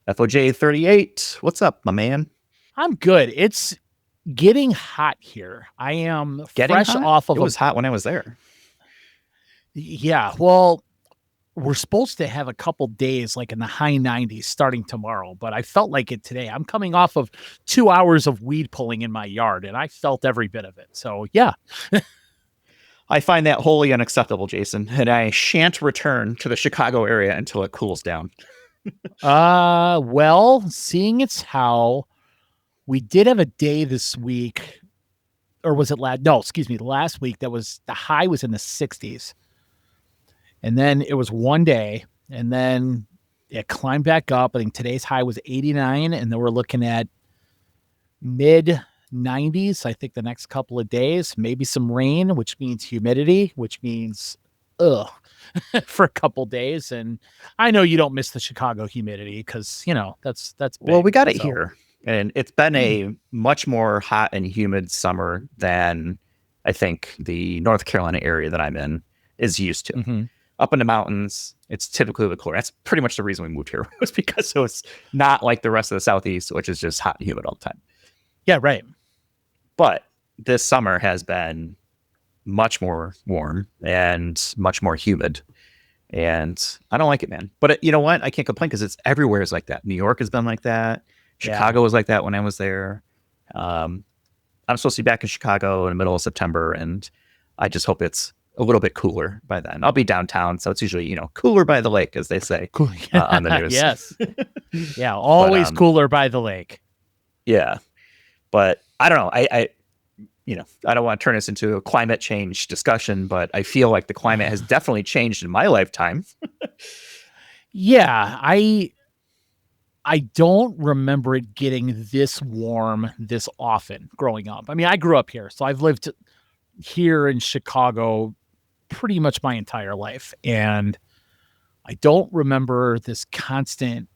FOJ 38. What's up, my man? I'm good. It's getting hot here. I am Getting fresh hot? off of It was hot when I was there. yeah. Well, we're supposed to have a couple days like in the high 90s starting tomorrow, but I felt like it today. I'm coming off of 2 hours of weed pulling in my yard and I felt every bit of it. So, yeah. I find that wholly unacceptable, Jason, and I shan't return to the Chicago area until it cools down. Well, seeing it's how we did have a day this week, or was it last? No, excuse me, last week that was the high was in the 60s. And then it was one day, and then it climbed back up. I think today's high was 89, and then we're looking at mid 90s. I think the next couple of days, maybe some rain, which means humidity, which means for a couple days. And I know you don't miss the Chicago humidity because that's big. Well, we got it here, and it's been a much more hot and humid summer than I think the North Carolina area that I'm in is used to. Mm-hmm. Up in the mountains, it's typically the cooler. That's pretty much the reason we moved here, was because it was not like the rest of the Southeast, which is just hot and humid all the time. Yeah, right. But this summer has been much more warm and much more humid. And I don't like it, man. But you know what? I can't complain because it's everywhere is like that. New York has been like that. Chicago was like that when I was there. I'm supposed to be back in Chicago in the middle of September, and I just hope it's a little bit cooler by then. I'll be downtown, so it's usually, cooler by the lake, as they say on the news. Yes. Yeah, always cooler by the lake. Yeah. But I don't know. I don't want to turn this into a climate change discussion, but I feel like the climate has definitely changed in my lifetime. Yeah, I don't remember it getting this warm this often growing up. I mean, I grew up here, so I've lived here in Chicago pretty much my entire life. And I don't remember this constant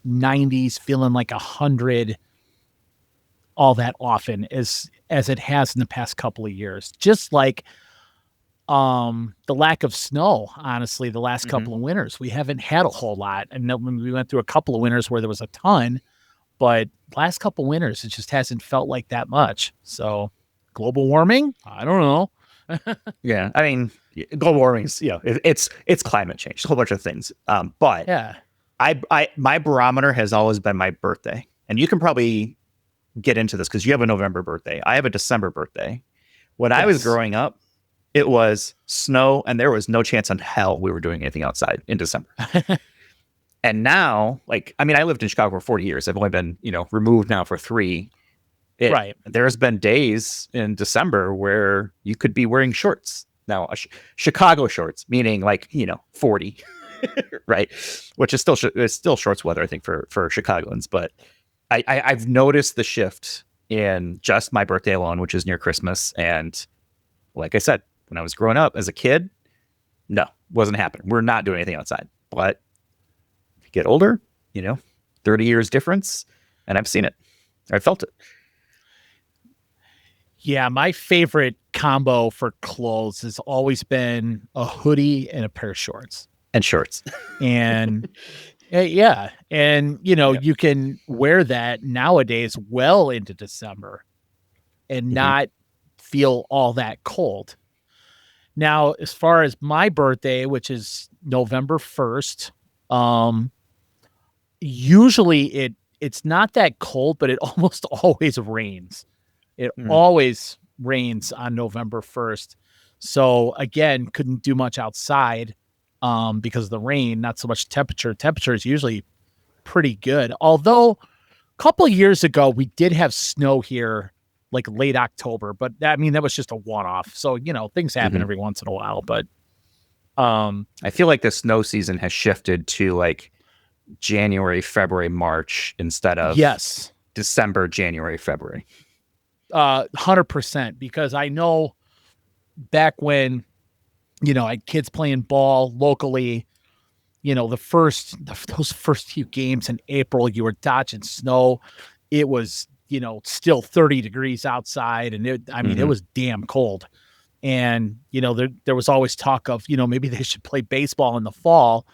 90s feeling like 100 all that often as it has in the past couple of years. Just like the lack of snow, honestly, the last couple of winters. We haven't had a whole lot. And we went through a couple of winters where there was a ton, but last couple of winters, it just hasn't felt like that much. So global warming, I don't know. Yeah, I mean, global warming is, it's climate change, a whole bunch of things. But yeah, my barometer has always been my birthday, and you can probably get into this because you have a November birthday. I have a December birthday. When I was growing up, it was snow, and there was no chance in hell we were doing anything outside in December. And now, I lived in Chicago for 40 years. I've only been, removed now for 3. Right. There's been days in December where you could be wearing shorts. Now, Chicago shorts, meaning 40, right? Which is still shorts weather, I think, for Chicagoans. But I've noticed the shift in just my birthday alone, which is near Christmas. And like I said, when I was growing up as a kid, no, wasn't happening. We're not doing anything outside. But if you get older, 30 years difference, and I've seen it. I felt it. Yeah, my favorite combo for clothes has always been a hoodie and a pair of shorts. And shorts. And yeah. And, you can wear that nowadays well into December and not feel all that cold. Now, as far as my birthday, which is November 1st, usually it's not that cold, but it almost always rains. It always rains on November 1st. So again, couldn't do much outside because of the rain, not so much temperature. Temperature is usually pretty good. Although a couple of years ago, we did have snow here like late October, but that was just a one-off. So, things happen every once in a while, but I feel like the snow season has shifted to January, February, March instead of December, January, February. 100%, because I know back when, I had kids playing ball locally, those first few games in April, you were dodging snow. It was, still 30 degrees outside, and it was damn cold. And, there was always talk of, maybe they should play baseball in the fall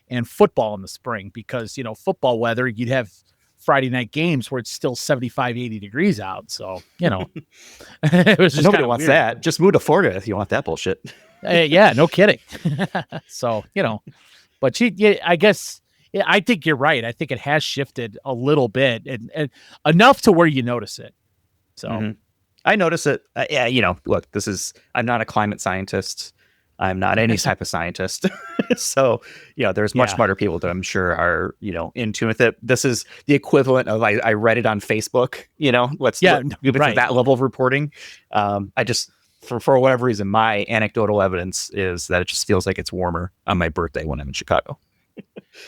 and football in the spring because, football weather, you'd have Friday night games where it's still 75, 80 degrees out. So, it was just nobody wants weird. that. Just move to Florida if you want that bullshit. Yeah, no kidding. So, but I guess, I think you're right. I think it has shifted a little bit and enough to where you notice it. So I notice it. Look, I'm not a climate scientist. I'm not any type of scientist. So, there's much smarter people that I'm sure are, in tune with it. This is the equivalent of, I read it on Facebook, right. That level of reporting. I just, for whatever reason, my anecdotal evidence is that it just feels like it's warmer on my birthday when I'm in Chicago.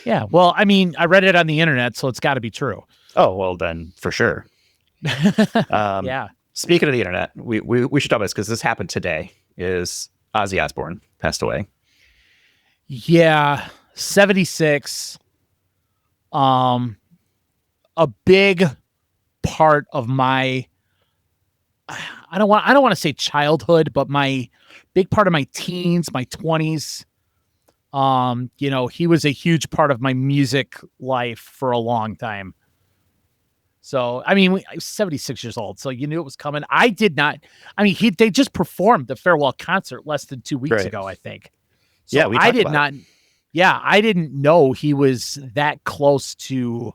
Yeah. Well, I mean, I read it on the internet, so it's got to be true. Oh, well then for sure. Yeah. Speaking of the internet, we should talk about this because this happened today. Is Ozzy Osbourne passed away? Yeah, 76. A big part of my, I don't want to say childhood, but my big part of my teens, my 20s. He was a huge part of my music life for a long time. So, I mean, I was 76 years old, so you knew it was coming. I did not. I mean, they just performed the farewell concert less than 2 weeks ago, I think. So yeah, I did not. Yeah, I didn't know he was that close to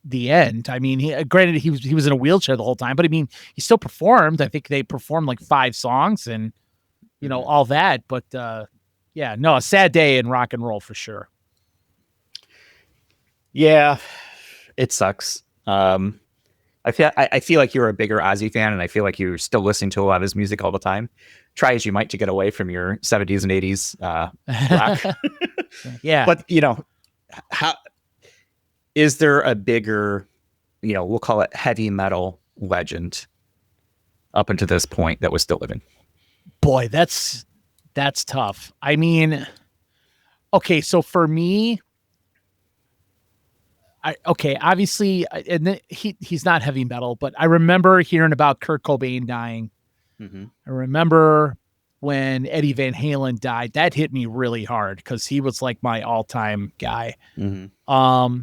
the end. I mean, granted, he was in a wheelchair the whole time, but I mean, he still performed. I think they performed like 5 songs and all that. But yeah, no, a sad day in rock and roll for sure. Yeah, it sucks. I feel like you're a bigger Ozzy fan, and I feel like you're still listening to a lot of his music all the time. Try as you might to get away from your 70s and 80s rock. Yeah. But, how is there a bigger, we'll call it heavy metal legend up until this point that was still living? Boy, that's tough. I mean, okay, so for me, obviously, and he's not heavy metal, but I remember hearing about Kurt Cobain dying. Mm-hmm. I remember when Eddie Van Halen died. That hit me really hard because he was like my all-time guy. Mm-hmm.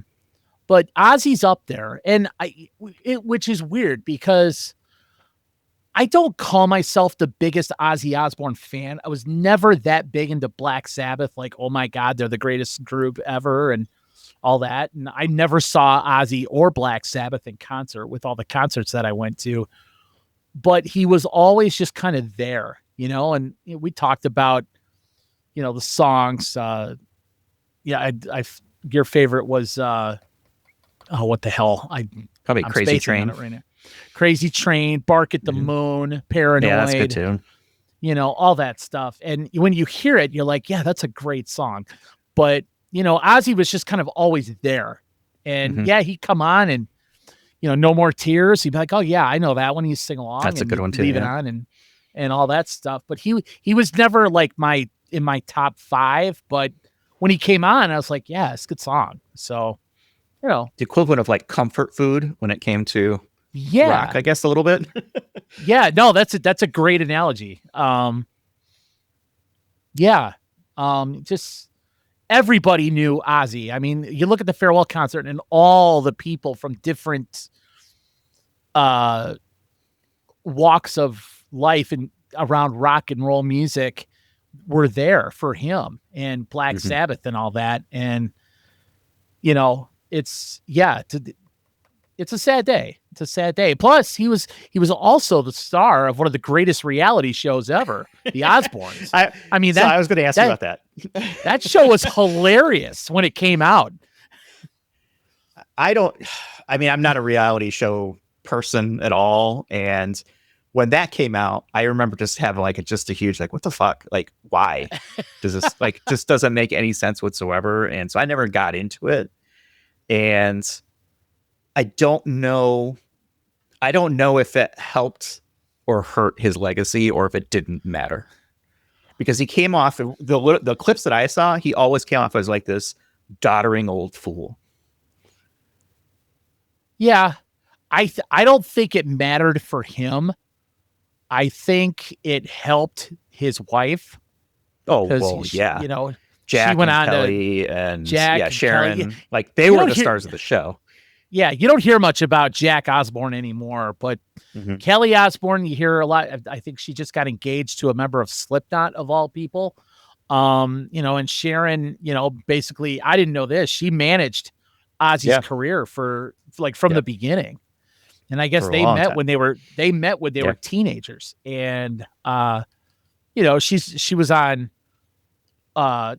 But Ozzy's up there, and which is weird because I don't call myself the biggest Ozzy Osbourne fan. I was never that big into Black Sabbath, like, oh my God, they're the greatest group ever, and all that. And I never saw Ozzy or Black Sabbath in concert with all the concerts that I went to, but he was always just kind of there, and we talked about, the songs. Your favorite was, what the hell? Probably I'm Crazy Train right now. Crazy Train, Bark at the Moon, Paranoid. Yeah, that's good too. All that stuff. And when you hear it, you're like, yeah, that's a great song. But Ozzy was just kind of always there. And yeah, he'd come on and, No More Tears. He'd be like, oh yeah, I know that one. He'd sing along. That's a good one too. Leave it on and all that stuff. But he was never like in my top 5. But when he came on, I was like, yeah, it's a good song. So, the equivalent of like comfort food when it came to rock, I guess a little bit. Yeah, no, that's a great analogy. Just everybody knew Ozzy. I mean, you look at the farewell concert and all the people from different walks of life and around rock and roll music were there for him, and Black Sabbath and all that. And, it's a sad day. It's a sad day. Plus, he was also the star of one of the greatest reality shows ever, The Osbournes. I was going to ask you about that. That show was hilarious when it came out. I'm not a reality show person at all. And when that came out, I remember just having just a huge, what the fuck? Like, why does this just doesn't make any sense whatsoever. And so I never got into it. And I don't know if it helped or hurt his legacy or if it didn't matter, because he came off the clips that I saw. He always came off as like this doddering old fool. Yeah. I don't think it mattered for him I think it helped his wife Oh, because well, yeah. she Jack went and on to Kelly and Jack and Kelly. Sharon, like they You were don't the hear, stars of the show. yeah, you don't hear much about Jack Osbourne anymore, but Mhm. Kelly Osbourne, you hear a lot. I think she just got engaged to a member of Slipknot of all people. And Sharon, basically, I didn't know this. She managed Ozzy's Yeah, career for like from the yep, beginning. And I guess for a long time. they met when they Yeah, were teenagers. And she was on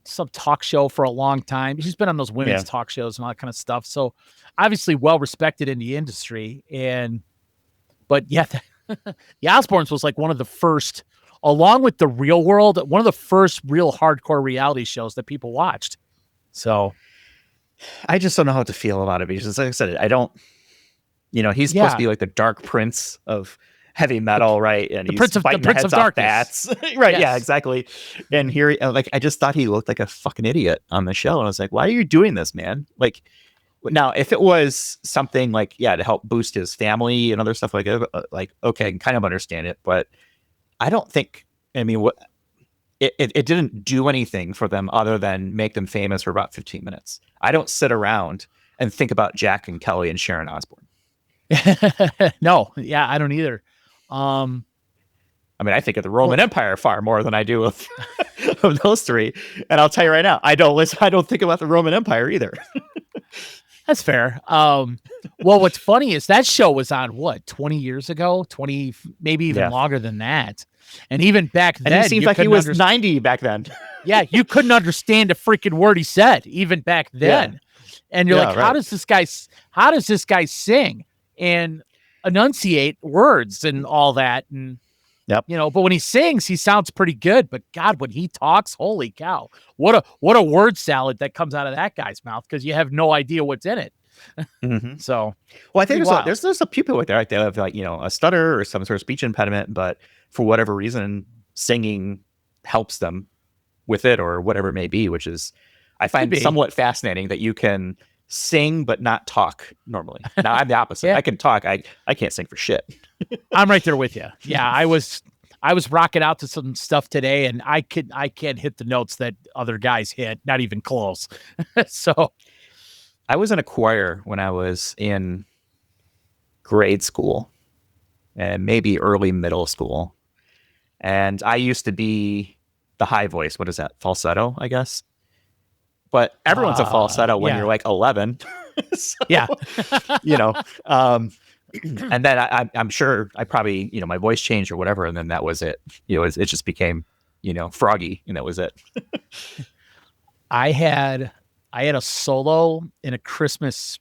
some talk show for a long time. She's been on those women's yeah. talk shows and all that kind of stuff. So obviously well respected in the industry. But yeah, the Osbournes was like one of the first, along with the Real World, one of the first real hardcore reality shows that people watched. So I just don't know how to feel about it because, like I said, I don't. He's supposed to yeah, be like the dark prince of heavy metal, right? And the he's the biting the Prince of heads off Darkness. bats, right? Yeah, Yes. exactly. And here, like, I just thought he looked like a fucking idiot on the show, and I was like, "Why are you doing this, man?" Like, now, if it was something like, yeah, to help boost his family and other stuff like okay, I can kind of understand it, but I don't think. I mean, what it didn't do anything for them other than make them famous for about 15 minutes. I don't sit around and think about Jack and Kelly and Sharon Osbourne. No, yeah, I don't either. I mean, I think of the Well, Roman Empire far more than I do of, of those three. And I'll tell you right now, I don't think about the Roman Empire either. that's fair. Well, what's funny is that show was on what, 20 years ago, 20, maybe even Yeah. longer than that. And even back And he then, seems like he was 90 back then. yeah, you couldn't understand a freaking word he said even back then. And you're like, how does this guy sing and enunciate words and all that? And Yep. but when he sings, he sounds pretty good. But God, when he talks, holy cow, what a word salad that comes out of that guy's mouth because you have no idea what's in it. Mm-hmm. So, well, I think there's a few people out there, right? They have like, a stutter or some sort of speech impediment, but for whatever reason, singing helps them with it or whatever it may be, which is, I find somewhat fascinating that you can sing but not talk normally. Now I'm the opposite. Yeah. I can talk. I can't sing for shit. I'm right there with you. Yeah, I was rocking out to some stuff today, and I can't hit the notes that other guys hit, not even close. So I was in a choir when I was in grade school and maybe early middle school. And I used to be the high voice. What is that? Falsetto, I guess. But everyone's a falsetto when you're like 11. So, yeah. And then I'm sure I probably, my voice changed or whatever. And then that was it. It just became, froggy, and that was it. I had a solo in a Christmas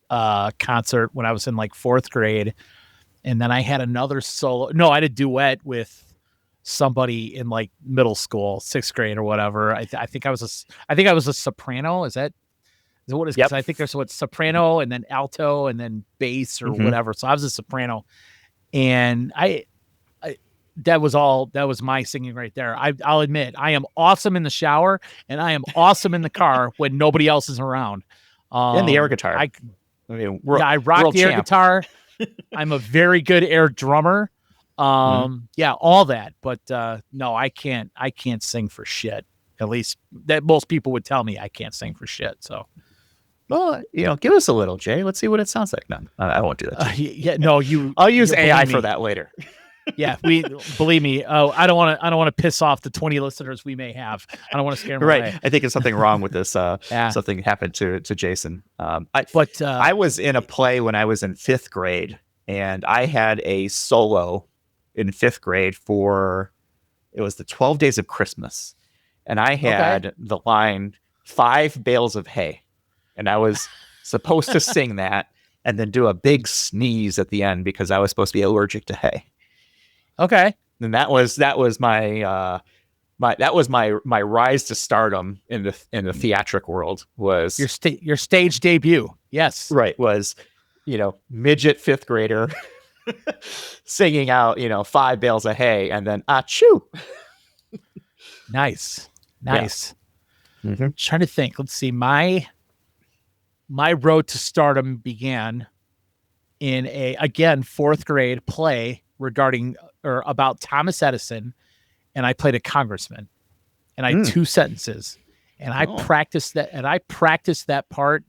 concert when I was in like 4th grade. And then I had another solo. No, I had a duet with somebody in like middle school, 6th grade or whatever. I think I was a soprano. Is that what it is? Yep. I think there's soprano and then alto and then bass or whatever. So I was a soprano, and that was my singing right there. I'll admit I am awesome in the shower and I am awesome in the car when nobody else is around. And the air guitar. I rock world the air champ. guitar. I'm a very good air drummer. Yeah, all that. But no, I can't sing for shit. At least that most people would tell me I can't sing for shit. So, well, give us a little, Jay. Let's see what it sounds like. No, I won't do that. Yeah, no, I'll use AI for that later. Yeah, believe me. Oh, I don't want to piss off the 20 listeners we may have. I don't want to scare them away. I think there's something wrong with this. Something happened to Jason. I was in a play when I was in 5th grade, and I had a solo in 5th grade it was the 12 Days of Christmas, and I had the line 5 bales of hay, and I was supposed to sing that and then do a big sneeze at the end because I was supposed to be allergic to hay. Okay. And that was my my rise to stardom in the theatric world was your stage debut. Yes. Right. Was, midget 5th grader singing out, 5 bales of hay and then achoo. Nice. Yeah. Mm-hmm. Trying to think. Let's see. My road to stardom began in a 4th grade play regarding or about Thomas Edison, and I played a congressman, and I had Mm. 2 sentences, and I practiced that part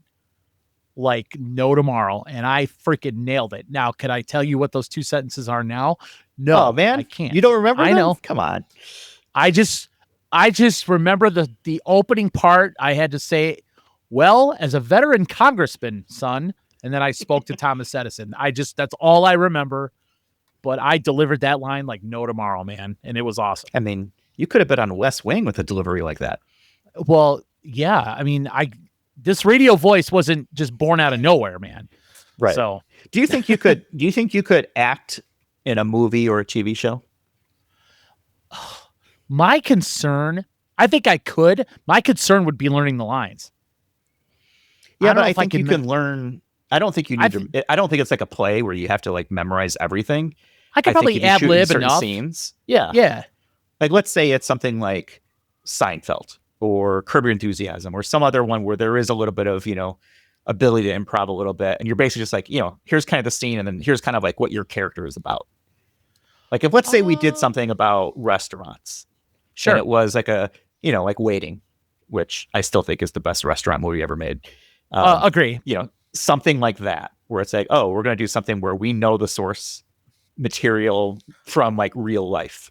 like no tomorrow, and I freaking nailed it. Now, can I tell you what those 2 sentences are now? No, Oh man, I can't. you don't remember I them? know. Come on. I just remember the opening part. I had to say, well, as a veteran congressman, son, and then I spoke to Thomas Edison. That's all I remember. But I delivered that line like no tomorrow, man, and it was awesome. I mean, you could have been on West Wing with a delivery like that. Well, yeah, I mean, this radio voice wasn't just born out of nowhere, man. Right. So, do you think you could act in a movie or a TV show? my concern, I think I could. My concern would be learning the lines. Yeah, but I think you can learn. I don't think you need to. I don't think it's like a play where you have to like memorize everything. I could probably ad lib enough scenes. Yeah, yeah. Like let's say it's something like Seinfeld or Curb Your Enthusiasm or some other one where there is a little bit of ability to improv a little bit, and you're basically just like here's kind of the scene, and then here's kind of like what your character is about. Like if let's say we did something about restaurants, sure, and it was like a like Waiting, which I still think is the best restaurant movie ever made. Agree. Something like that, where it's like, oh, we're going to do something where we know the source material from like real life.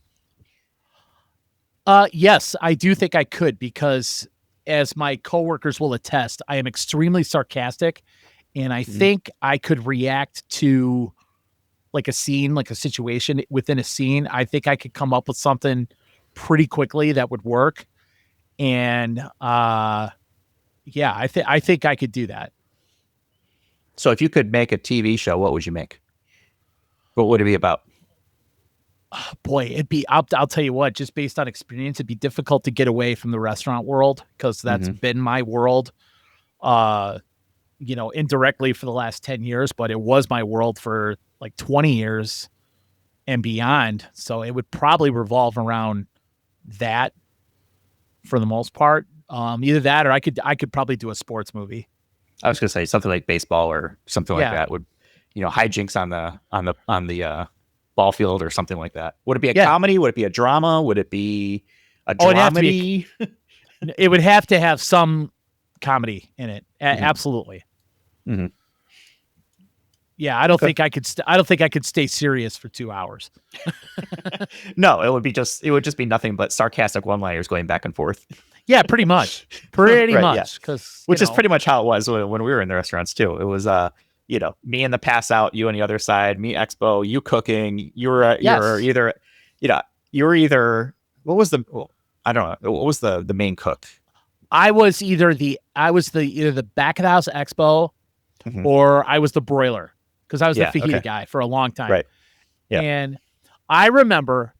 Yes, I do think I could, because as my coworkers will attest, I am extremely sarcastic, and I think I could react to like a scene, like a situation within a scene. I think I could come up with something pretty quickly that would work. And yeah, I think I could do that. So if you could make a TV show, what would you make? What would it be about? Oh, boy, it'd be, I'll tell you what, just based on experience, it'd be difficult to get away from the restaurant world, because that's been my world, indirectly for the last 10 years, but it was my world for like 20 years and beyond. So it would probably revolve around that for the most part. Either that, or I could probably do a sports movie. I was going to say something like baseball or something like that would, hijinks on the ball field or something like that. Would it be a comedy? Would it be a drama? Would it be a dramedy? It would have to have some comedy in it. Absolutely. Mm-hmm. Yeah, I don't think I could. I don't think I could stay serious for 2 hours. No, it would just be nothing but sarcastic one-liners going back and forth. Yeah, pretty much. Pretty right, much. Because which is pretty much how it was when we were in the restaurants too. It was me in the pass out, you on the other side, me expo, you cooking. You're either what was I don't know, what was the main cook? I was either the back of the house expo, or I was the broiler, because I was the fajita guy for a long time. Right. Yeah. And I remember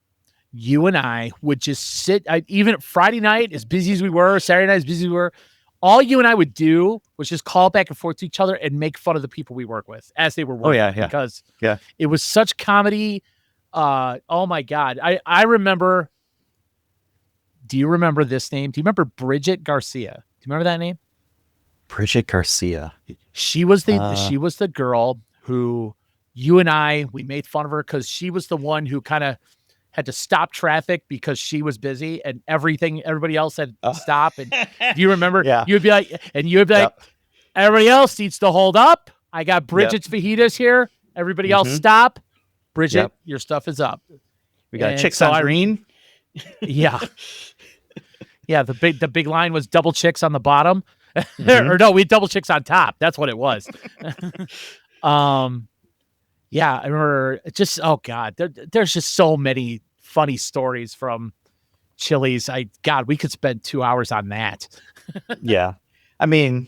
you and I would just sit, even Friday night, as busy as we were, Saturday night, as busy as we were, all you and I would do was just call back and forth to each other and make fun of the people we work with as they were working. Oh, yeah. Because it was such comedy. Oh, my God. I remember, do you remember this name? Do you remember Bridget Garcia? Do you remember that name? Bridget Garcia. She was the girl who you and we made fun of her, because she was the one who kind of had to stop traffic because she was busy, and everybody else had to stop. And do you remember? You'd be like, everybody else needs to hold up. I got Bridget's fajitas here. Everybody else stop. Bridget, your stuff is up. We got chicks on green. Yeah. Yeah. The big line was double chicks on the bottom. Or no, we had double chicks on top. That's what it was. Yeah, I remember just, oh God, there's just so many funny stories from Chili's. We could spend 2 hours on that. Yeah. I mean,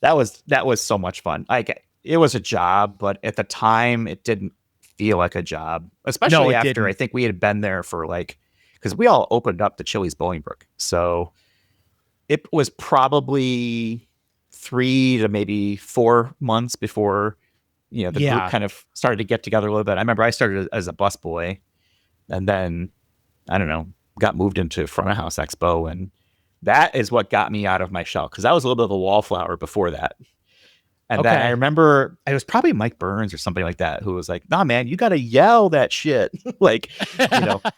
that was so much fun. It was a job, but at the time it didn't feel like a job, especially after I think we had been there for because we all opened up the Chili's Bolingbrook. So it was probably 3 to maybe 4 months before the group kind of started to get together a little bit. I remember I started as a busboy, and then, I don't know, got moved into front of house expo, and that is what got me out of my shell, because I was a little bit of a wallflower before that. And then I remember it was probably Mike Burns or something like that who was like, "Nah, man, you got to yell that shit. Like,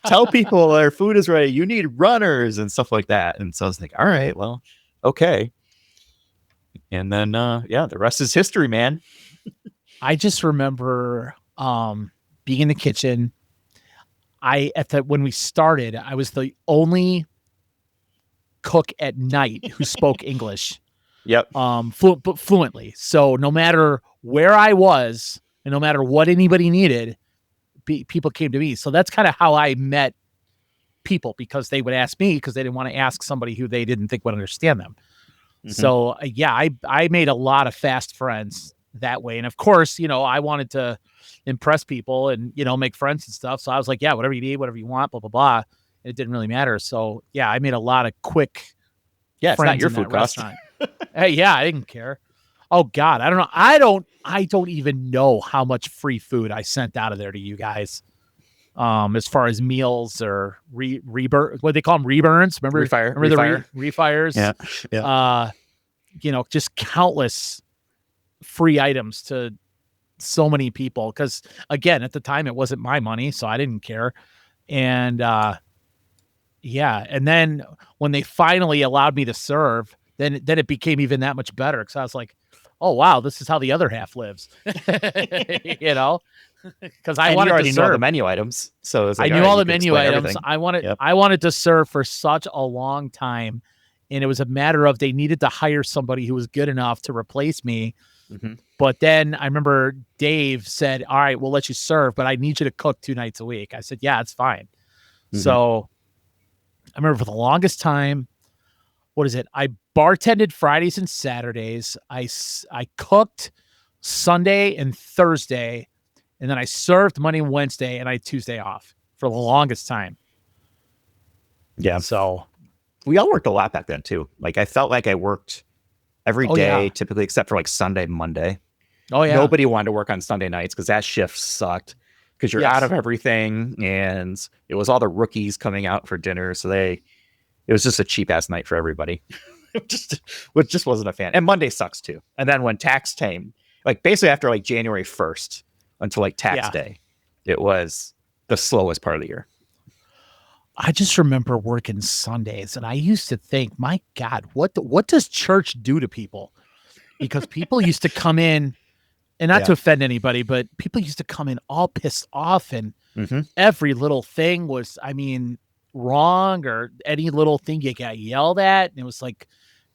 tell people their food is ready. You need runners and stuff like that." And so I was like, "All right, well, okay." And then, the rest is history, man. I just remember being in the kitchen. When we started, I was the only cook at night who spoke English. Yep. Fluently. So no matter where I was and no matter what anybody needed, people came to me. So that's kind of how I met people, because they would ask me because they didn't want to ask somebody who they didn't think would understand them. Mm-hmm. So I made a lot of fast friends that way. And of course, I wanted to impress people and, make friends and stuff. So I was like, yeah, whatever you need, whatever you want, blah, blah, blah. And it didn't really matter. So yeah, I made a lot of quick friends. It's not your food cost. Hey, yeah, I didn't care. Oh God, I don't know. I don't even know how much free food I sent out of there to you guys. As far as meals or what they call them, reburns. Remember the refires? Yeah. Just countless free items to so many people. Because again, at the time it wasn't my money, so I didn't care. And and then when they finally allowed me to serve, then it became even that much better, because I was like, oh wow, this is how the other half lives. Because I wanted to serve. Know the menu items, so it's like, I knew all the menu items. I wanted to serve for such a long time, and it was a matter of they needed to hire somebody who was good enough to replace me. Mm-hmm. But then I remember Dave said, "All right, we'll let you serve, but I need you to cook 2 nights a week." I said, "Yeah, it's fine." Mm-hmm. So I remember for the longest time, I bartended Fridays and Saturdays. I cooked Sunday and Thursday, and then I served Monday and Wednesday, and I had Tuesday off for the longest time. Yeah. So we all worked a lot back then too. Like I felt like I worked every day, typically, except for like Sunday, Monday. Oh yeah. Nobody wanted to work on Sunday nights because that shift sucked, because you're out of everything, and it was all the rookies coming out for dinner. So it was just a cheap ass night for everybody. just wasn't a fan. And Monday sucks too. And then when tax came, like basically after like January 1st until like tax day, it was the slowest part of the year. I just remember working Sundays, and I used to think, my God, what does church do to people? Because people used to come in, and not to offend anybody, but people used to come in all pissed off, and every little thing was, wrong, or any little thing you got yelled at. And it was like,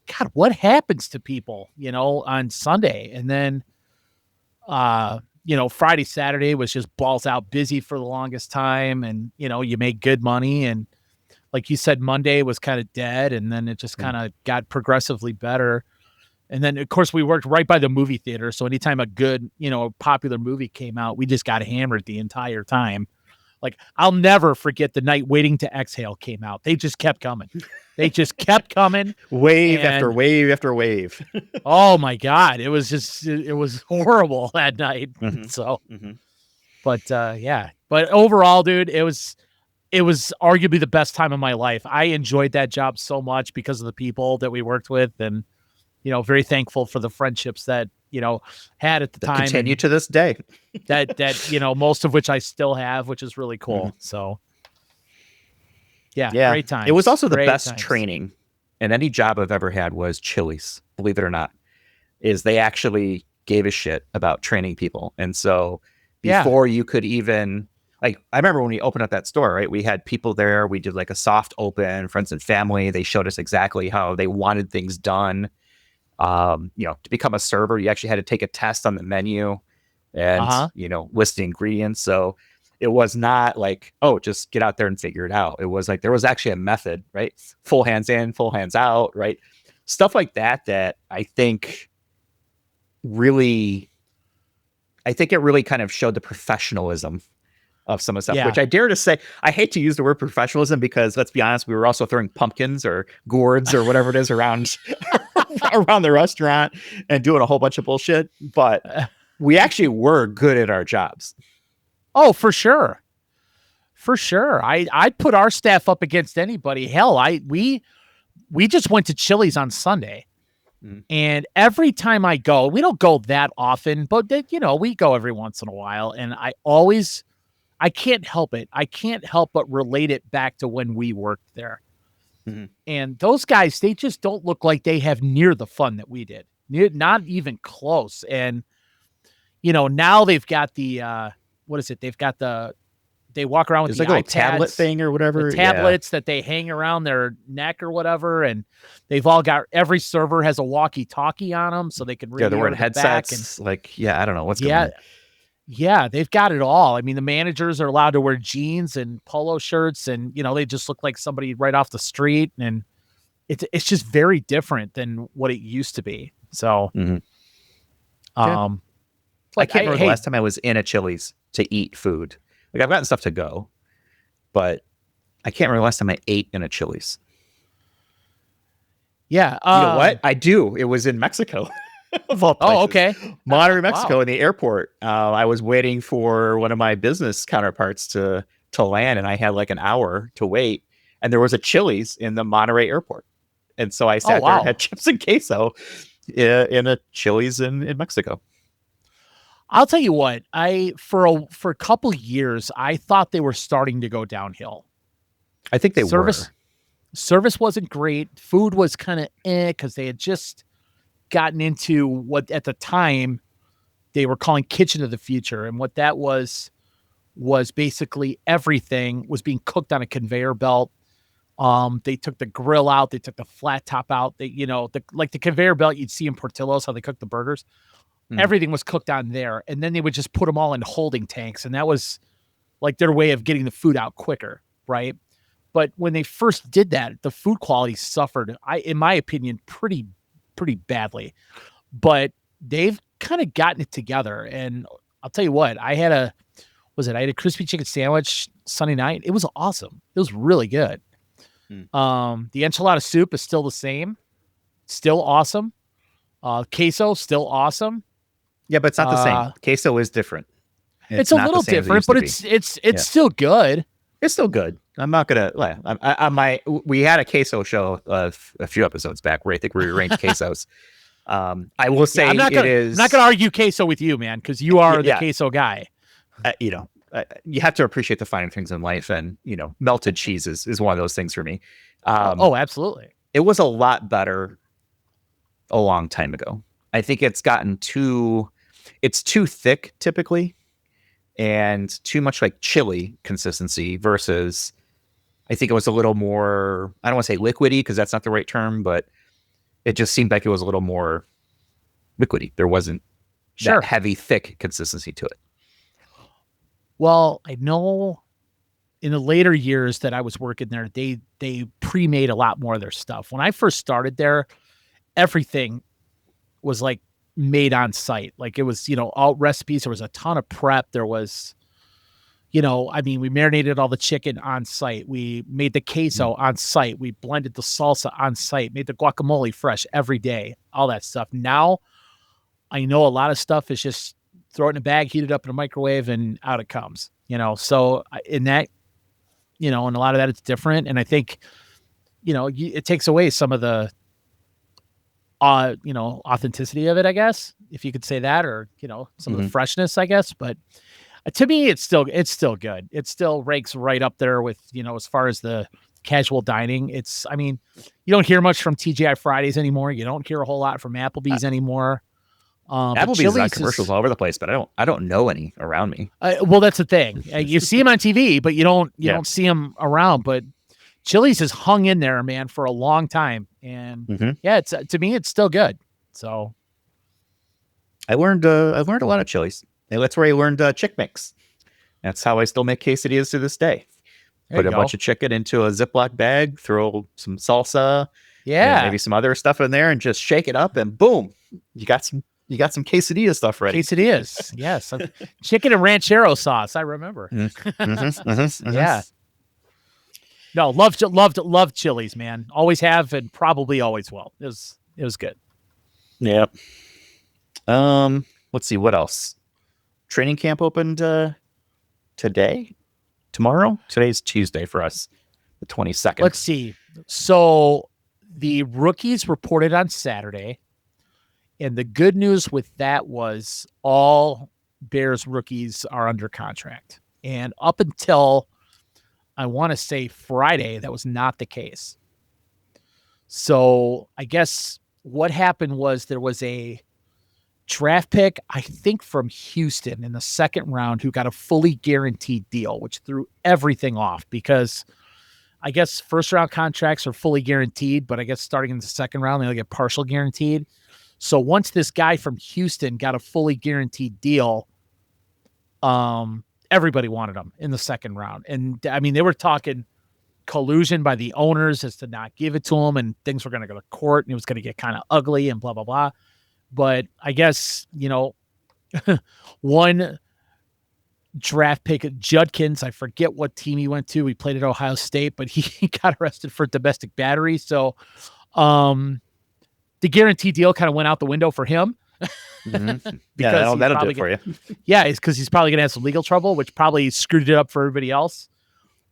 God, what happens to people, on Sunday? And then, Friday, Saturday was just balls out busy for the longest time. And, you made good money. And like you said, Monday was kind of dead. And then it just kind of got progressively better. And then, of course, we worked right by the movie theater. So anytime a good, popular movie came out, we just got hammered the entire time. Like, I'll never forget the night Waiting to Exhale came out. They just kept coming. Wave after wave after wave. Oh my God. It was horrible that night. Mm-hmm. So, but but overall, dude, it was arguably the best time of my life. I enjoyed that job so much because of the people that we worked with, and, very thankful for the friendships that, had at the time. Continue to this day. that, most of which I still have, which is really cool. Mm-hmm. So yeah, great time. It was also the best training in any job I've ever had was Chili's, believe it or not, is they actually gave a shit about training people. And so before you could even, like, I remember when we opened up that store, right? We had people there. We did like a soft open, friends and family. They showed us exactly how they wanted things done. To become a server, you actually had to take a test on the menu and, list the ingredients. So it was not like, oh, just get out there and figure it out. It was like, there was actually a method, right? Full hands in, full hands out, right? Stuff like that I think it really kind of showed the professionalism of some of the stuff, which I dare to say, I hate to use the word professionalism because, let's be honest, we were also throwing pumpkins or gourds or whatever it is around the restaurant and doing a whole bunch of bullshit. But we actually were good at our jobs. Oh, for sure. For sure. I'd put our staff up against anybody. Hell, we just went to Chili's on Sunday. And every time I go, we don't go that often, but we go every once in a while. And I can't help it. I can't help but relate it back to when we worked there. Mm-hmm. And those guys, they just don't look like they have near the fun that we did. Not even close. And, now they've got the, what is it? They walk around with There's the like a iPads, tablet thing or whatever. the tablets that they hang around their neck or whatever. And they've all got, every server has a walkie-talkie on them so they can Yeah, they're radio wearing to the back. headsets. I don't know what's going Yeah. on. Yeah, they've got it all. I mean, the managers are allowed to wear jeans and polo shirts, and they just look like somebody right off the street, and it's just very different than what it used to be. So, I can't remember the last time I was in a Chili's to eat food. Like, I've gotten stuff to go, but I can't remember the last time I ate in a Chili's. Yeah, you know what? I do. It was in Mexico. Of all places. Oh, okay. Monterrey, Mexico, in the airport. I was waiting for one of my business counterparts to land, and I had like an hour to wait. And there was a Chili's in the Monterrey airport, and so I sat there and had chips and queso in a Chili's in Mexico. I'll tell you what. For a couple years, I thought they were starting to go downhill. I think they were. Service wasn't great. Food was kind of because they had just gotten into what at the time they were calling kitchen of the future. And what that was basically everything was being cooked on a conveyor belt. They took the grill out. They took the flat top out. They, like the conveyor belt you'd see in Portillo's, how they cook the burgers. Everything was cooked on there. And then they would just put them all in holding tanks. And that was like their way of getting the food out quicker. Right. But when they first did that, the food quality suffered, in my opinion, pretty badly, but they've kind of gotten it together. And I'll tell you what, I had a crispy chicken sandwich Sunday night. It was awesome. It was really good. The enchilada soup is still the same, still awesome. Queso still awesome. Yeah, but it's not the same. Queso is different. It's a little different, but it's still good. It's still good. I'm not gonna lie. We had a queso show a few episodes back where I think we rearranged quesos. I will say I'm not gonna argue queso with you, man, because you are the queso guy. You have to appreciate the finer things in life, and melted cheese is one of those things for me. Absolutely. It was a lot better a long time ago. I think it's gotten too thick typically, and too much like chili consistency versus. I think it was a little more, I don't want to say liquidy because that's not the right term, but it just seemed like it was a little more liquidy. There wasn't that heavy, thick consistency to it. Well, I know in the later years that I was working there, they pre-made a lot more of their stuff. When I first started there, everything was like made on site. Like it was, all recipes. There was a ton of prep. There was, we marinated all the chicken on site. We made the queso on site. We blended the salsa on site, made the guacamole fresh every day, all that stuff. Now I know a lot of stuff is just throw it in a bag, heat it up in a microwave, and out it comes, So in that, and a lot of that it's different. And I think, it takes away some of the, authenticity of it, I guess, if you could say that, or, some of the freshness, I guess. But to me, it's still good. It still ranks right up there with, as far as the casual dining. You don't hear much from TGI Fridays anymore. You don't hear a whole lot from Applebee's anymore. Applebee's is on commercials all over the place, but I don't know any around me. Well, that's the thing. You see them on TV, but you don't see them around. But Chili's has hung in there, man, for a long time. And to me, it's still good. So I learned a lot of Chili's. And that's where I learned chick mix. That's how I still make quesadillas to this day. Put a bunch of chicken into a Ziploc bag, throw some salsa, and maybe some other stuff in there, and just shake it up, and boom, you got some quesadilla stuff ready. Quesadillas, yes, chicken and ranchero sauce. I remember. Yeah. No, loved Chili's, man. Always have, and probably always will. It was good. Yeah. Let's see what else. Training camp opened tomorrow. Today's Tuesday for us, the 22nd. Let's see. So the rookies reported on Saturday. And the good news with that was all Bears rookies are under contract. And up until, I want to say, Friday, that was not the case. So I guess what happened was there was a draft pick, I think from Houston in the second round, who got a fully guaranteed deal, which threw everything off because I guess first round contracts are fully guaranteed, but I guess starting in the second round, they'll get partial guaranteed. So once this guy from Houston got a fully guaranteed deal, everybody wanted him in the second round. And I mean, they were talking collusion by the owners as to not give it to him, and things were going to go to court and it was going to get kind of ugly and blah, blah, blah. But I guess, one draft pick, Judkins, I forget what team he went to. He played at Ohio State, but he got arrested for domestic battery. So the guarantee deal kind of went out the window for him. Mm-hmm. Yeah, that'll do it for you. Yeah, it's because he's probably going to have some legal trouble, which probably screwed it up for everybody else.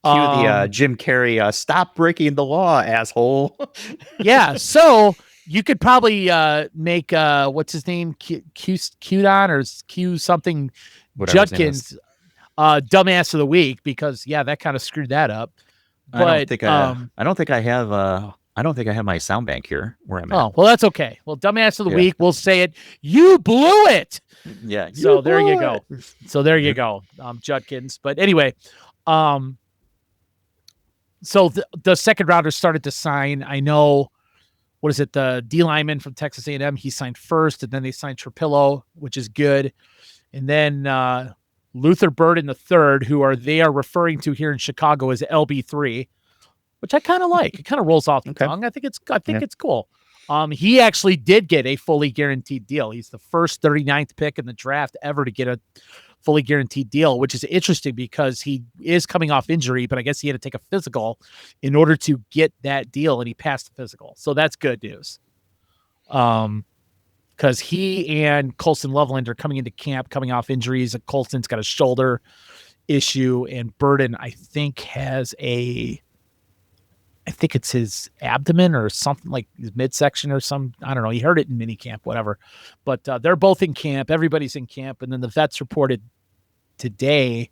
Cue the Jim Carrey, stop breaking the law, asshole. Yeah, so you could probably make what's his name, Q-Don or Q something, Judkins, dumbass of the week, because that kind of screwed that up. But I don't think I have my sound bank here where I'm at. Oh, well, that's okay. Well, dumbass of the week, we'll say it. You blew it. Yeah. So there you go. Judkins. But anyway, so the second rounders started to sign. I know, what is it? The D lineman from Texas A&M, he signed first, and then they signed Trapillo, which is good. And then Luther Burden the third, they are referring to here in Chicago as LB3, which I kind of like. It kind of rolls off the tongue. I think it's cool. He actually did get a fully guaranteed deal. He's the first 39th pick in the draft ever to get a fully guaranteed deal, which is interesting because he is coming off injury, but I guess he had to take a physical in order to get that deal, and he passed the physical. So that's good news. Because he and Colston Loveland are coming into camp, coming off injuries. Colston's got a shoulder issue, and Burden, I think it's his abdomen or something, like his midsection or some, I don't know. He heard it in mini camp, whatever. But they're both in camp. Everybody's in camp. And then the vets reported today,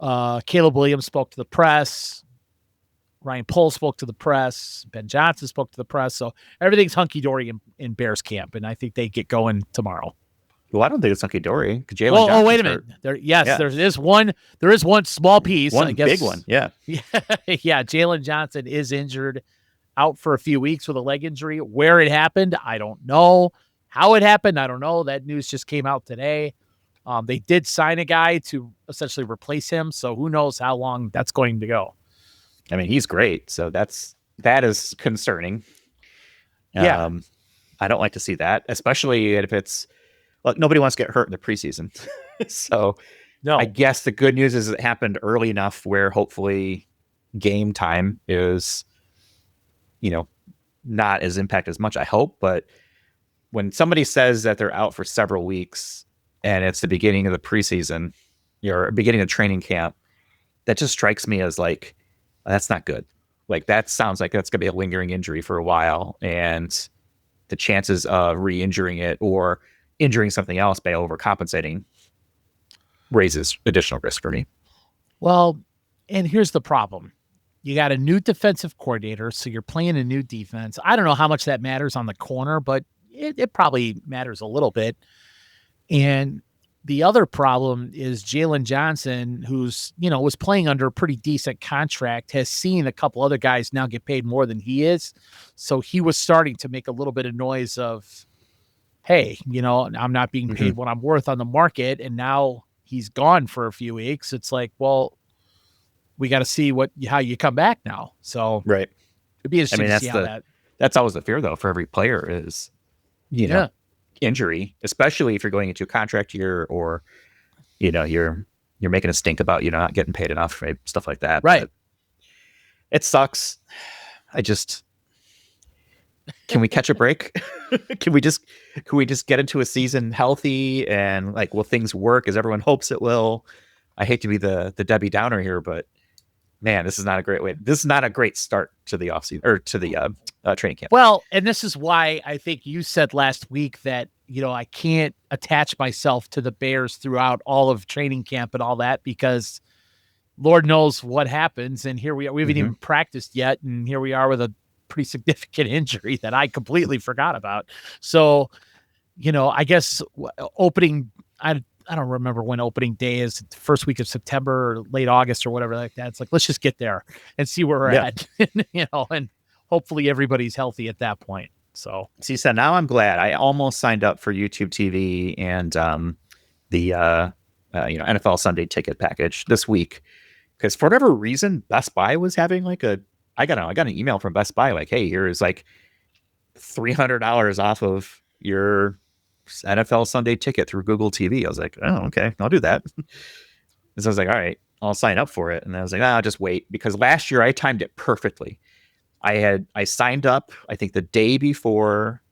Caleb Williams spoke to the press. Ryan Pohl spoke to the press. Ben Johnson spoke to the press. So everything's hunky-dory in Bears camp. And I think they get going tomorrow. Well, I don't think it's hunky-dory. Oh, wait a minute. There is one small piece. One big one. Yeah. Yeah. Jaylon Johnson is injured, out for a few weeks with a leg injury. Where it happened, I don't know. How it happened, I don't know. That news just came out today. They did sign a guy to essentially replace him. So who knows how long that's going to go. I mean, he's great. So that is concerning. Yeah. I don't like to see that, especially if it's, well, nobody wants to get hurt in the preseason. So no. I guess the good news is it happened early enough where hopefully game time is, not as impacted as much, I hope. But when somebody says that they're out for several weeks and it's the beginning of the preseason or beginning of training camp, that just strikes me as like, that's not good. Like, that sounds like that's going to be a lingering injury for a while. And the chances of re-injuring it or injuring something else by overcompensating raises additional risk for me. Well, and here's the problem. You got a new defensive coordinator, so you're playing a new defense. I don't know how much that matters on the corner, but it probably matters a little bit. And the other problem is Jaylon Johnson, who's, was playing under a pretty decent contract, has seen a couple other guys now get paid more than he is. So he was starting to make a little bit of noise of, hey, I'm not being paid what I'm worth on the market. And now he's gone for a few weeks. It's like, well, we got to see how you come back now. So right. It'd be interesting to see how that's always the fear though, for every player is, injury, especially if you're going into a contract year or, you're making a stink about, not getting paid enough, right? Stuff like that. Right. But it sucks. Can we catch a break? Can we just get into a season healthy and like, will things work as everyone hopes it will? I hate to be the Debbie Downer here, but man, this is not a great way. This is not a great start to the offseason or to the training camp. Well, and this is why I think you said last week that, I can't attach myself to the Bears throughout all of training camp and all that, because Lord knows what happens. And here we are. We haven't even practiced yet. And here we are with a pretty significant injury that I completely forgot about. So, I guess opening, I don't remember when opening day is, first week of September or late August or whatever like that. It's like, let's just get there and see where we're at, and hopefully everybody's healthy at that point. So see, so now I'm glad I almost signed up for YouTube TV and the NFL Sunday ticket package this week, because for whatever reason, Best Buy was having like I got an email from Best Buy like, hey, here's like $300 off of your NFL Sunday ticket through Google TV. I was like, oh, okay, I'll do that. And so I was like, all right, I'll sign up for it. And I was like, I'll just wait, because last year I timed it perfectly. I signed up, I think the day before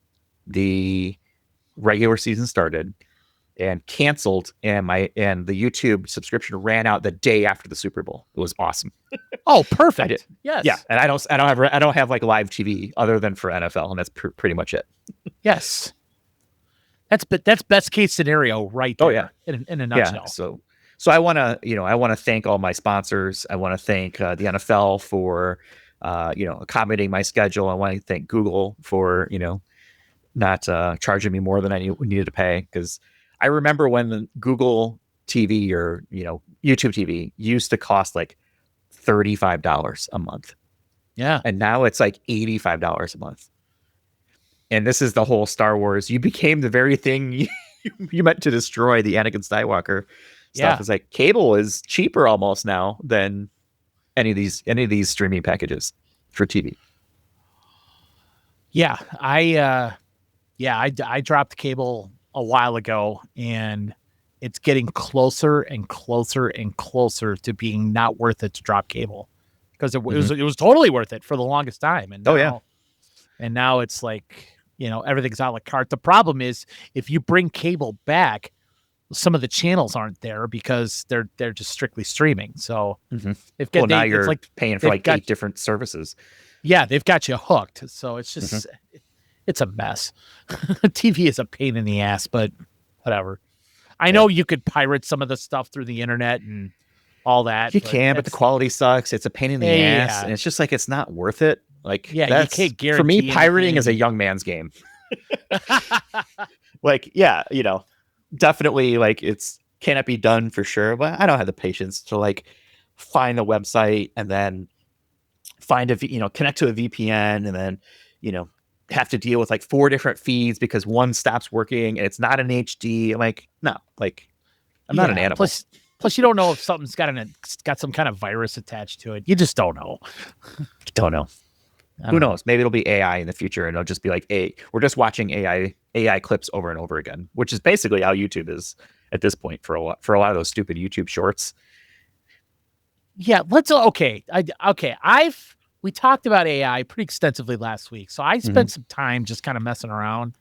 the regular season started, and canceled, and the YouTube subscription ran out the day after the Super Bowl. It was awesome. Oh, perfect. Yes. Yeah, and I don't have like live TV other than for NFL, and that's pretty much it. Yes. That's best case scenario right there. Oh yeah, in a nutshell. Yeah, so I want to thank all my sponsors. I want to thank the NFL for accommodating my schedule. I want to thank Google for not charging me more than I needed to pay, because I remember when the Google TV or YouTube TV used to cost like $35 a month. Yeah, and now it's like $85 a month. And this is the whole Star Wars. You became the very thing you meant to destroy, the Anakin Skywalker stuff. It's like cable is cheaper almost now than any of these streaming packages for TV. Yeah, I dropped cable a while ago, and it's getting closer and closer and closer to being not worth it to drop cable, because it was totally worth it for the longest time. And now it's like, everything's a la carte. The problem is, if you bring cable back, some of the channels aren't there because they're just strictly streaming. So now you're like paying for like 8 different services. Yeah, they've got you hooked. So it's just it's a mess. TV is a pain in the ass, but whatever. I know you could pirate some of the stuff through the internet and all that. You can, but the quality sucks. It's a pain in the ass, and it's just like, it's not worth it. Like, you can't guarantee for me, pirating is a young man's game. Like, definitely, like, cannot be done for sure, but I don't have the patience to like find the website and then find connect to a VPN and then have to deal with like 4 different feeds because one stops working and it's not an HD. I'm like, no, like, I'm not an animal. Plus you don't know if something's got some kind of virus attached to it. You just don't know. Don't know. Who knows? Maybe it'll be AI in the future, and it'll just be like, hey, we're just watching AI clips over and over again, which is basically how YouTube is at this point for a lot of those stupid YouTube shorts. Yeah, we talked about AI pretty extensively last week, so I spent some time just kind of messing around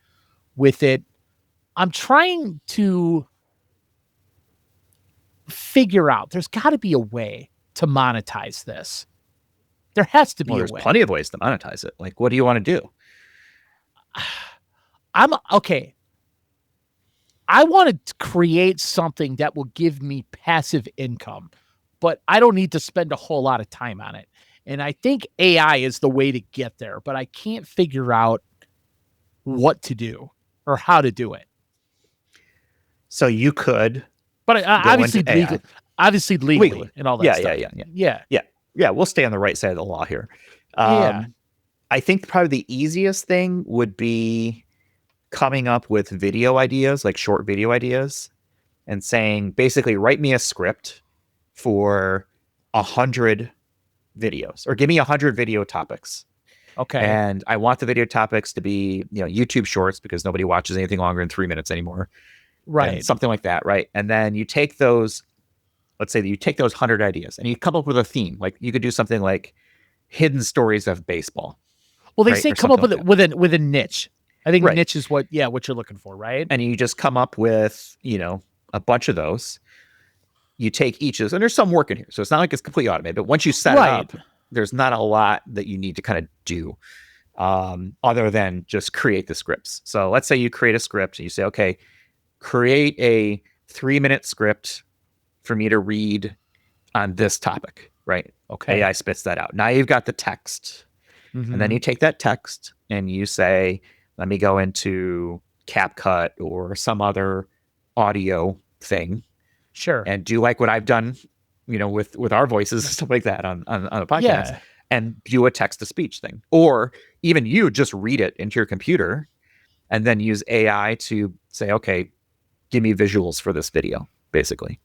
with it. I'm trying to figure out, there's got to be a way to monetize this. There has to be a way. There's plenty of ways to monetize it. Like, what do you want to do? I want to create something that will give me passive income, but I don't need to spend a whole lot of time on it. And I think AI is the way to get there, but I can't figure out what to do or how to do it. So you could, but obviously legally and all that stuff. Yeah, we'll stay on the right side of the law here. I think probably the easiest thing would be coming up with video ideas, like short video ideas, and saying, basically, write me a script for 100 videos, or give me 100 video topics. Okay. And I want the video topics to be, YouTube shorts, because nobody watches anything longer than 3 minutes anymore. Right. And something like that. Right. And then you take those, let's say that you take those 100 ideas and you come up with a theme. Like, you could do something like hidden stories of baseball. Well, they say come up with a niche. I think niche is what you're looking for, right? And you just come up with, a bunch of those. you take each of those, and there's some work in here. So it's not like it's completely automated, but once you set it up, there's not a lot that you need to kind of do other than just create the scripts. So let's say you create a script and you say, okay, create a 3-minute script for me to read on this topic, right? Okay, AI spits that out. Now you've got the text. And then you take that text and you say, let me go into CapCut or some other audio thing. Sure. And do like what I've done, with our voices and stuff like that on a podcast, and do a text to speech thing. Or even you just read it into your computer and then use AI to say, okay, give me visuals for this video, basically.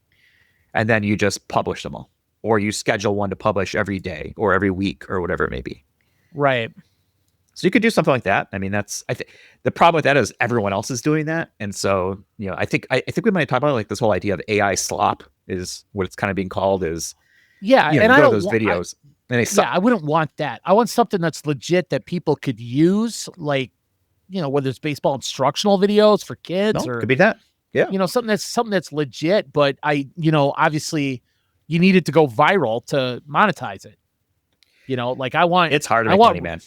And then you just publish them all. Or you schedule one to publish every day or every week or whatever it may be. Right. So you could do something like that. I mean, I think the problem with that is everyone else is doing that. And so, I think we might talk about like this whole idea of AI slop is what it's kind of being called is, and I go don't to those videos and they suck. I wouldn't want that. I want something that's legit that people could use, like, whether it's baseball instructional videos for kids or could be that. Yeah. Something that's legit, but obviously you need it to go viral to monetize it. Like it's hard to make money, man.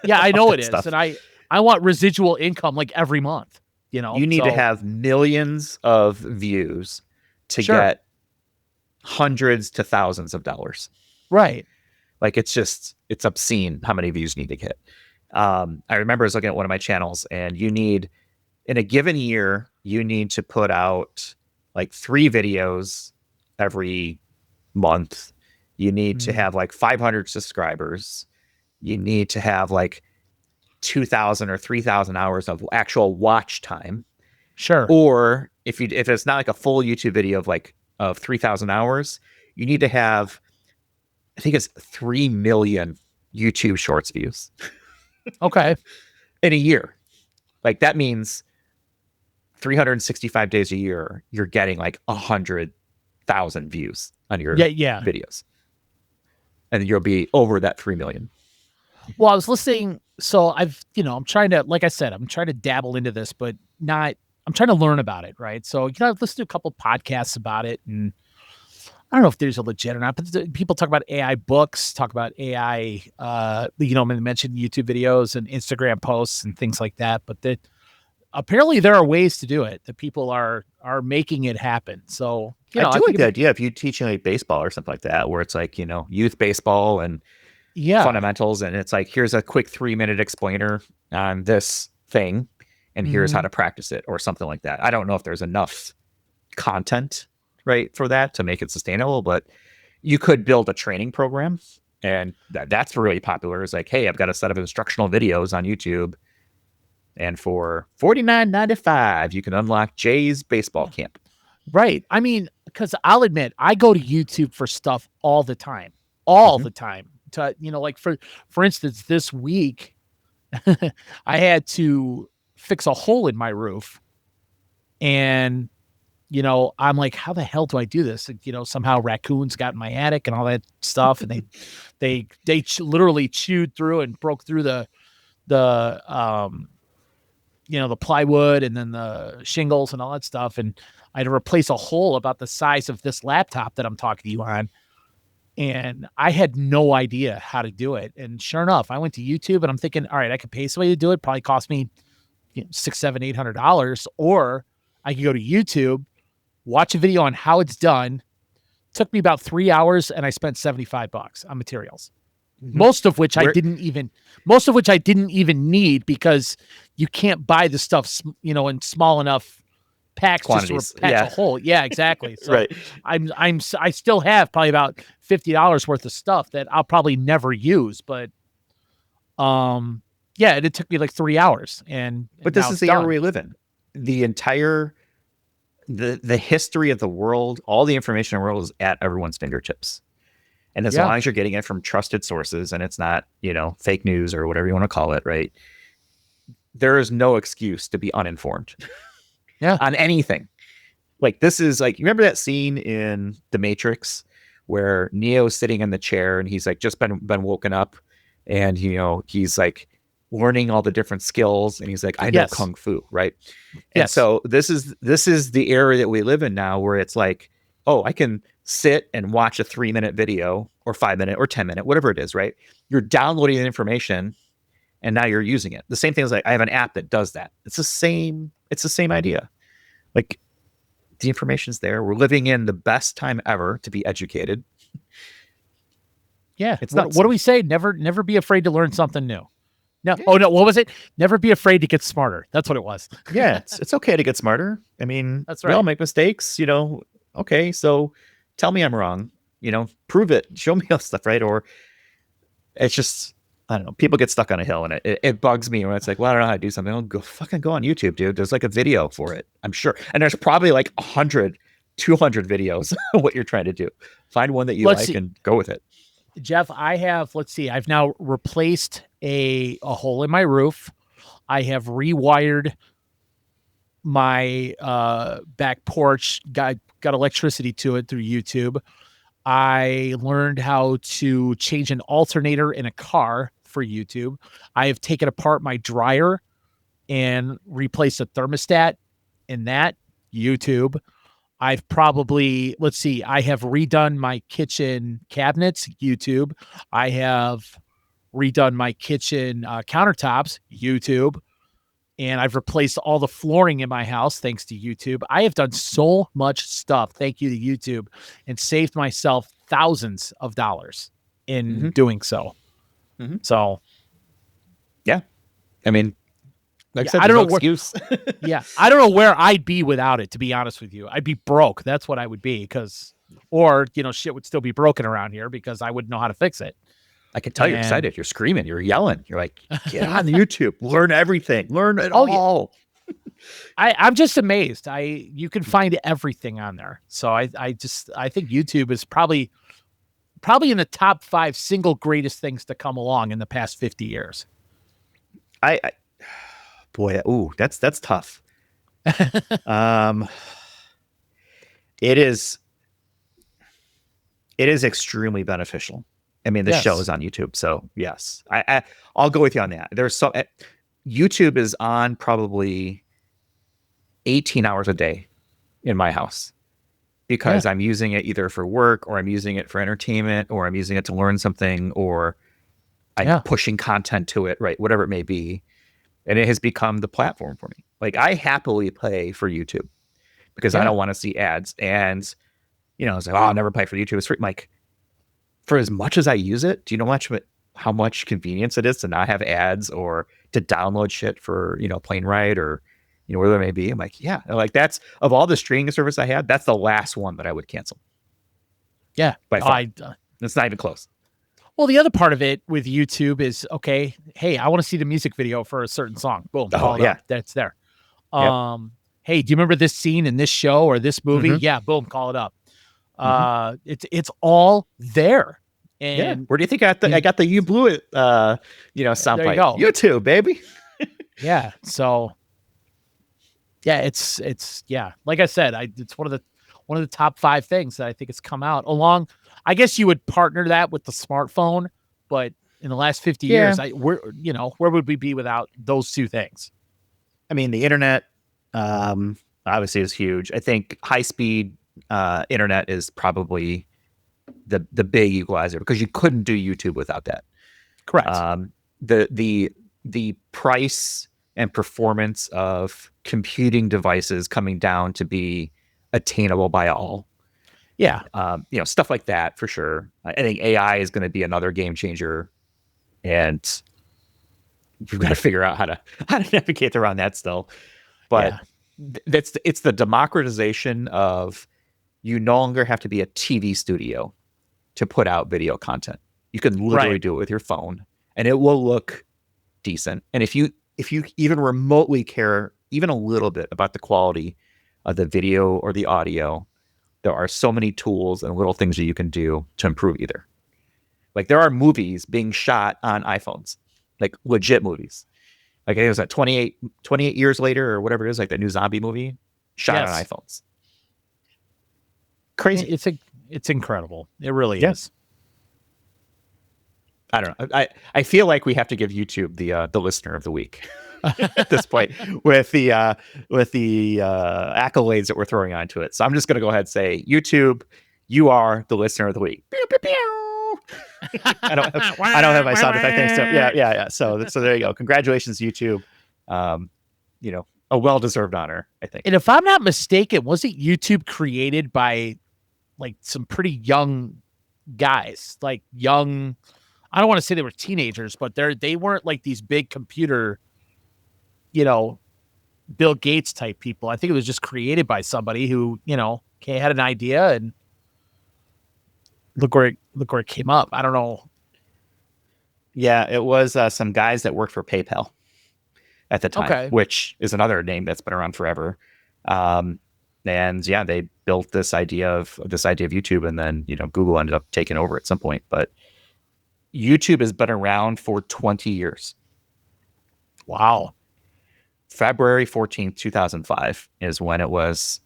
Yeah, I know it is. Stuff. And I want residual income like every month, You need to have millions of views to get hundreds to thousands of dollars. Right. Like it's obscene how many views you need to get. I remember I was looking at one of my channels and in a given year, you need to put out like 3 videos every month. You need to have like 500 subscribers. You need to have like 2,000 or 3,000 hours of actual watch time. Sure. Or if it's not like a full YouTube video of 3,000 hours, you need to have, I think it's 3 million YouTube Shorts views. Okay. In a year. Like that means 365 days a year, you're getting like 100,000 views on your videos. And you'll be over that 3 million. Well, I was listening. So I'm trying to, like I said, I'm trying to dabble into this, but I'm trying to learn about it. Right. So, I've listened to a couple podcasts about it, and I don't know if there's a legit or not, but people talk about AI books, talk about AI, mention YouTube videos and Instagram posts and things like that. But apparently there are ways to do it that people are making it happen. So, I do like the idea of you teaching like baseball or something like that, where it's like, youth baseball and fundamentals. And it's like, here's a quick 3-minute explainer on this thing. And here's how to practice it or something like that. I don't know if there's enough content, right, for that to make it sustainable, but you could build a training program. And that's really popular. It's like, hey, I've got a set of instructional videos on YouTube. And for $49.95, you can unlock Jay's baseball camp. Right. I mean, because I'll admit, I go to YouTube for stuff all the time. The time. Like for instance, this week, I had to fix a hole in my roof. And, I'm like, how the hell do I do this? Somehow raccoons got in my attic and all that stuff. And they literally chewed through and broke through the plywood and then the shingles and all that stuff. And I had to replace a hole about the size of this laptop that I'm talking to you on. And I had no idea how to do it. And sure enough, I went to YouTube and I'm thinking, all right, I could pay somebody to do it. Probably cost me $600, $700, $800, or I could go to YouTube, watch a video on how it's done. Took me about 3 hours and I spent $75 on materials. Most of which I didn't even need, because you can't buy the stuff, in small enough packs just to patch a hole. Yeah, exactly. So right. I still have probably about $50 worth of stuff that I'll probably never use, but it took me like 3 hours. But this is the era we live in. The entire the history of the world, all the information in the world is at everyone's fingertips. And as long as you're getting it from trusted sources and it's not, fake news or whatever you want to call it, right? There is no excuse to be uninformed on anything. Like this is like, you remember that scene in The Matrix where Neo's sitting in the chair and he's like just been woken up and, he's like learning all the different skills and he's like, I know Kung Fu, right? And so this is the era that we live in now where it's like, oh, I can sit and watch a 3-minute video or 5-minute or 10-minute, whatever it is, right? You're downloading the information and now you're using it. The same thing as like I have an app that does that. It's the same idea. Like the information's there. We're living in the best time ever to be educated. Yeah. It's nuts. What do we say? Never be afraid to learn something new. No. Yeah. Oh no. What was it? Never be afraid to get smarter. That's what it was. Yeah. It's okay to get smarter. I mean, that's right. We all make mistakes, Okay. So tell me I'm wrong, prove it, show me stuff, right? Or it's just, I don't know. People get stuck on a hill and it bugs me when it's like, well, I don't know how to do something. I'll go on YouTube, dude. There's like a video for it, I'm sure. And there's probably like 100, 200 videos of what you're trying to do. Find one that you and go with it. Jeff, I've now replaced a hole in my roof. I have rewired my back porch, got electricity to it through YouTube. I learned how to change an alternator in a car for YouTube. I have taken apart my dryer and replaced a thermostat in that, YouTube. I've probably, I have redone my kitchen cabinets, YouTube. I have redone my kitchen countertops, YouTube. And I've replaced all the flooring in my house thanks to YouTube. I have done so much stuff, thank you to YouTube, and saved myself thousands of dollars in doing so. Mm-hmm. So, yeah. I mean, like I said, I don't know excuse. I don't know where I'd be without it, to be honest with you. I'd be broke. That's what I would be, or shit would still be broken around here because I wouldn't know how to fix it. I can tell you're excited. You're screaming. You're yelling. You're like, get on YouTube. Learn everything. Learn it all. Yeah. I'm just amazed. You can find everything on there. So I think YouTube is probably in the top 5 single greatest things to come along in the past 50 years. That's tough. It is extremely beneficial. I mean, the show is on YouTube, so yes, I'll go with you on that. YouTube is on probably 18 hours a day in my house because I'm using it either for work or I'm using it for entertainment or I'm using it to learn something or I'm pushing content to it, right? Whatever it may be. And it has become the platform for me. Like I happily pay for YouTube because I don't want to see ads. And, it's like, I'll never pay for YouTube. It's free. Like, for as much as I use it, do you know how much convenience it is to not have ads or to download shit for, plane ride or, whatever it may be? I'm like, yeah, like that's of all the streaming service I had, that's the last one that I would cancel. Yeah. By far. It's not even close. Well, the other part of it with YouTube is, okay, hey, I want to see the music video for a certain song. Boom. That's there. Hey, do you remember this scene in this show or this movie? Mm-hmm. Yeah. Boom. Call it up. It's all there. And where do you think I got the "You Blew It" sound there bite? You go. YouTube, baby. Yeah. So it's like I said, it's one of the top 5 things that I think has come out along. I guess you would partner that with the smartphone, but in the last 50 years, where would we be without those 2 things? I mean, the internet obviously is huge. I think high speed internet is probably the big equalizer because you couldn't do YouTube without that. Correct. The price and performance of computing devices coming down to be attainable by all. Yeah. Stuff like that for sure. I think AI is going to be another game changer, and we've got to figure out how to navigate around that still. But it's the democratization of you no longer have to be a TV studio to put out video content. You can literally do it with your phone, and it will look decent. And if you even remotely care even a little bit about the quality of the video or the audio, there are so many tools and little things that you can do to improve either. Like there are movies being shot on iPhones, like legit movies. Like it was like 28 years later or whatever it is, like that new zombie movie shot on iPhones. Crazy. It's incredible. It really is. I don't know. I feel like we have to give YouTube the listener of the week. at this point with the accolades that we're throwing onto it. So I'm just going to go ahead and say, YouTube, you are the listener of the week. Pew, pew, pew. I don't have my sound effect thing. So yeah. So there you go. Congratulations, YouTube. A well-deserved honor, I think. And if I'm not mistaken, wasn't YouTube created by like some pretty young guys, like young, I don't want to say they were teenagers, but they weren't like these big computer, Bill Gates type people. I think it was just created by somebody who, had an idea, and look where it came up. I don't know. Yeah, it was some guys that worked for PayPal at the time, which is another name that's been around forever. And yeah, they built this idea of YouTube, and then, Google ended up taking over at some point. But YouTube has been around for 20 years. Wow. February 14th, 2005 is when it was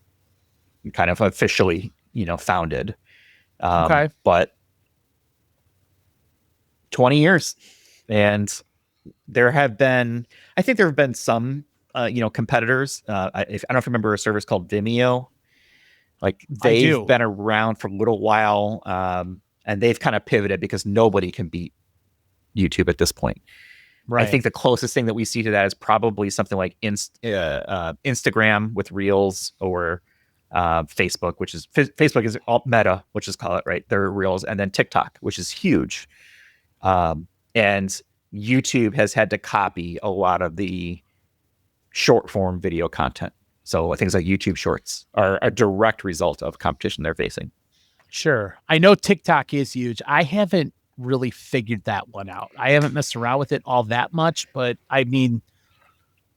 kind of officially, founded. But 20 years. And there have been some, competitors. I don't know if you remember a service called Vimeo. Like, they've been around for a little while, and they've kind of pivoted because nobody can beat YouTube at this point. Right. I think the closest thing that we see to that is probably something like Instagram with Reels, or Facebook, which is Facebook is all Meta, which is call it, right? Their Reels, and then TikTok, which is huge. And YouTube has had to copy a lot of the short form video content. So things like YouTube Shorts are a direct result of competition they're facing. Sure. I know TikTok is huge. I haven't really figured that one out. I haven't messed around with it all that much, but I mean,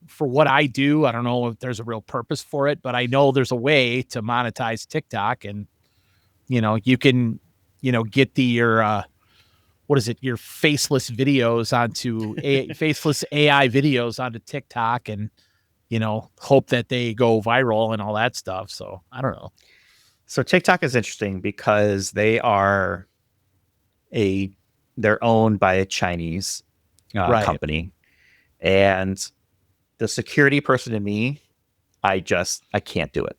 for what I do, I don't know if there's a real purpose for it, but I know there's a way to monetize TikTok, and, you can, get your faceless videos onto faceless AI videos onto TikTok, and, hope that they go viral and all that stuff. So I don't know. So TikTok is interesting because they're owned by a Chinese company, and the security person in me, I can't do it.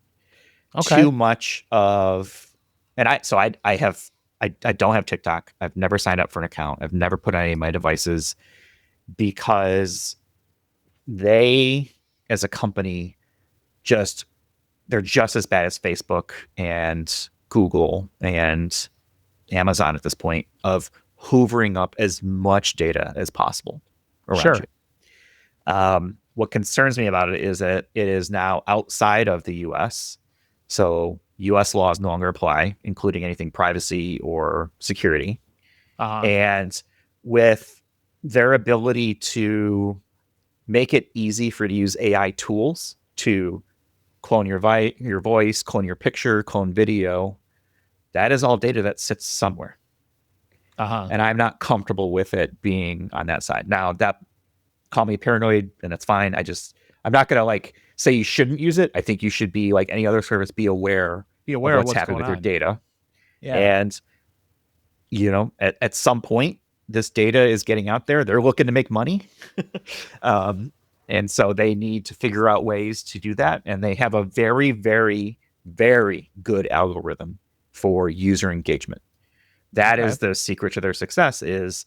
Okay. Too much of, and I don't have TikTok. I've never signed up for an account. I've never put on any of my devices, because they, as a company, they're just as bad as Facebook and Google and Amazon at this point, of hoovering up as much data as possible around you. What concerns me about it is that it is now outside of the U.S., so U.S. laws no longer apply, including anything privacy or security. And with their ability to make it easy for you to use AI tools to clone your voice, clone your picture, clone video, that is all data that sits somewhere. And I'm not comfortable with it being on that side. Now, call me paranoid, and that's fine. I'm not going to say you shouldn't use it. I think you should be like any other service, be aware of what's happening with your data. Yeah. And, at some point, this data is getting out there. They're looking to make money. And so they need to figure out ways to do that. And they have a very, very, very good algorithm for user engagement. That is the secret to their success, is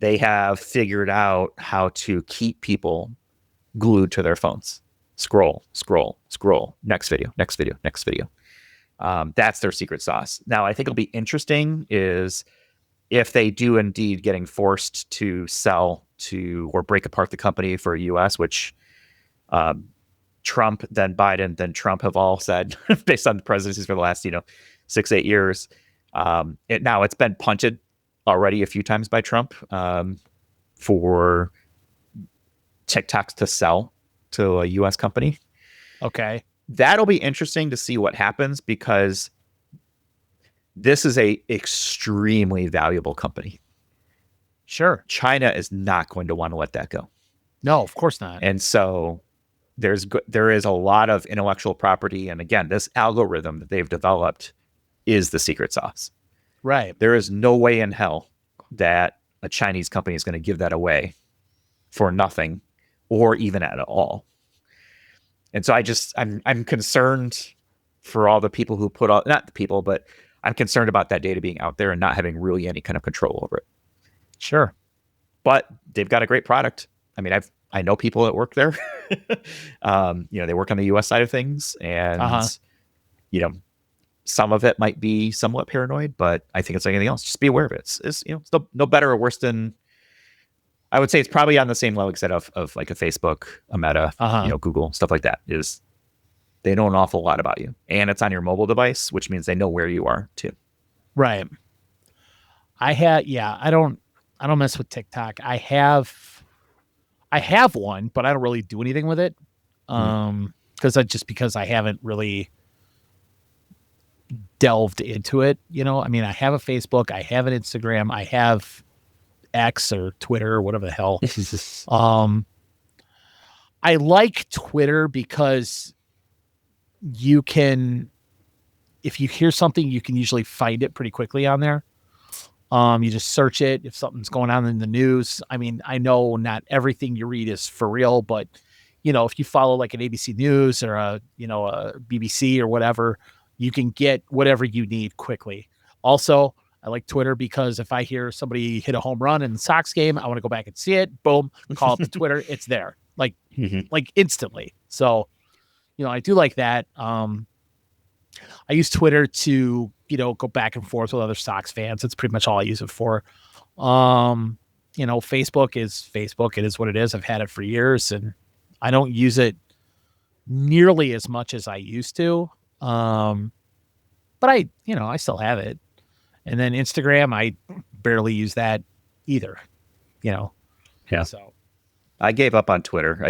they have figured out how to keep people glued to their phones. Scroll, scroll, scroll. Next video, next video, next video. That's their secret sauce. Now, I think it'll be interesting is if they do indeed getting forced to sell to or break apart the company for US, which Trump, then Biden, then Trump have all said, based on the presidencies for the last 6-8 years. It's been punted already a few times by Trump for TikToks to sell to a US company. Okay. That'll be interesting to see what happens, because this is a extremely valuable company. Sure. China is not going to want to let that go. No, of course not. And so there is a lot of intellectual property. And again, this algorithm that they've developed is the secret sauce. Right. There is no way in hell that a Chinese company is going to give that away for nothing, or even at all. And so I'm concerned for all the people who put all, not the people, but I'm concerned about that data being out there and not having really any kind of control over it. Sure. But they've got a great product. I mean, I know people that work there. They work on the US side of things, and some of it might be somewhat paranoid, but I think it's like anything else. Just be aware of it. It's no better or worse than, I would say it's probably on the same level except of like a Facebook, a Meta, Google, stuff like that. Is they know an awful lot about you, and it's on your mobile device, which means they know where you are too. Right. I don't mess with TikTok. I have one, but I don't really do anything with it. Because I haven't really delved into it. I mean, I have a Facebook, I have an Instagram, I have X or Twitter or whatever the hell. I like Twitter because you can, if you hear something, you can usually find it pretty quickly on there. You just search it if something's going on in the news. I mean, I know not everything you read is for real, but if you follow like an ABC News or a BBC or whatever, you can get whatever you need quickly. Also, I like Twitter because if I hear somebody hit a home run in the Sox game, I want to go back and see it. Boom, call up to Twitter. It's there like instantly. So, I do like that. I use Twitter to, go back and forth with other Sox fans. That's pretty much all I use it for. Facebook is Facebook. It is what it is. I've had it for years, and I don't use it nearly as much as I used to. But I still have it. And then Instagram, I barely use that either, Yeah. So I gave up on Twitter.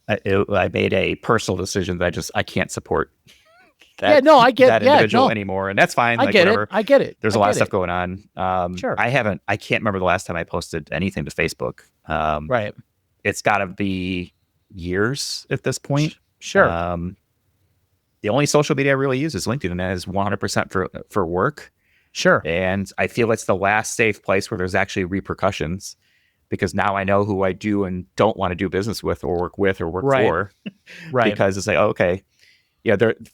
I made a personal decision that I can't support that individual anymore. And that's fine. I get it. There's a lot of stuff going on. Sure. I can't remember the last time I posted anything to Facebook. Right. It's gotta be years at this point. Sure. The only social media I really use is LinkedIn, and that is 100% for work. Sure. And I feel it's the last safe place where there's actually repercussions, because now I know who I do and don't want to do business with or work for. Right. Because it's like, okay,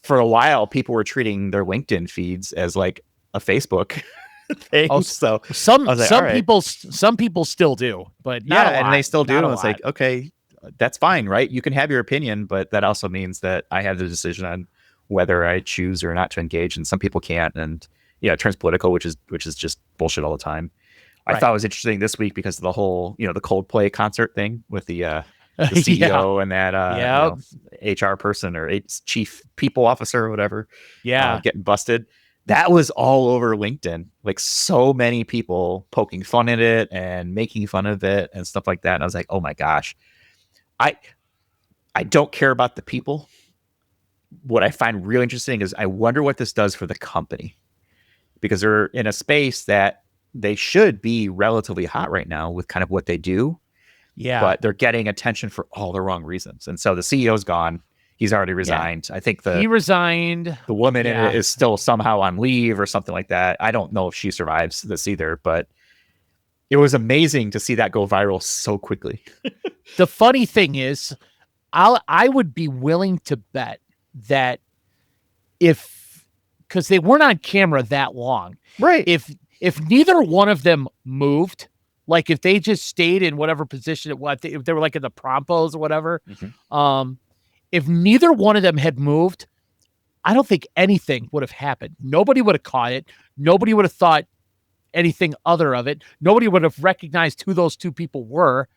for a while, people were treating their LinkedIn feeds as like a Facebook thing. So some people still do, but not a lot. And they still do. And it's like, okay, that's fine, right? You can have your opinion, but that also means that I have the decision on whether I choose or not to engage, and some people can't. And it turns political, which is just bullshit all the time. Right. I thought it was interesting this week because of the whole, the Coldplay concert thing with the CEO and that HR person or chief people officer or whatever, getting busted. That was all over LinkedIn. Like, so many people poking fun at it and making fun of it and stuff like that. And I was like, oh my gosh, I don't care about the people. What I find really interesting is I wonder what this does for the company, because they're in a space that they should be relatively hot right now with kind of what they do. Yeah. But they're getting attention for all the wrong reasons. And so the CEO's gone. He's already resigned. I think he resigned. The woman in it is still somehow on leave or something like that. I don't know if she survives this either, but it was amazing to see that go viral so quickly. The funny thing is, I would be willing to bet that because they weren't on camera that long, right? If neither one of them moved, like if they just stayed in whatever position if they were like in the prom pose or whatever, if neither one of them had moved, I don't think anything would have happened. Nobody would have caught it. Nobody would have thought anything other of it. Nobody would have recognized who those two people were.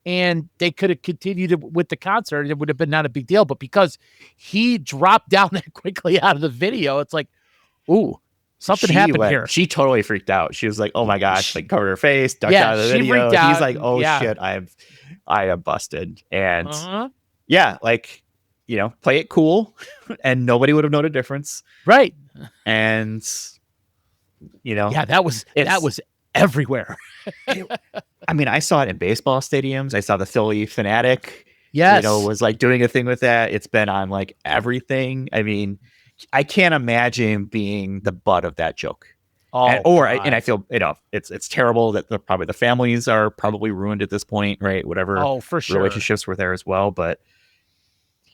And they could have continued with the concert. It would have been not a big deal. But because he dropped down that quickly out of the video, it's like, ooh, something happened here. She totally freaked out. She was like, oh my gosh, like covered her face, ducked out of the video. Freaked out. He's like, oh shit, I am busted. And play it cool and nobody would have known a difference. Right. And that was everywhere. I mean, I saw it in baseball stadiums. I saw the Philly Fanatic, yes, was like doing a thing with that. It's been on like everything. I mean, I can't imagine being the butt of that joke. Oh, And I feel, it's terrible that probably the families are probably ruined at this point, right? Whatever oh, for sure. relationships were there as well. But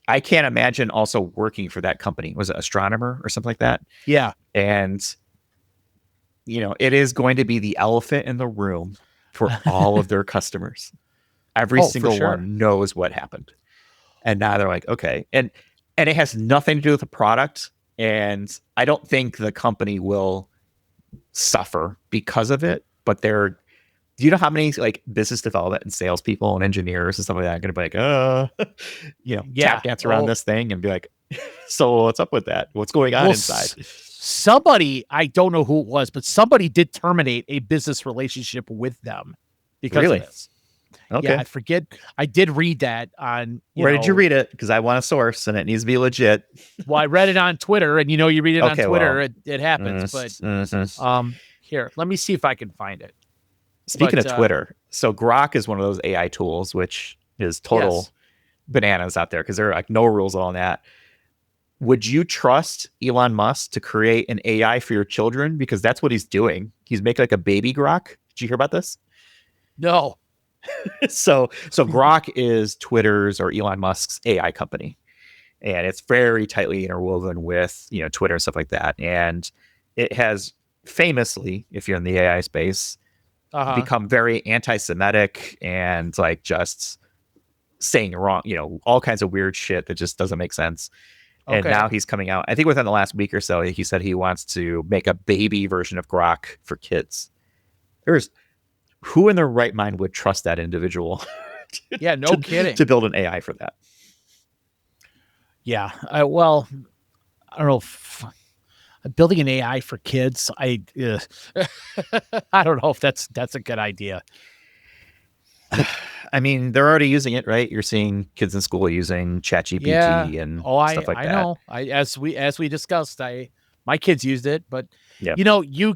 I can't imagine also working for that company. Was it astronomer or something like that? Yeah. And, it is going to be the elephant in the room for all of their customers. Every Oh, for single sure. one knows what happened. And now they're like, okay. And it has nothing to do with the product. And I don't think the company will suffer because of it. But do you know how many like business development and salespeople and engineers and stuff like that are going to be like, tap dance around this thing and be like, so what's up with that? What's going on inside? Somebody, I don't know who it was, but somebody did terminate a business relationship with them because of this. Okay. Yeah, I forget. I did read that on. Where did you read it? Because I want a source and it needs to be legit. Well, I read it on Twitter, and you read it on Twitter, it happens. But here, let me see if I can find it. Speaking of Twitter, so Grok is one of those AI tools, which is total bananas out there because there are like no rules on that. Would you trust Elon Musk to create an AI for your children? Because that's what he's doing. He's making like a baby Grok. Did you hear about this? No. So Grok is Twitter's or Elon Musk's AI company, and it's very tightly interwoven with Twitter and stuff like that. And it has famously, if you're in the AI space, become very anti-Semitic and like just saying wrong, all kinds of weird shit that just doesn't make sense. And now he's coming out. I think within the last week or so, he said he wants to make a baby version of Grok for kids. Who in their right mind would trust that individual? Yeah, no kidding. To build an AI for that. Yeah. Well, I don't know. Building an AI for kids, I don't know if that's a good idea. I mean, they're already using it, right? You're seeing kids in school using ChatGPT and stuff like that. I know. As we discussed, my kids used it, but yeah. You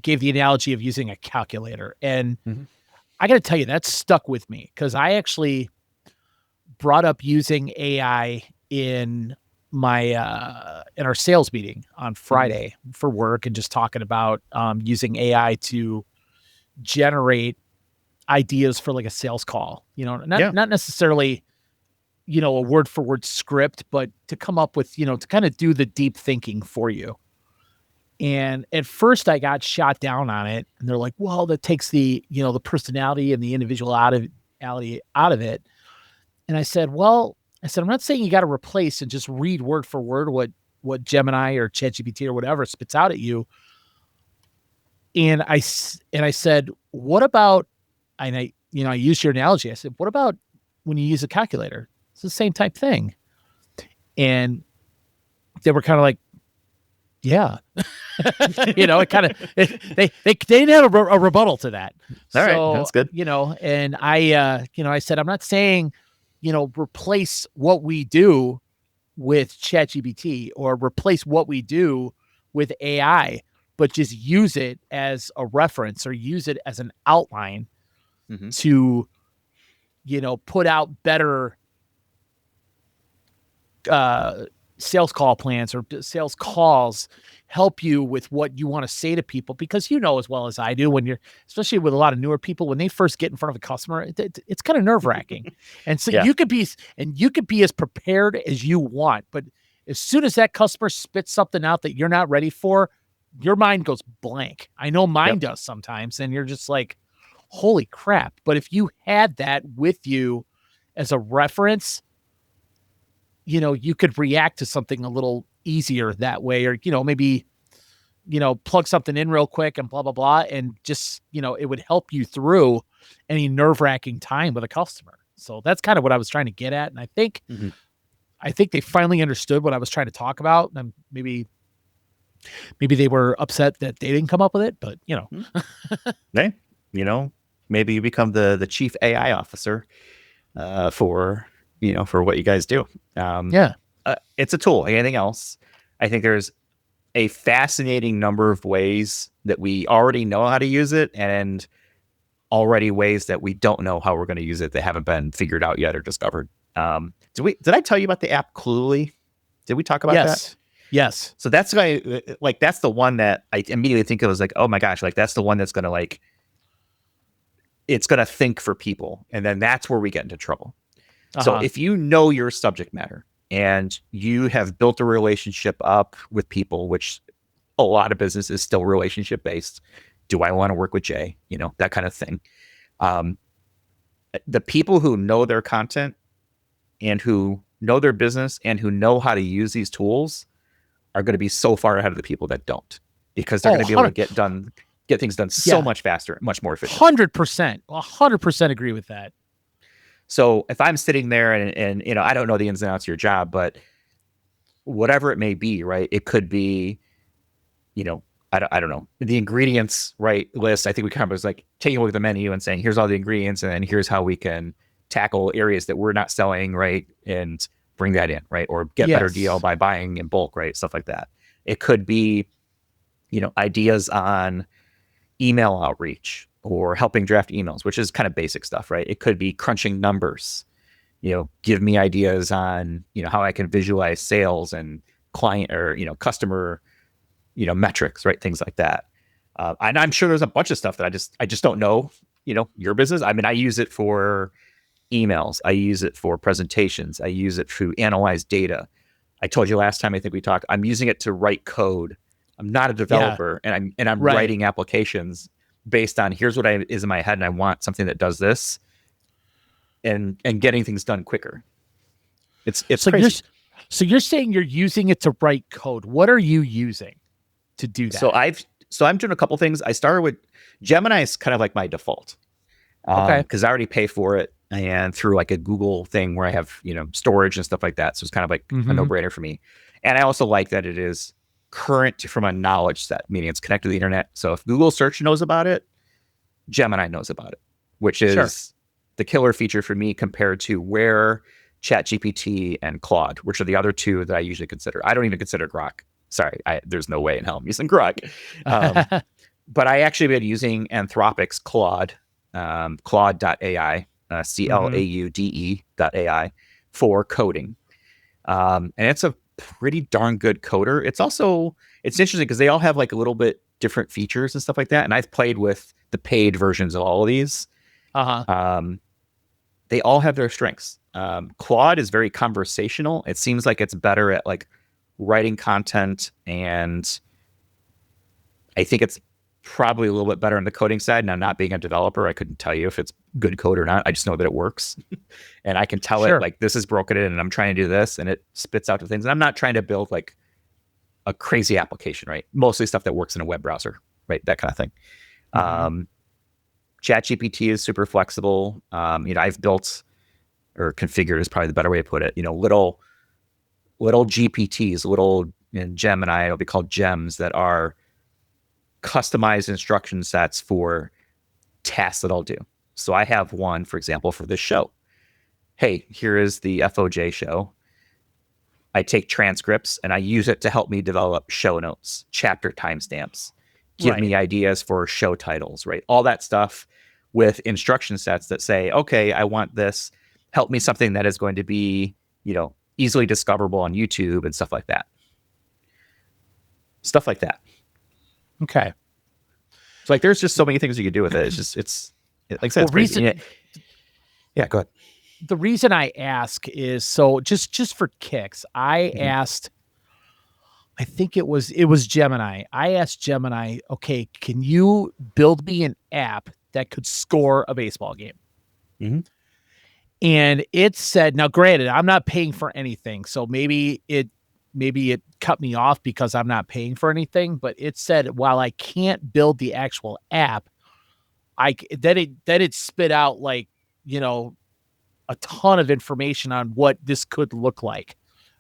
gave the analogy of using a calculator, and I got to tell you that stuck with me because I actually brought up using AI in our sales meeting on Friday for work and just talking about using AI to generate ideas for like a sales call, not necessarily, a word for word script, but to come up with, to kind of do the deep thinking for you. And at first I got shot down on it and they're like, well, that takes the personality and the individuality out of it. And I said, I'm not saying you got to replace and just read word for word what Gemini or ChatGPT or whatever spits out at you. And I said, what about, and I used your analogy. I said, what about when you use a calculator? It's the same type thing. And they were kind of like, yeah, it kind of, they didn't have a rebuttal to that. All right. That's good. And I said, I'm not saying, replace what we do with ChatGPT or replace what we do with AI, but just use it as a reference or use it as an outline to, put out better sales call plans or sales calls, help you with what you want to say to people, because as well as I do, when you're, especially with a lot of newer people, when they first get in front of a customer, it's kind of nerve wracking. And so you could be as prepared as you want, but as soon as that customer spits something out that you're not ready for, your mind goes blank. I know mine does sometimes. And you're just like, holy crap. But if you had that with you as a reference, you could react to something a little easier that way, or, maybe, plug something in real quick and blah, blah, blah. And just, it would help you through any nerve-wracking time with a customer. So that's kind of what I was trying to get at. And I think, they finally understood what I was trying to talk about. And maybe they were upset that they didn't come up with it, but hey, maybe you become the chief AI officer for what you guys do. It's a tool. Anything else? I think there's a fascinating number of ways that we already know how to use it, and already ways that we don't know how we're going to use it that haven't been figured out yet or discovered. Did I tell you about the app Cluely? Did we talk about that? Yes. So that's why, like, that's the one that I immediately think of as like, oh my gosh, like that's the one that's going to like, it's going to think for people. And then that's where we get into trouble. So if you know your subject matter and you have built a relationship up with people, which a lot of business is still relationship based. Do I want to work with Jay? You know, that kind of thing. The people who know their content and who know their business and who know how to use these tools are going to be so far ahead of the people that don't, because they're going to be able to get things done so much faster, much more efficient. 100% agree with that. So if I'm sitting there and you know, I don't know the ins and outs of your job, but whatever it may be, right? It could be, you know, I don't know, the ingredients, right, list. I think we kind of was like taking a look at the menu and saying, here's all the ingredients, and then here's how we can tackle areas that we're not selling, right, and bring that in, right, or get better deal by buying in bulk, right, stuff like that. It could be, you know, ideas on email outreach or helping draft emails, which is kind of basic stuff, right? It could be crunching numbers, you know, give me ideas on, you know, how I can visualize sales and client or, you know, customer, you know, metrics, right? Things like that. And I'm sure there's a bunch of stuff that I just don't know, you know, your business. I mean, I use it for emails. I use it for presentations. I use it to analyze data. I told you last time, I think we talked, I'm using it to write code. I'm not a developer, and I'm writing applications based on here's what is in my head, and I want something that does this, and getting things done quicker. It's so crazy. So you're saying you're using it to write code. What are you using to do that? So I'm doing a couple things. I started with Gemini is kind of like my default. Because I already pay for it, and through like a Google thing where I have, you know, storage and stuff like that. So it's kind of like a no-brainer for me. And I also like that it is current from a knowledge set, meaning it's connected to the internet. So if Google search knows about it, Gemini knows about it, which is the killer feature for me compared to where ChatGPT and Claude, which are the other two that I usually consider. I don't even consider Grok. Sorry, there's no way in hell I'm using Grok. But I actually been using Anthropic's Claude, Claude.ai, CLAUDE.ai for coding. And it's a pretty darn good coder. It's interesting because they all have like a little bit different features and stuff like that. And I've played with the paid versions of all of these. They all have their strengths. Claude is very conversational. It seems like it's better at like writing content, and I think it's probably a little bit better on the coding side. Now, not being a developer, I couldn't tell you if it's good code or not. I just know that it works. And I can tell it like, this is broken in and I'm trying to do this, and it spits out the things. And I'm not trying to build like a crazy application, right? Mostly stuff that works in a web browser, right? That kind of thing. ChatGPT is super flexible. You know, I've built or configured is probably the better way to put it, you know, little GPTs, in Gemini, it'll be called gems, that are customized instruction sets for tasks that I'll do. So I have one, for example, for this show. Hey, here is the FOJ show. I take transcripts and I use it to help me develop show notes, chapter timestamps, give me ideas for show titles, right? All that stuff with instruction sets that say, okay, I want this. Help me something that is going to be, you know, easily discoverable on YouTube and stuff like that. Stuff like that. Okay. So like, there's just so many things you could do with it. It's like I said, it's crazy. Yeah, go ahead. The reason I ask is, so just for kicks, I asked, I think it was Gemini. I asked Gemini, okay, can you build me an app that could score a baseball game? And it said, now granted, I'm not paying for anything, so maybe it cut me off because I'm not paying for anything, but it said, while I can't build the actual app, then it spit out, like, you know, a ton of information on what this could look like.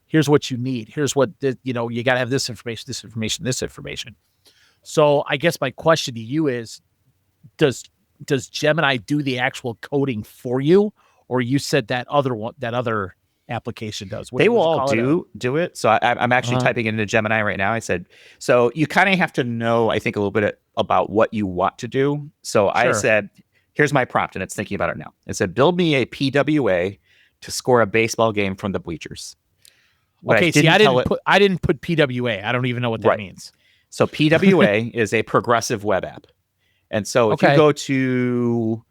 Here's what you need. Here's what, you know, you got to have this information, this information, this information. So I guess my question to you is, does Gemini do the actual coding for you? Or you said that other application does? They will all do it. So I'm actually typing into Gemini right now. I said, so you kind of have to know, I think, a little bit about what you want to do. So I said, here's my prompt, and it's thinking about it now. It said, build me a PWA to score a baseball game from the bleachers. What Okay, I see, didn't tell it, I didn't put PWA. I don't even know what that right. means. So PWA is a progressive web app. And so if you Okay. go to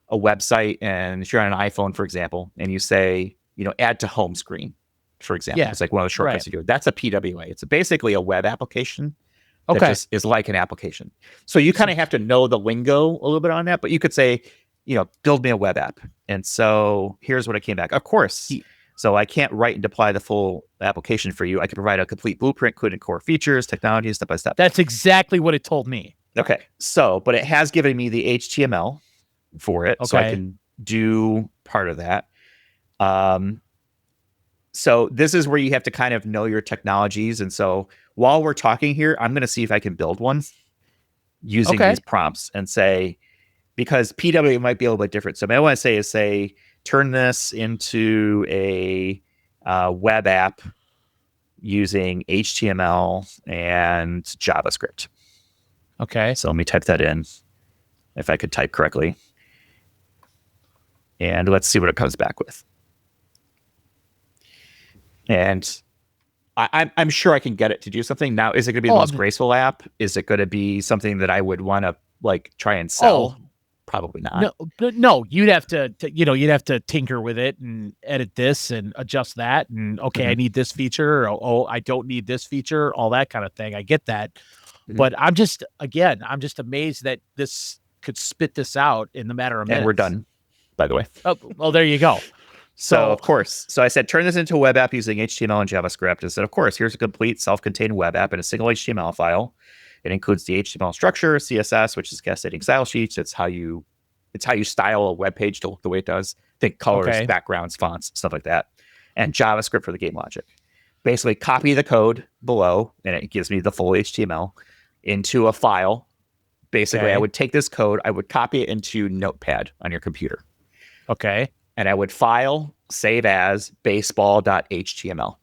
a website and if you're on an iPhone, for example, and you say, add to home screen, for example, Yeah. it's like one of the shortcuts Right. you do. That's a PWA. It's basically a web application that Okay. just is like an application. So you kind of have to know the lingo a little bit on that, but you could say, build me a web app. And so here's what it came back. Of course. So I can't write and deploy the full application for you. I can provide a complete blueprint, including core features, technologies, step by step. That's exactly what it told me. Okay. So, but it has given me the HTML for it. Okay. So I can do part of that. So this is where you have to kind of know your technologies. And so while we're talking here, I'm going to see if I can build one using these prompts and say, because PW might be a little bit different. So what I want to say, turn this into a web app using HTML and JavaScript. Okay. So let me type that in if I could type correctly. And let's see what it comes back with. And I'm sure I can get it to do something. Now, is it going to be the most graceful app? Is it going to be something that I would want to try and sell? Probably not. No, you'd have to you'd have to tinker with it and edit this and adjust that. And I need this feature. Or, I don't need this feature. All that kind of thing. I get that. But I'm just amazed that this could spit this out in the matter of minutes. And we're done, by the way. Oh, well, there you go. So, of course. So I said, turn this into a web app using HTML and JavaScript. I said, of course, here's a complete self-contained web app in a single HTML file. It includes the HTML structure, CSS, which is cascading style sheets. It's how you style a web page to look the way it does. Think colors, backgrounds, fonts, stuff like that. And JavaScript for the game logic. Basically, copy the code below, and it gives me the full HTML into a file. Basically, I would take this code, I would copy it into Notepad on your computer. Okay. And I would file, save as baseball.html.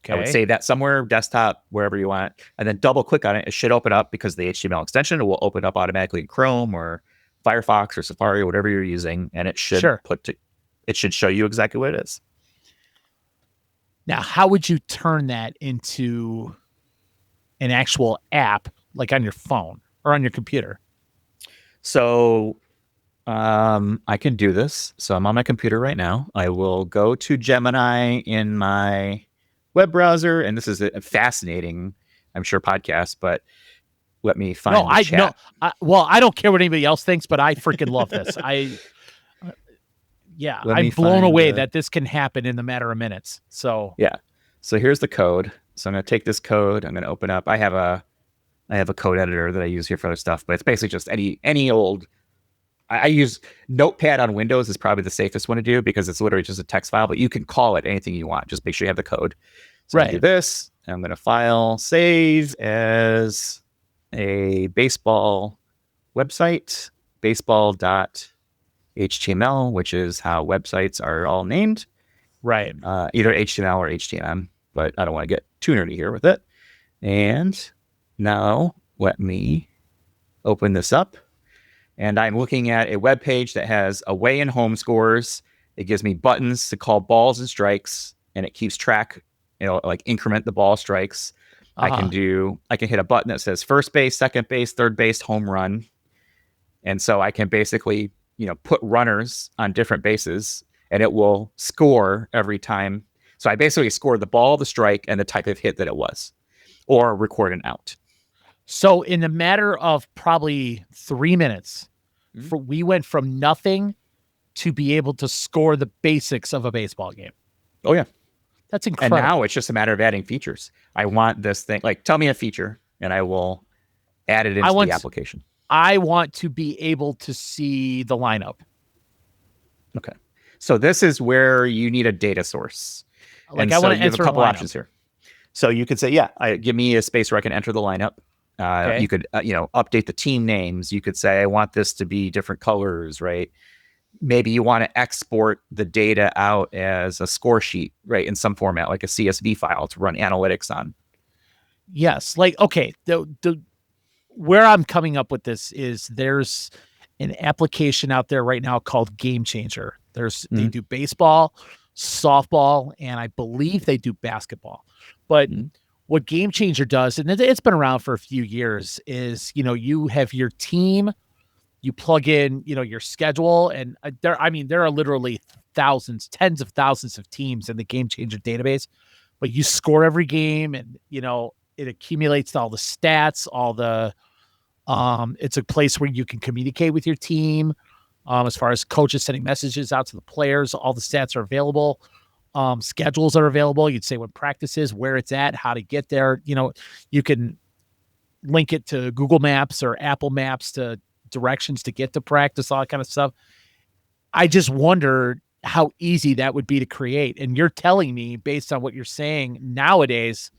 Okay. I would save that somewhere, desktop, wherever you want, and then double click on it. It should open up because the HTML extension will open up automatically in Chrome or Firefox or Safari or whatever you're using, and it should it should show you exactly what it is. Now, how would you turn that into an actual app, like on your phone or on your computer? So I can do this. So I'm on my computer right now. I will go to Gemini in my web browser, and this is a fascinating, I'm sure, podcast, but let me find the chat. I don't care what anybody else thinks, but I freaking love this. I'm blown away that this can happen in the matter of minutes. So so here's the code. So I'm going to take this code. I'm going to open up. I have a code editor that I use here for other stuff, but it's basically just any old. I use Notepad on Windows is probably the safest one to do because it's literally just a text file, but you can call it anything you want. Just make sure you have the code. So I do this, and I'm going to file save as a baseball website, baseball.html, which is how websites are all named. Right. Either HTML or HTML, but I don't want to get too nerdy here with it. And now let me open this up. And I'm looking at a web page that has away and home scores. It gives me buttons to call balls and strikes, and it keeps track, like increment the ball strikes. I can hit a button that says first base, second base, third base, home run. And so I can basically, put runners on different bases, and it will score every time. So I basically score the ball, the strike, and the type of hit that it was, or record an out. So in the matter of probably 3 minutes, we went from nothing to be able to score the basics of a baseball game. Oh, yeah. That's incredible. And now it's just a matter of adding features. I want this thing, tell me a feature, and I will add it into the application. I want to be able to see the lineup. Okay. So this is where you need a data source. I want to enter a couple options here. So you could say, give me a space where I can enter the lineup. You could, update the team names. You could say, I want this to be different colors, right? Maybe you want to export the data out as a score sheet, right? In some format, like a CSV file to run analytics on. Yes. Where I'm coming up with this is there's an application out there right now called Game Changer. They do baseball. softball, and I believe they do basketball. But what Game Changer does, and it's been around for a few years, is, you have your team, you plug in, your schedule, and there are literally thousands, tens of thousands of teams in the Game Changer database, but you score every game, and, it accumulates all the stats, all the, it's a place where you can communicate with your team. As far as coaches sending messages out to the players, all the stats are available. Schedules are available. You'd say when practice is, where it's at, how to get there. You can link it to Google Maps or Apple Maps to directions to get to practice, all that kind of stuff. I just wonder how easy that would be to create. And you're telling me, based on what you're saying, nowadays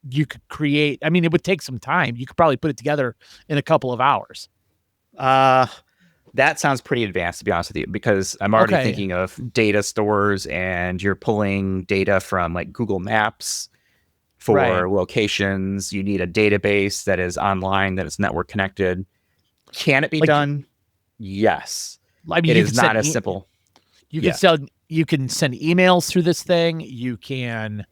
you could create. I mean, it would take some time. You could probably put it together in a couple of hours. That sounds pretty advanced, to be honest with you, because I'm already thinking of data stores, and you're pulling data from like Google Maps for locations. You need a database that is online, that is network connected. Can it be done? Yes. I mean, it is not as simple. You can you can send emails through this thing. You can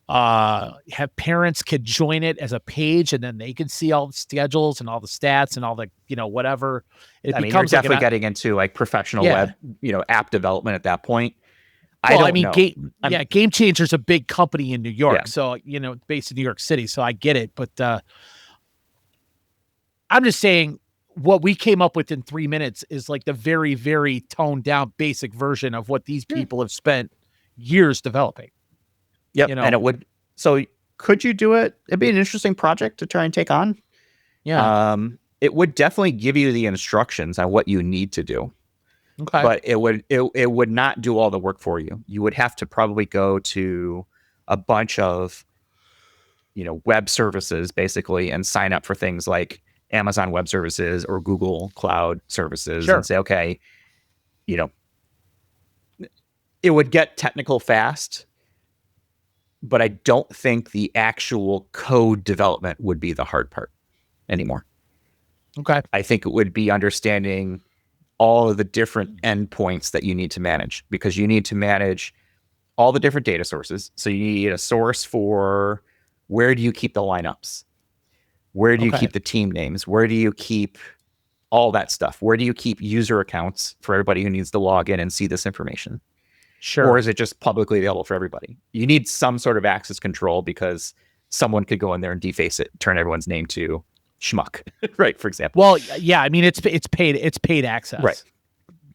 have parents could join it as a page, and then they can see all the schedules and all the stats and all the, whatever. You're definitely getting into like professional web, app development at that point. Game Changer's a big company in New York. So, based in New York City. So I get it. But I'm just saying what we came up with in 3 minutes is like the very, very toned down basic version of what these people have spent years developing. Yep. And it would. So could you do it? It'd be an interesting project to try and take on. Yeah. It would definitely give you the instructions on what you need to do. Okay. But it would not do all the work for you. You would have to probably go to a bunch of, web services basically, and sign up for things like Amazon Web Services or Google Cloud Services, and say, okay, it would get technical fast. But I don't think the actual code development would be the hard part anymore. Okay. I think it would be understanding all of the different endpoints that you need to manage, because you need to manage all the different data sources. So you need a source for where do you keep the lineups? Where do you keep the team names? Where do you keep all that stuff? Where do you keep user accounts for everybody who needs to log in and see this information? Sure. Or is it just publicly available for everybody? You need some sort of access control, because someone could go in there and deface it, turn everyone's name to schmuck, right? For example. Well, yeah, I mean, it's paid access. Right.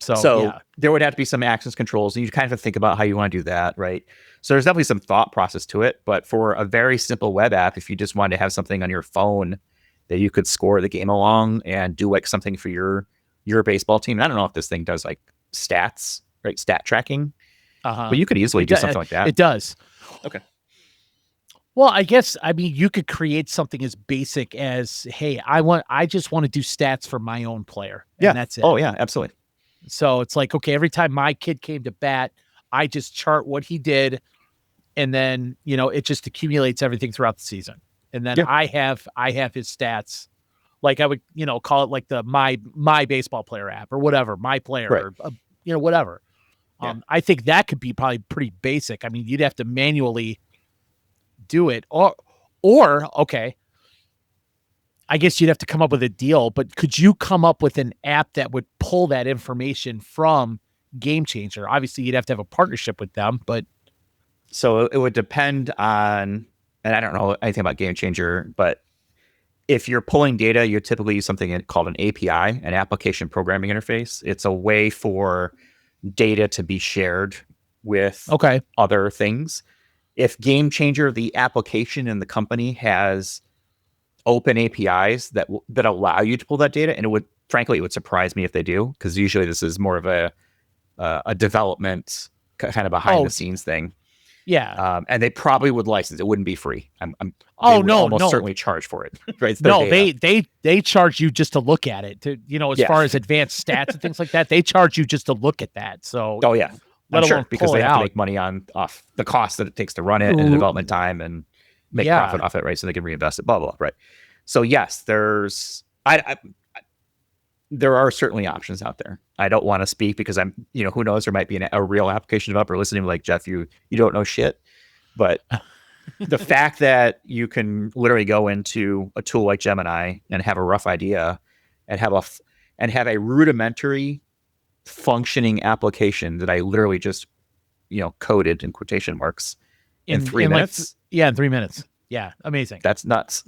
So there would have to be some access controls, and you kind of think about how you want to do that, right? So there's definitely some thought process to it. But for a very simple web app, if you just wanted to have something on your phone that you could score the game along and do like something for your baseball team. And I don't know if this thing does like stats, right? Stat tracking. But you could easily do something like that. It does. Okay. Well, I guess, you could create something as basic as, hey, I just want to do stats for my own player. And that's it. Oh yeah, absolutely. So it's like, okay, every time my kid came to bat, I just chart what he did. And then, it just accumulates everything throughout the season. And then I have his stats. Like I would, call it like the my baseball player app or whatever, my player, or, whatever. I think that could be probably pretty basic. I mean, you'd have to manually do it, or okay, I guess you'd have to come up with a deal. But could you come up with an app that would pull that information from Game Changer? Obviously, you'd have to have a partnership with them, but so it would depend on. And I don't know anything about Game Changer, but if you're pulling data, you typically use something called an API, an application programming interface. It's a way for data to be shared with other things. If Game Changer, the application in the company, has open APIs that allow you to pull that data, and it would surprise me if they do, because usually this is more of a development kind of behind the scenes thing. Yeah. And they probably would license. It wouldn't be free. Almost certainly charge for it. Right? No, they charge you just to look at it. To as far as advanced stats and things like that, they charge you just to look at that. So I'm sure, because they have to make money off the cost that it takes to run it and the development time and make profit off it, right? So they can reinvest it, blah blah blah, right? So yes, there's there are certainly options out there. I don't want to speak because I'm, who knows, there might be a real application developer listening like, Jeff, you don't know shit. But the fact that you can literally go into a tool like Gemini and have a rough idea and have a rudimentary functioning application that I literally just, coded in quotation marks in 3 minutes. In 3 minutes. Yeah. Amazing. That's nuts.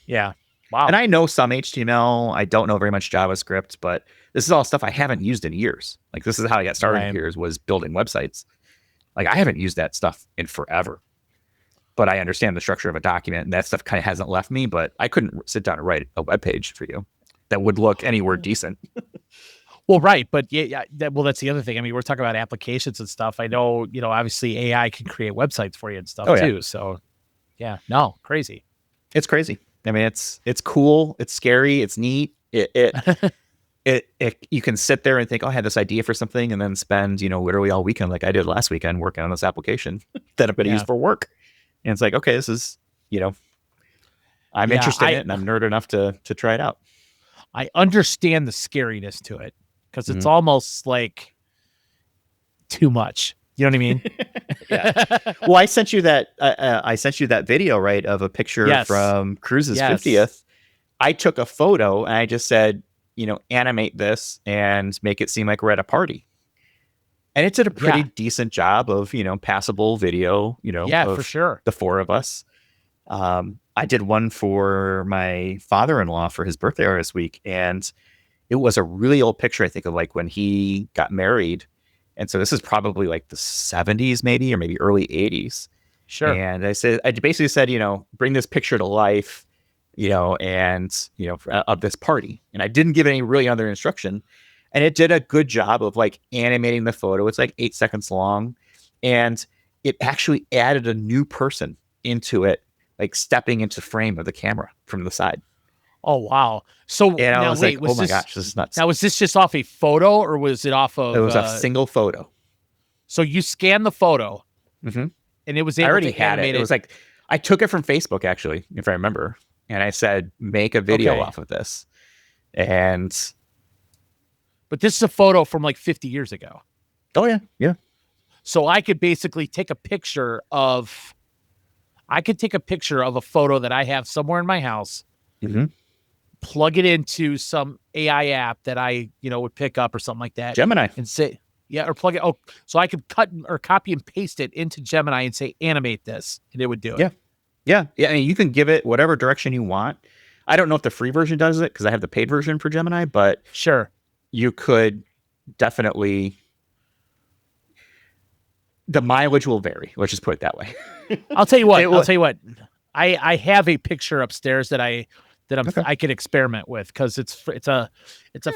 Yeah. Wow. And I know some HTML. I don't know very much JavaScript, but this is all stuff I haven't used in years. Like, this is how I got started here, was building websites. Like, I haven't used that stuff in forever, but I understand the structure of a document, and that stuff kind of hasn't left me. But I couldn't sit down and write a web page for you that would look anywhere decent. Well, right. But that's the other thing. I mean, we're talking about applications and stuff. I know, obviously AI can create websites for you and stuff too. So yeah, no, crazy. It's crazy. I mean, it's cool. It's scary. It's neat. It you can sit there and think, oh, I had this idea for something, and then spend, literally all weekend, like I did last weekend, working on this application that I'm going to use for work. And it's like, okay, this is, I'm interested in it, and I'm nerd enough to try it out. I understand the scariness to it, because it's almost like too much. You know what I mean? Yeah. Well, I sent you that video, right, of a picture from Cruz's 50th. I took a photo and I just said, animate this and make it seem like we're at a party. And it did a pretty decent job of, passable video, for sure. The four of us. I did one for my father-in-law for his birthday this week, and it was a really old picture, I think, of like when he got married. And so this is probably like the 70s, maybe, or maybe early 80s. Sure. And I basically said, bring this picture to life, of this party. And I didn't give any really other instruction. And it did a good job of like animating the photo. It's like 8 seconds long. And it actually added a new person into it, like stepping into frame of the camera from the side. Oh, wow. So and I was like, oh my gosh, this is nuts. Now, was this just off a photo, or was it off of... It was a single photo. So you scanned the photo, and it was able I already to had animate it. It was like, I took it from Facebook, actually, if I remember. And I said, make a video off of this. But this is a photo from like 50 years ago. Oh, yeah. Yeah. So I could basically take a picture of a photo that I have somewhere in my house, plug it into some AI app that I, would pick up or something like that. Gemini. And say, or plug it. Oh, so I could cut or copy and paste it into Gemini and say, animate this, and it would do it. Yeah. Yeah. Yeah. I mean, you can give it whatever direction you want. I don't know if the free version does it, because I have the paid version for Gemini, but sure, you could definitely. The mileage will vary. Let's just put it that way. I'll tell you what. I have a picture upstairs that I could experiment with, because it's a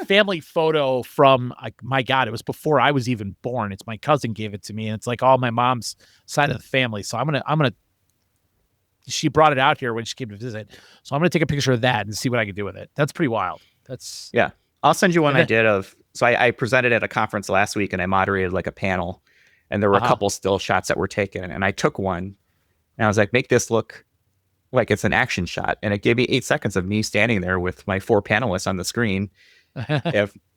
family photo from, my God, it was before I was even born. It's my cousin gave it to me, and it's like all my mom's side of the family. So I'm gonna. She brought it out here when she came to visit, so I'm gonna take a picture of that and see what I can do with it. That's pretty wild. Yeah. I'll send you one I did of. So I presented at a conference last week, and I moderated like a panel. And there were a couple still shots that were taken. And I took one, and I was like, make this look like it's an action shot. And it gave me 8 seconds of me standing there with my 4 panelists on the screen.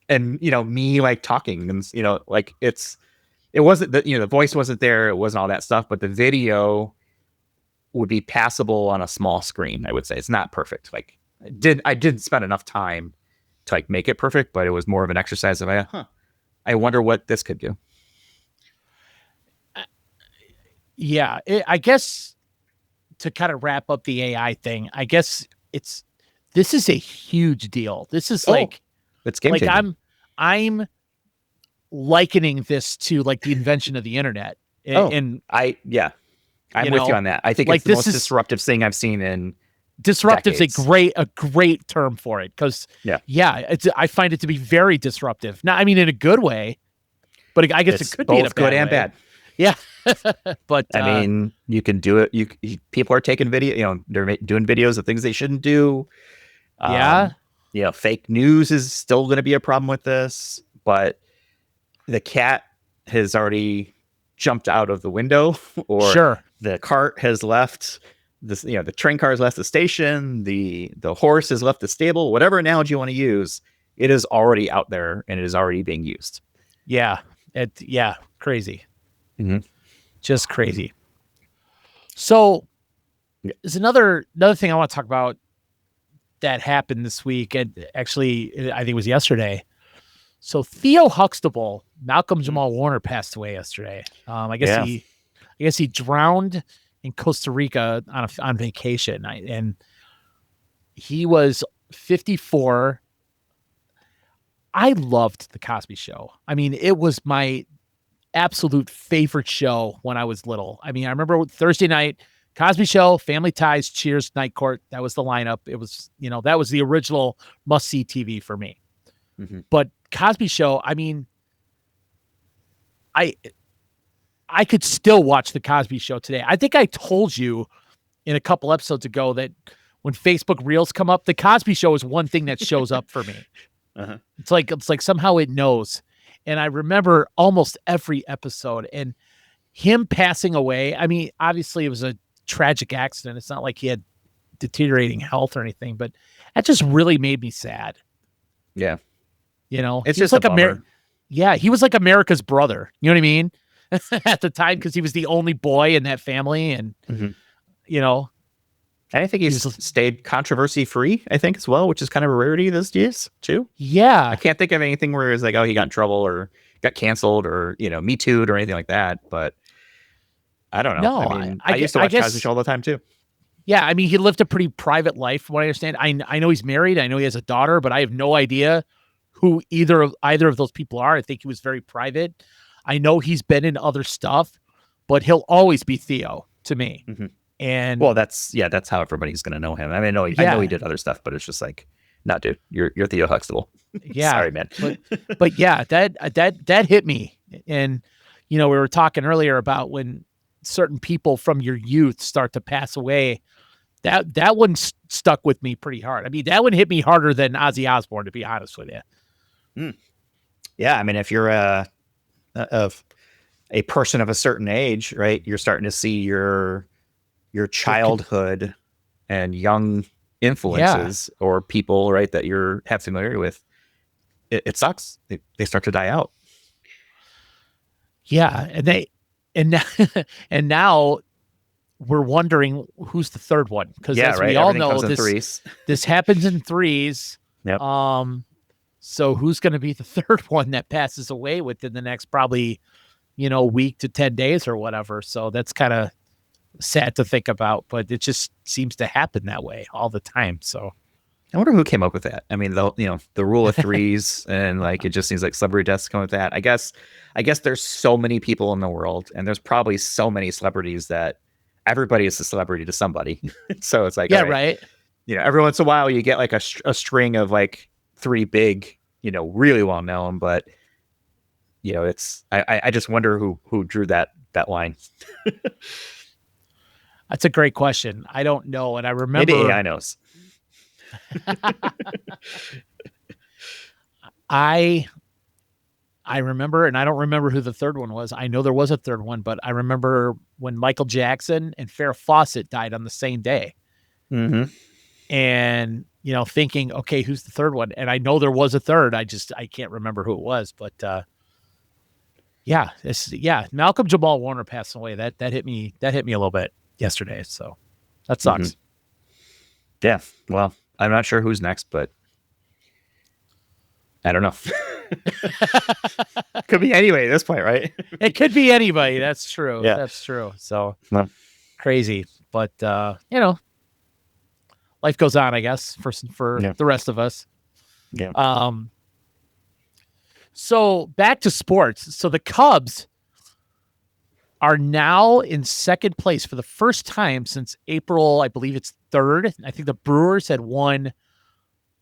Me like talking, and, like it wasn't the voice wasn't there. It wasn't all that stuff, but the video would be passable on a small screen. I would say it's not perfect. Like I didn't spend enough time to like make it perfect, but it was more of an exercise of, I wonder what this could do. Yeah, I guess to kind of wrap up the AI thing, I guess this is a huge deal. This is it's game changing. I'm likening this to like the invention of the internet. I'm with you on that. I think like it's the most disruptive thing I've seen in disruptive decades. is a great term for it, because I find it to be very disruptive. Now, I mean, in a good way, but I guess it could be in a good and way. bad. Yeah. But I mean, you can do it. People are taking video, they're doing videos of things they shouldn't do. Fake news is still going to be a problem with this, but the cat has already jumped out of the window, or the cart has left this, the train car has left the station, the horse has left the stable, whatever analogy you want to use, it is already out there and it is already being used. Yeah. Crazy. Mm-hmm. Just crazy. So there's another thing I want to talk about that happened this week. And actually, I think it was yesterday. So Theo Huxtable, Malcolm-Jamal Warner passed away yesterday. I guess he drowned in Costa Rica on vacation, and he was 54. I loved the Cosby Show. I mean, it was my absolute favorite show when I was little. I mean, I remember Thursday night, Cosby Show, Family Ties, Cheers, Night Court. That was the lineup. It was, that was the original must-see TV for me. Mm-hmm. But Cosby Show, I mean, I could still watch the Cosby Show today. I think I told you in a couple episodes ago that when Facebook Reels come up, the Cosby Show is one thing that shows up for me. Uh-huh. It's like somehow it knows. And I remember almost every episode, and him passing away. I mean, obviously it was a tragic accident. It's not like he had deteriorating health or anything, but that just really made me sad. Yeah. It's just like he was like America's brother. You know what I mean? At the time, because he was the only boy in that family. And, and I think he's stayed controversy free, I think, as well, which is kind of a rarity these days, too. Yeah. I can't think of anything where it's like, oh, he got in trouble or got canceled or, Me Too'd or anything like that. But I don't know. No, I mean, I used to watch Cosby Show all the time, too. Yeah. I mean, he lived a pretty private life, from what I understand. I know he's married. I know he has a daughter, but I have no idea who either of those people are. I think he was very private. I know he's been in other stuff, but he'll always be Theo to me. Mm-hmm. And well, that's how everybody's going to know him. I mean, I know he did other stuff, but it's just like, no, dude, you're Theo Huxtable. Yeah. Sorry, man. but yeah, that hit me. And, we were talking earlier about when certain people from your youth start to pass away. That one stuck with me pretty hard. I mean, that one hit me harder than Ozzy Osbourne, to be honest with you. Mm. Yeah. I mean, if you're of a person of a certain age, right, you're starting to see your childhood and young influences or people, right, that you're have familiarity with. It sucks. They start to die out. Yeah. And now we're wondering who's the third one. Because as we all know, this happens in threes. Yep. So who's going to be the third one that passes away within the next probably, week to 10 days or whatever. So that's kind of sad to think about, but it just seems to happen that way all the time. So I wonder who came up with that. I mean, the rule of threes and like, it just seems like celebrity deaths come with that. I guess there's so many people in the world, and there's probably so many celebrities that everybody is a celebrity to somebody. So it's like, right. Every once in a while you get like a string of like three big, really well known, but it's, I just wonder who drew that line. That's a great question. I don't know. And I remember maybe AI knows. I remember, and I don't remember who the third one was. I know there was a third one, but I remember when Michael Jackson and Farrah Fawcett died on the same day. Mm-hmm. And, thinking, okay, who's the third one? And I know there was a third. I can't remember who it was, but, Malcolm-Jamal Warner passed away. That hit me a little bit yesterday. So that sucks. Mm-hmm. Yeah. Well, I'm not sure who's next, but I don't know. Could be anybody at this point, right? It could be anybody. That's true. Yeah. That's true. So crazy, but life goes on, I guess, for the rest of us. Yeah. So back to sports. So the Cubs are now in second place for the first time since April, I believe it's 3rd. I think the Brewers had won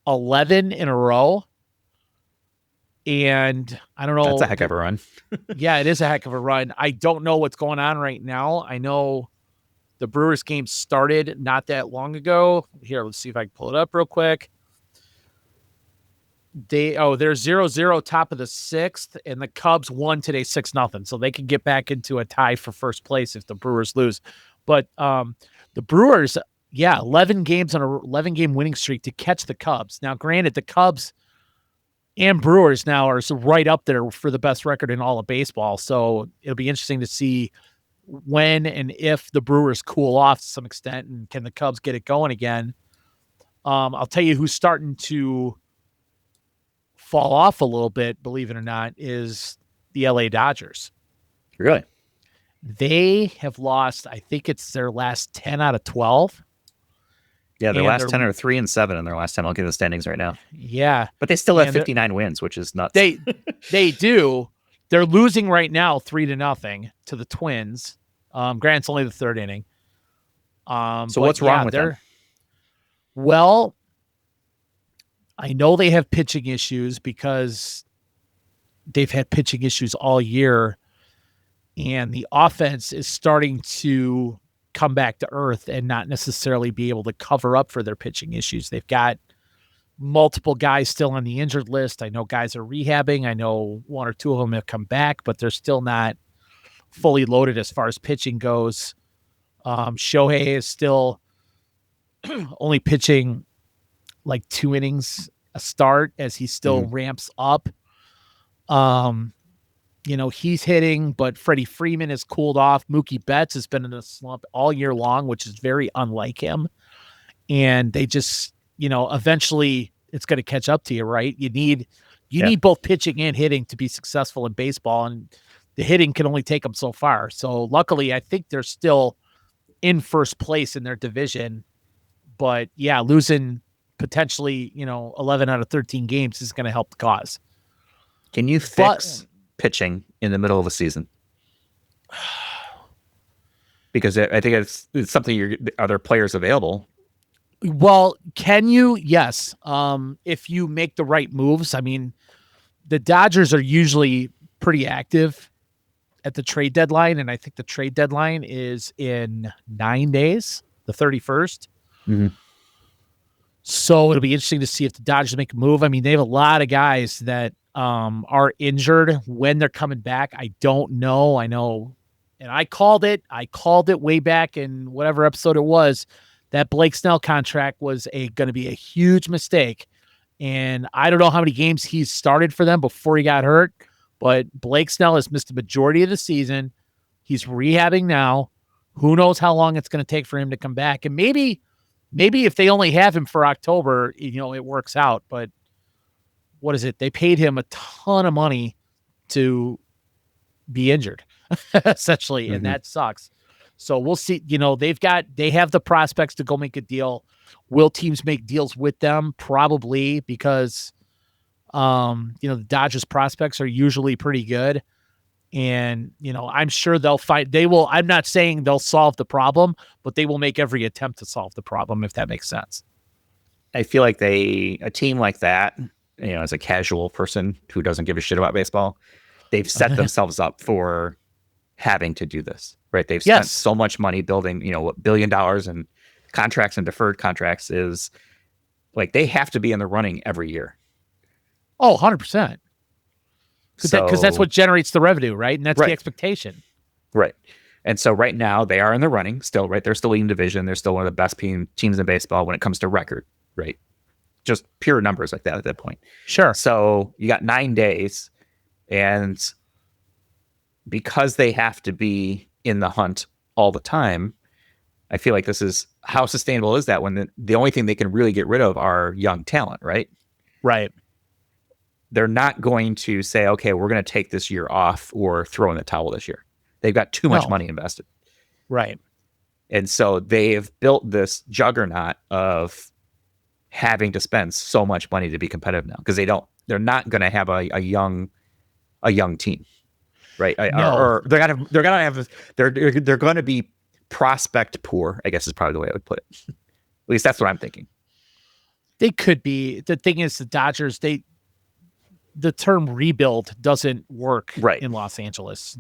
11 in a row. And I don't know. That's a heck of a run. Yeah, it is a heck of a run. I don't know what's going on right now. I know the Brewers game started not that long ago. Here, let's see if I can pull it up real quick. They're 0-0 top of the 6th, and the Cubs won today 6-0. So they can get back into a tie for first place if the Brewers lose. But the Brewers, 11 games on a 11-game winning streak to catch the Cubs. Now, granted, the Cubs and Brewers now are right up there for the best record in all of baseball. So it'll be interesting to see when and if the Brewers cool off to some extent, and can the Cubs get it going again. I'll tell you who's starting to fall off a little bit, believe it or not, is the LA Dodgers. Really? They have lost, I think it's their last 10 out of 12. Yeah, their last 10 are 3-7 in their last 10. I'll give the standings right now. Yeah. But they still have 59 wins, which is nuts. They do. They're losing right now 3-0 to the Twins. Granted, it's only the third inning. So what's wrong with them? Well, I know they have pitching issues because they've had pitching issues all year, and the offense is starting to come back to earth and not necessarily be able to cover up for their pitching issues. They've got multiple guys still on the injured list. I know guys are rehabbing. I know one or two of them have come back, but they're still not fully loaded as far as pitching goes. Shohei is still only pitching like 2 innings a start as he still ramps up. He's hitting, but Freddie Freeman has cooled off. Mookie Betts has been in a slump all year long, which is very unlike him. And they just, eventually it's going to catch up to you, right? You need both pitching and hitting to be successful in baseball, and the hitting can only take them so far. So luckily, I think they're still in first place in their division. But yeah, losing potentially, 11 out of 13 games is going to help the cause. Can you fix pitching in the middle of a season? Because I think it's something are there players available? Well, can you? Yes. If you make the right moves. I mean, the Dodgers are usually pretty active at the trade deadline, and I think the trade deadline is in 9 days, the 31st. Mm-hmm. So it'll be interesting to see if the Dodgers make a move. I mean, they have a lot of guys that are injured. When they're coming back, I don't know. I know, and I called it way back in whatever episode it was. That Blake Snell contract was going to be a huge mistake. And I don't know how many games he's started for them before he got hurt, but Blake Snell has missed the majority of the season. He's rehabbing now. Who knows how long it's going to take for him to come back. And maybe if they only have him for October, it works out. But what is it? They paid him a ton of money to be injured, essentially, and that sucks. So we'll see. They have the prospects to go make a deal. Will teams make deals with them? Probably, because the Dodgers prospects are usually pretty good. And, I'm sure they will. I'm not saying they'll solve the problem, but they will make every attempt to solve the problem, if that makes sense. I feel like a team like that, as a casual person who doesn't give a shit about baseball, they've set themselves up for having to do this, right? They've spent so much money building, $1 billion in contracts and deferred contracts. Is like they have to be in the running every year. Oh, 100%. Because that's what generates the revenue, right? And that's the expectation. Right. And so right now they are in the running still, right? They're still leading division. They're still one of the best teams in baseball when it comes to record, right? Just pure numbers like that at that point. Sure. So you got 9 days, and because they have to be in the hunt all the time, I feel like this is how sustainable is that when the only thing they can really get rid of are young talent, right? Right. They're not going to say, okay, we're going to take this year off or throw in the towel this year. They've got too much money invested. Right. And so they've built this juggernaut of having to spend so much money to be competitive now, because they're not going to have a young team, right? No. Or they're going to be prospect poor, I guess is probably the way I would put it. At least that's what I'm thinking. They could be. The thing is, the Dodgers, the term rebuild doesn't work in Los Angeles.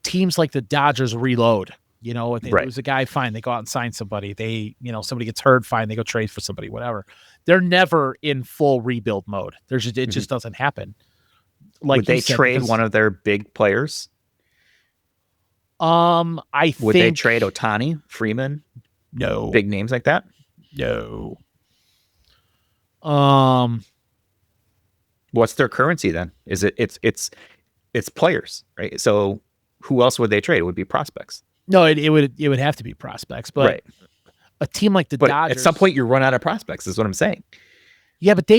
Teams like the Dodgers reload. If they lose a guy, fine, they go out and sign somebody. Somebody gets hurt, fine, they go trade for somebody, whatever. They're never in full rebuild mode. It just doesn't happen. Like, would they trade one of their big players? Would they trade Ohtani, Freeman? No. Big names like that? No. What's their currency then? Is it's players, right? So who else would they trade? It would be prospects. No, it would have to be prospects, but Right. a team like the But Dodgers, at some point you run out of prospects, is what I'm saying. yeah, but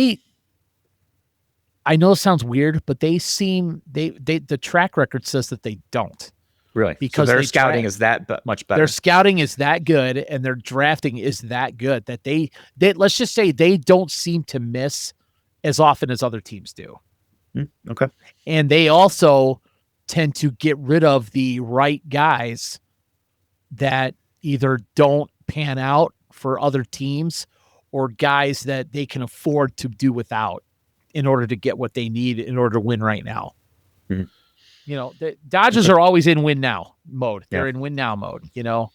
I know it sounds weird, but the track record says that they don't. Really? Because so their scouting is that much better. Their scouting is that good, and their drafting is that good that they let's just say they don't seem to miss as often as other teams do. Okay. And they also tend to get rid of the right guys that either don't pan out for other teams or guys that they can afford to do without in order to get what they need in order to win right now. Mm-hmm. You know, the Dodgers are always in win now mode. They're in win now mode, you know.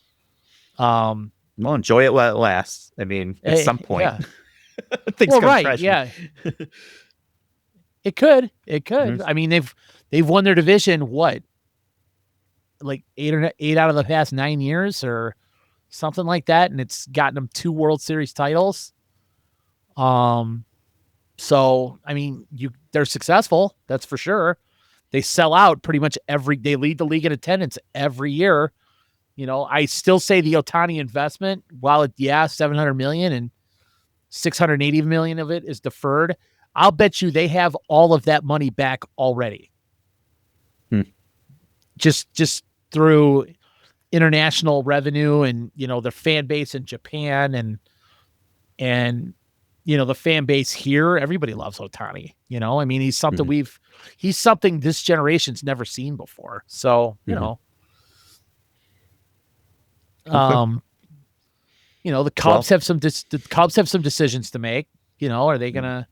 Well, enjoy it while it lasts. I mean, at some point. Yeah. things well, come right, crashing. yeah. It could. Mm-hmm. I mean, they've won their division, what? Like eight out of the past 9 years or something like that, and it's gotten them 2 World Series titles. So I mean, they're successful, that's for sure. They sell out pretty much they lead the league in attendance every year. You know, I still say the Ohtani investment, while $700 million and $680 million of it is deferred, I'll bet you they have all of that money back already. Just through international revenue and, you know, their fan base in Japan and you know, the fan base here, everybody loves Ohtani. You know, I mean, he's something he's something this generation's never seen before. So, you know, you know, the Cubs have some decisions to make. You know, are they gonna?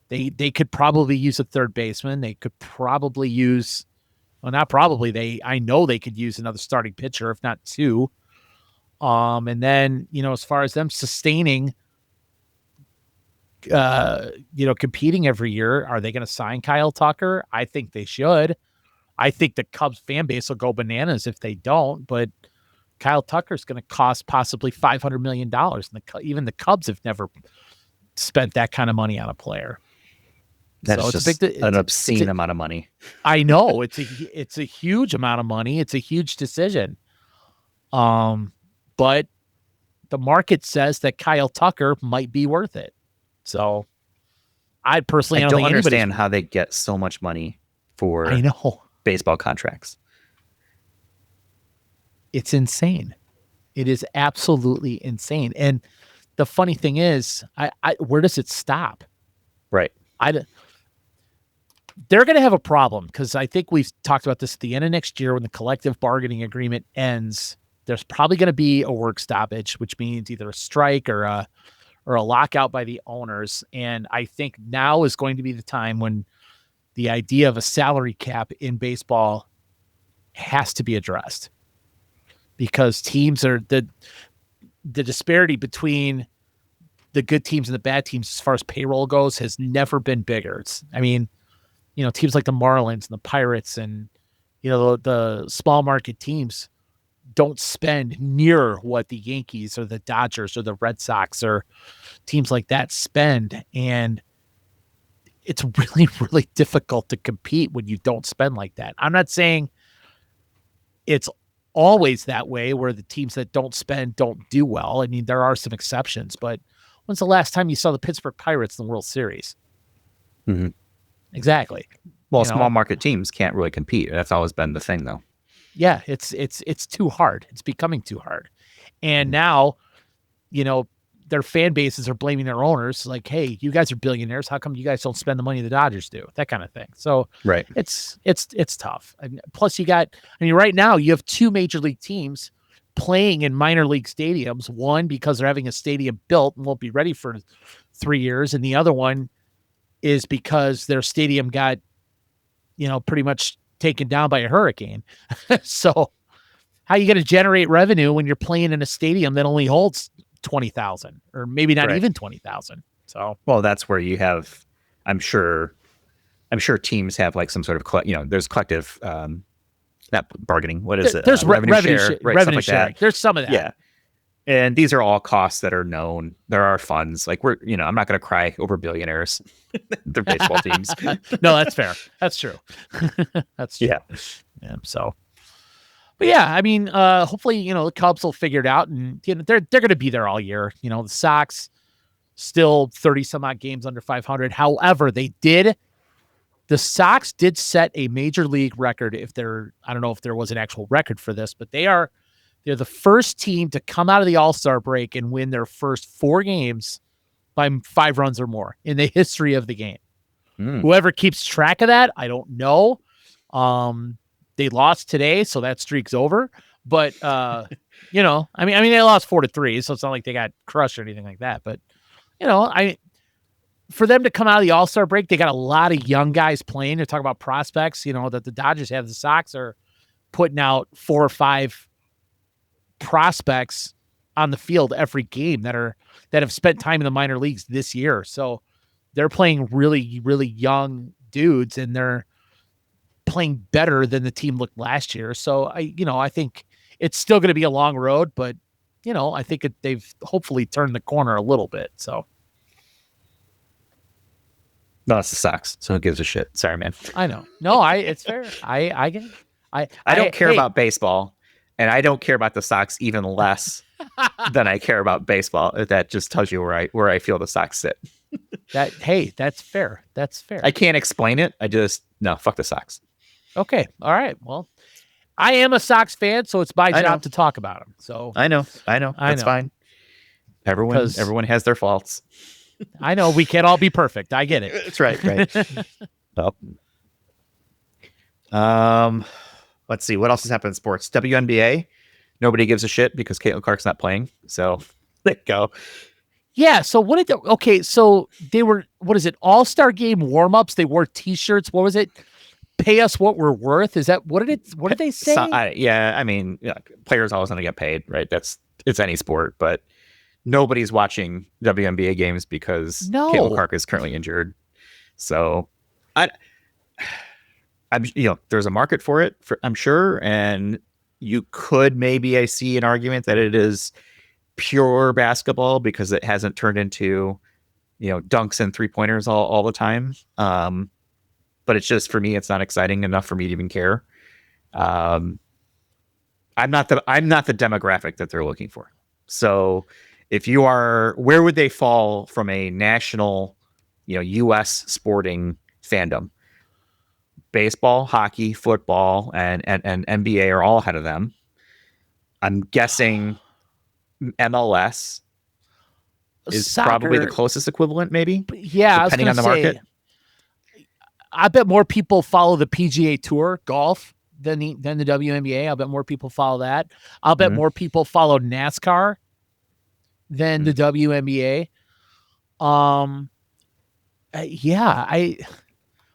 They could probably use a third baseman. They could probably use, well, not probably. I know they could use another starting pitcher, if not 2. And then, you know, as far as them sustaining, you know, competing every year, are they going to sign Kyle Tucker? I think they should. I think the Cubs fan base will go bananas if they don't, but Kyle Tucker's going to cost possibly $500 million. And even the Cubs have never spent that kind of money on a player. That's so just an obscene amount of money. I know it's a huge amount of money. It's a huge decision. But the market says that Kyle Tucker might be worth it. So I personally don't understand how they get so much money for baseball contracts. It's insane. It is absolutely insane. And the funny thing is, where does it stop? Right. They're going to have a problem because I think we've talked about this at the end of next year when the collective bargaining agreement ends. There's probably going to be a work stoppage, which means either a strike or a lockout by the owners. And I think now is going to be the time when the idea of a salary cap in baseball has to be addressed, because teams are the disparity between the good teams and the bad teams as far as payroll goes has never been bigger. I mean, you know, teams like the Marlins and the Pirates and, you know, the small market teams don't spend near what the Yankees or the Dodgers or the Red Sox or teams like that spend. And it's really, really difficult to compete when you don't spend like that. I'm not saying it's always that way where the teams that don't spend don't do well. I mean, there are some exceptions, but when's the last time you saw the Pittsburgh Pirates in the World Series? Mm-hmm. Exactly. Well, small market teams can't really compete. That's always been the thing, though. Yeah, it's too hard. It's becoming too hard. And now, you know, their fan bases are blaming their owners, like, hey, you guys are billionaires. How come you guys don't spend the money the Dodgers do? That kind of thing. So right. It's tough. Plus right now you have 2 major league teams playing in minor league stadiums. One, because they're having a stadium built and won't be ready for 3 years. And the other one is because their stadium got, you know, pretty much taken down by a hurricane. So how are you going to generate revenue when you're playing in a stadium that only holds 20,000 or maybe not even 20,000? So, well, that's where you have, I'm sure teams have like some sort of, you know, there's collective, not bargaining. What is it? There's revenue share, right? Revenue like sharing. that. There's some of that. Yeah. And these are all costs that are known. There are funds. Like I'm not going to cry over billionaires, their baseball teams. No, that's fair. That's true. That's true. Yeah. Yeah. So, but yeah, I mean, hopefully, the Cubs will figure it out, and they're going to be there all year. The Sox still 30 some odd games under 500. However, the Sox did set a major league record. I don't know if there was an actual record for this, but they're the first team to come out of the All-Star break and win their first 4 games by 5 runs or more in the history of the game. Whoever keeps track of that, I don't know. They lost today, so that streak's over. But I mean, they lost 4-3, so it's not like they got crushed or anything like that. But for them to come out of the All-Star break, they got a lot of young guys playing. They're talking about prospects, that the Dodgers have. The Sox are putting out 4 or 5 prospects on the field every game that have spent time in the minor leagues this year. So they're playing really, really young dudes, and they're playing better than the team looked last year. So I think it's still going to be a long road, but I think they've hopefully turned the corner a little bit. So. No, it's the Sox. So who gives a shit? Sorry, man. I know. No, it's fair. I get it. I don't care about baseball, and I don't care about the Sox even less than I care about baseball. That just tells you where I feel the Sox sit. That's fair. That's fair. I can't explain it. No, fuck the Sox. Okay. All right. Well, I am a Sox fan, so it's my job to talk about them. So I know. That's fine. Everyone has their faults. I know we can't all be perfect. I get it. That's right. Well, let's see what else has happened in sports. WNBA, nobody gives a shit because Caitlin Clark's not playing. So there you go. Yeah. So so they were, what is it? All-Star game warm-ups. They wore T-shirts. What was it? Pay us what we're worth. Is that what did they say? I mean, players always going to get paid, right? It's any sport, but nobody's watching WNBA games because Caitlin Clark is currently injured. So there's a market for it, I'm sure. And you could I see an argument that it is pure basketball because it hasn't turned into, dunks and 3-pointers all the time. But it's just, for me, it's not exciting enough for me to even care. I'm not the demographic that they're looking for. So if you are, where would they fall from a national, U.S. sporting fandom? Baseball, hockey, football, and NBA are all ahead of them. I'm guessing MLS is probably the closest equivalent, maybe. Yeah, depending on the market. I bet more people follow the PGA Tour golf than the WNBA. I bet more people follow that. I'll bet more people follow NASCAR than the WNBA.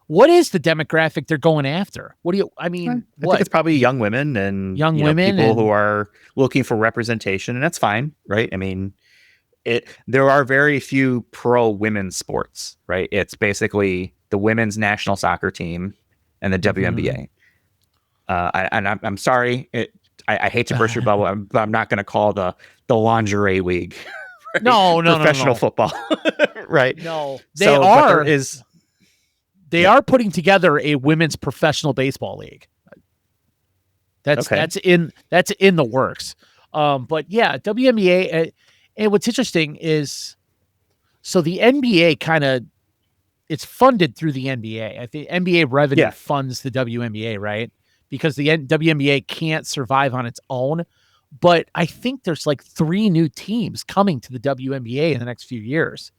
What is the demographic they're going after? I think it's probably young women and people who are looking for representation, and that's fine, right? I mean, there are very few pro women's sports, right? It's basically the women's national soccer team and the WNBA. I'm sorry. I hate to burst your bubble. I'm not going to call the lingerie league. Right? No, professional football, right? No, they are. They are putting together a women's professional baseball league. That's in the works. But yeah, WNBA. And what's interesting is, so the NBA it's funded through the NBA. I think NBA revenue funds the WNBA, right? Because the WNBA can't survive on its own. But I think there's like 3 new teams coming to the WNBA in the next few years.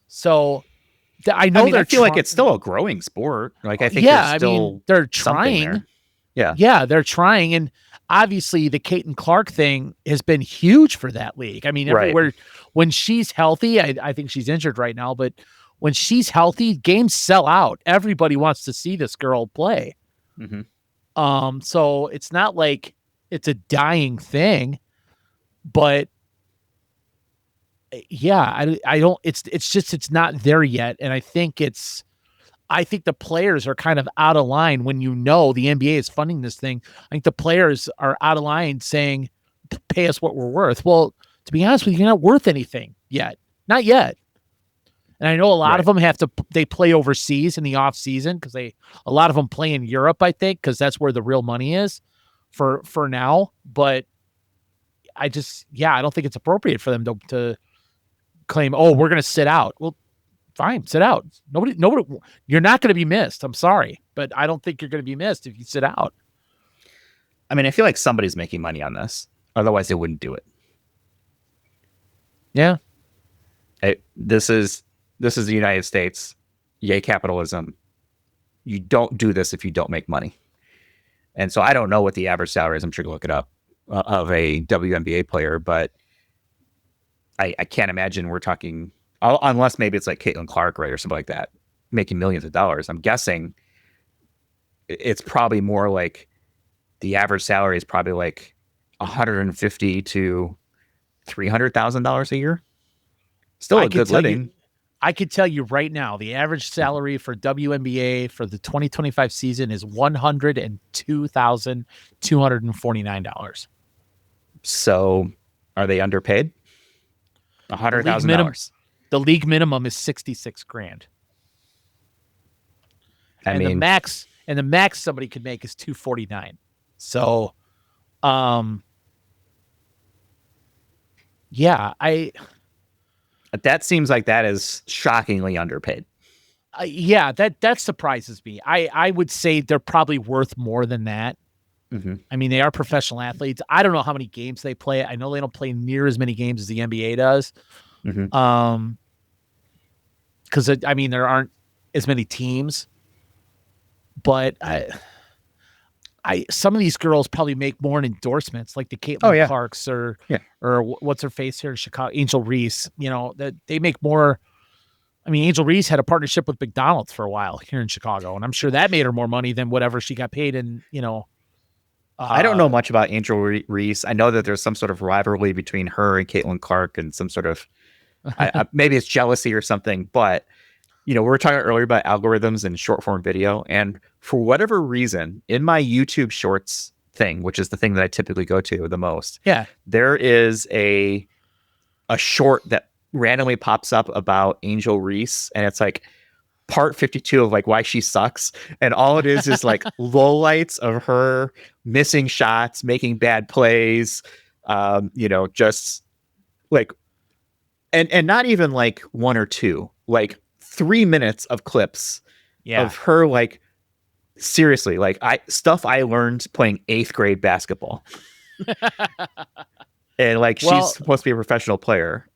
So I feel like it's still a growing sport. Like, I think they're trying. Yeah, they're trying. And obviously the Caitlin Clark thing has been huge for that league. I mean, everywhere when she's healthy, I think she's injured right now, but when she's healthy, games sell out. Everybody wants to see this girl play. Mm-hmm. So it's not like it's a dying thing, but yeah, I don't, it's not there yet. And I think the players are kind of out of line when the NBA is funding this thing. I think the players are out of line saying, pay us what we're worth. Well, to be honest with you, you're not worth anything yet. Not yet. And I know a lot of them they play overseas in the off season because a lot of them play in Europe, I think, because that's where the real money is for now. But I don't think it's appropriate for them to claim, oh, we're going to sit out. Well, fine, sit out. Nobody, you're not going to be missed. I'm sorry, but I don't think you're going to be missed if you sit out. I mean, I feel like somebody's making money on this. Otherwise, they wouldn't do it. Yeah. This is the United States. Yay, capitalism. You don't do this if you don't make money. And so I don't know what the average salary is. I'm sure you look it up of a WNBA player, but I can't imagine we're talking, unless maybe it's like Caitlin Clark, right, or something like that, making millions of dollars. I'm guessing it's probably more like the average salary is probably like $150,000 to $300,000 a year. Still a good living. I could tell you right now, the average salary for WNBA for the 2025 season is $102,249. So, are they underpaid? $100,000. The league minimum is $66,000. The max somebody could make is $249,000. So, that seems like that is shockingly underpaid. That surprises me. I would say they're probably worth more than that. Mm-hmm. I mean, they are professional athletes. I don't know how many games they play. I know they don't play near as many games as the NBA does. Mm-hmm. Because I mean, there aren't as many teams. But some of these girls probably make more in endorsements, like the Caitlin Clarks or what's her face here in Chicago, Angel Reese. You know, that they make more. I mean, Angel Reese had a partnership with McDonald's for a while here in Chicago, and I'm sure that made her more money than whatever she got paid in. I don't know much about Angel Reese. I know that there's some sort of rivalry between her and Caitlin Clark, and some sort of maybe it's jealousy or something. But we were talking earlier about algorithms and short form video, and for whatever reason, in my YouTube Shorts thing, which is the thing that I typically go to the most, there is a short that randomly pops up about Angel Reese, and it's like part 52 of like why she sucks, and all it is like lowlights of her missing shots, making bad plays, just like and not even like one or two, like 3 minutes of clips of her, like seriously, like stuff I learned playing 8th grade basketball. And like she's supposed to be a professional player.